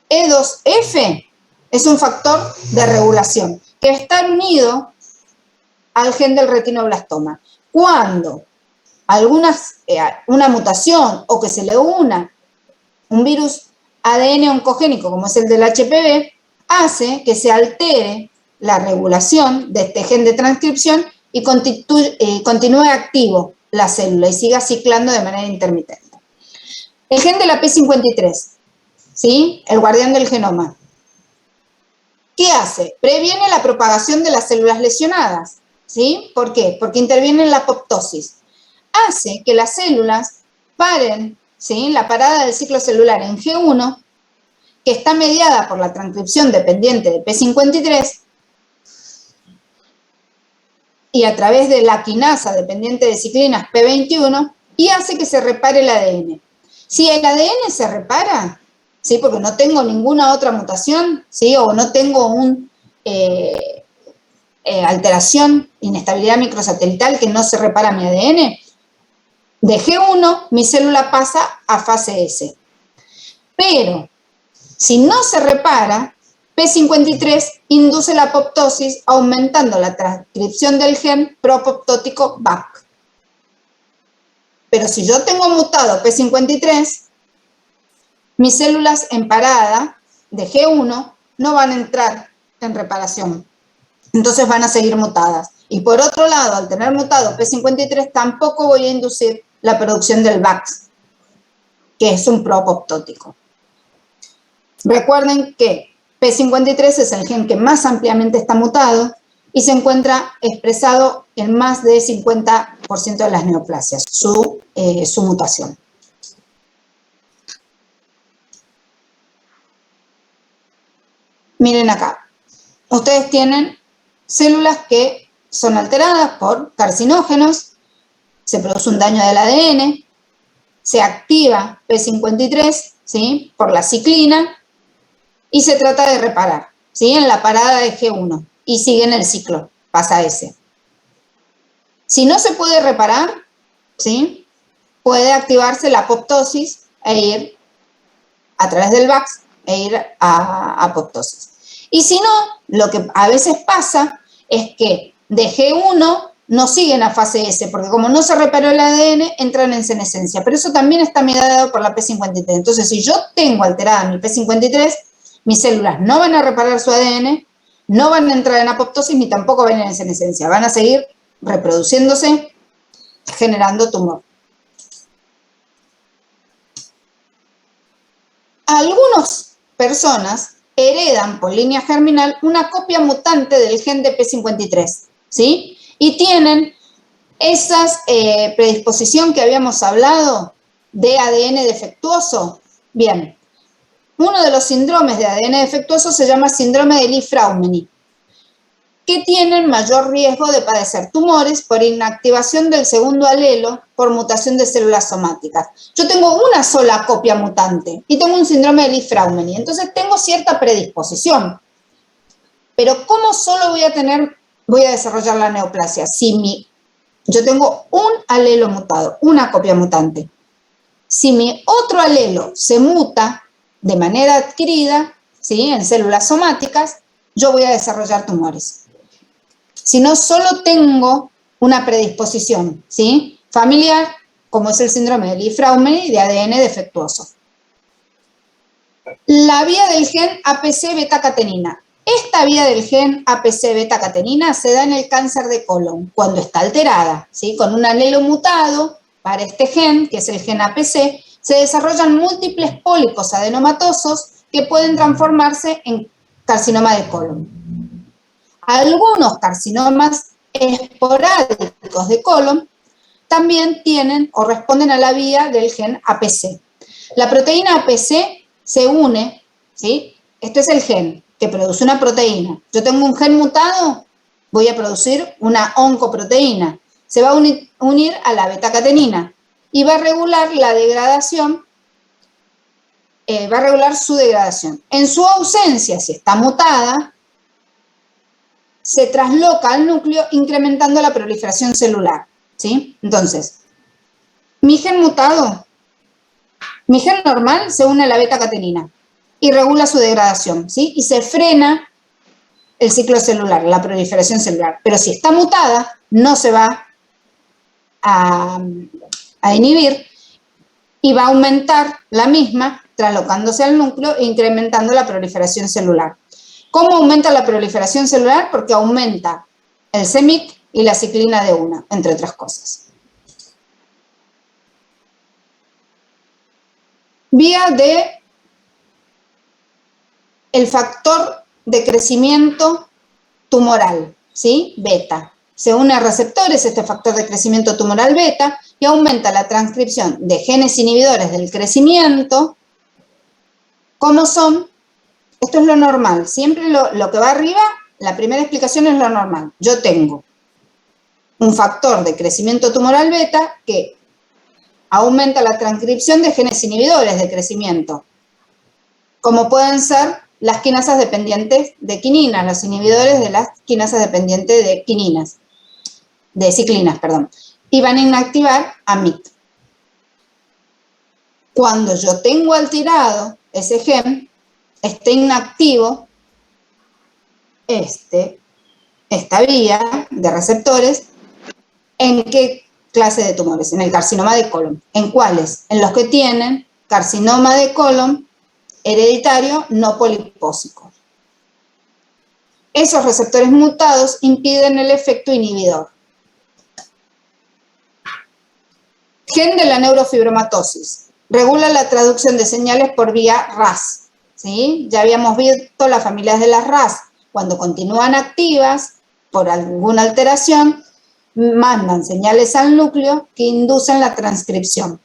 E2F es un factor de regulación que está unido al gen del retinoblastoma. Cuando una mutación o que se le una un virus ADN oncogénico como es el del HPV, hace que se altere la regulación de este gen de transcripción y continúe activo la célula y siga ciclando de manera intermitente. El gen de la P53, ¿sí?, el guardián del genoma, ¿qué hace? Previene la propagación de las células lesionadas, ¿sí? ¿Por qué? Porque interviene en la apoptosis. Hace que las células paren, ¿sí?, la parada del ciclo celular en G1, que está mediada por la transcripción dependiente de P53, y a través de la quinasa dependiente de ciclinas P21, y hace que se repare el ADN. Si el ADN se repara, ¿sí?, porque no tengo ninguna otra mutación, ¿sí?, o no tengo una alteración, inestabilidad microsatelital que no se repara mi ADN, de G1 mi célula pasa a fase S. Pero si no se repara, P53 induce la apoptosis aumentando la transcripción del gen proapoptótico BAC. Pero si yo tengo mutado P53, mis células en parada de G1 no van a entrar en reparación. Entonces van a seguir mutadas. Y por otro lado, al tener mutado P53, tampoco voy a inducir la producción del BAC, que es un proapoptótico. Recuerden que P53 es el gen que más ampliamente está mutado y se encuentra expresado en más del 50% de las neoplasias, su mutación. Miren acá, ustedes tienen células que son alteradas por carcinógenos, se produce un daño del ADN, se activa P53, ¿sí?, por la ciclina y se trata de reparar, ¿sí?, en la parada de G1 y sigue en el ciclo, pasa ese. Si no se puede reparar, ¿sí?, puede activarse la apoptosis e ir a través del VAX e ir a apoptosis. Y si no, lo que a veces pasa es que de G1 no siguen a fase S, porque como no se reparó el ADN, entran en senescencia. Pero eso también está mediado por la P53. Entonces, si yo tengo alterada mi P53, mis células no van a reparar su ADN, no van a entrar en apoptosis, ni tampoco van a ir en senescencia. Van a seguir reproduciéndose, generando tumor. Algunas personas heredan por línea germinal una copia mutante del gen de P53, ¿sí? Y tienen esa predisposición que habíamos hablado de ADN defectuoso. Bien, uno de los síndromes de ADN defectuoso se llama síndrome de Li-Fraumeni, que tienen mayor riesgo de padecer tumores por inactivación del segundo alelo por mutación de células somáticas. Yo tengo una sola copia mutante y tengo un síndrome de Li-Fraumeni, entonces tengo cierta predisposición. Pero ¿cómo solo voy a desarrollar la neoplasia? Si yo tengo un alelo mutado, una copia mutante. Si mi otro alelo se muta de manera adquirida, ¿sí?, en células somáticas, yo voy a desarrollar tumores. Si no, solo tengo una predisposición, ¿sí?, familiar, como es el síndrome de Li-Fraumeni de ADN defectuoso. La vía del gen APC beta-catenina. Esta vía del gen APC beta-catenina se da en el cáncer de colon cuando está alterada, ¿sí?, con un alelo mutado para este gen, que es el gen APC, se desarrollan múltiples pólipos adenomatosos que pueden transformarse en carcinoma de colon. Algunos carcinomas esporádicos de colon también tienen o responden a la vía del gen APC. La proteína APC se une, ¿sí? Este es el gen que produce una proteína. Yo tengo un gen mutado, voy a producir una oncoproteína. Se va a unir a la beta-catenina y va a regular la degradación, va a regular su degradación. En su ausencia, si está mutada, se trasloca al núcleo incrementando la proliferación celular, ¿sí? Entonces, mi gen mutado, mi gen normal se une a la beta-catenina y regula su degradación, ¿sí? Y se frena el ciclo celular, la proliferación celular. Pero si está mutada, no se va a inhibir y va a aumentar la misma, traslocándose al núcleo e incrementando la proliferación celular. ¿Cómo aumenta la proliferación celular? Porque aumenta el CEMIC y la ciclina de una, entre otras cosas. Vía de el factor de crecimiento tumoral, ¿sí? Beta. Se une a receptores este factor de crecimiento tumoral beta y aumenta la transcripción de genes inhibidores del crecimiento, como son. Esto es lo normal. Siempre lo que va arriba, la primera explicación es lo normal. Yo tengo un factor de crecimiento tumoral beta que aumenta la transcripción de genes inhibidores de crecimiento, como pueden ser las quinasas dependientes de quininas, los inhibidores de las quinasas dependientes de quininas, de ciclinas, perdón, y van a inactivar a MYC. Cuando yo tengo alterado ese gen, esté inactivo, esta vía de receptores, ¿en qué clase de tumores? En el carcinoma de colon. ¿En cuáles? En los que tienen carcinoma de colon hereditario no polipósico. Esos receptores mutados impiden el efecto inhibidor. Gen de la neurofibromatosis. Regula la traducción de señales por vía RAS. ¿Sí? Ya habíamos visto las familias de las RAS. Cuando continúan activas por alguna alteración, mandan señales al núcleo que inducen la transcripción.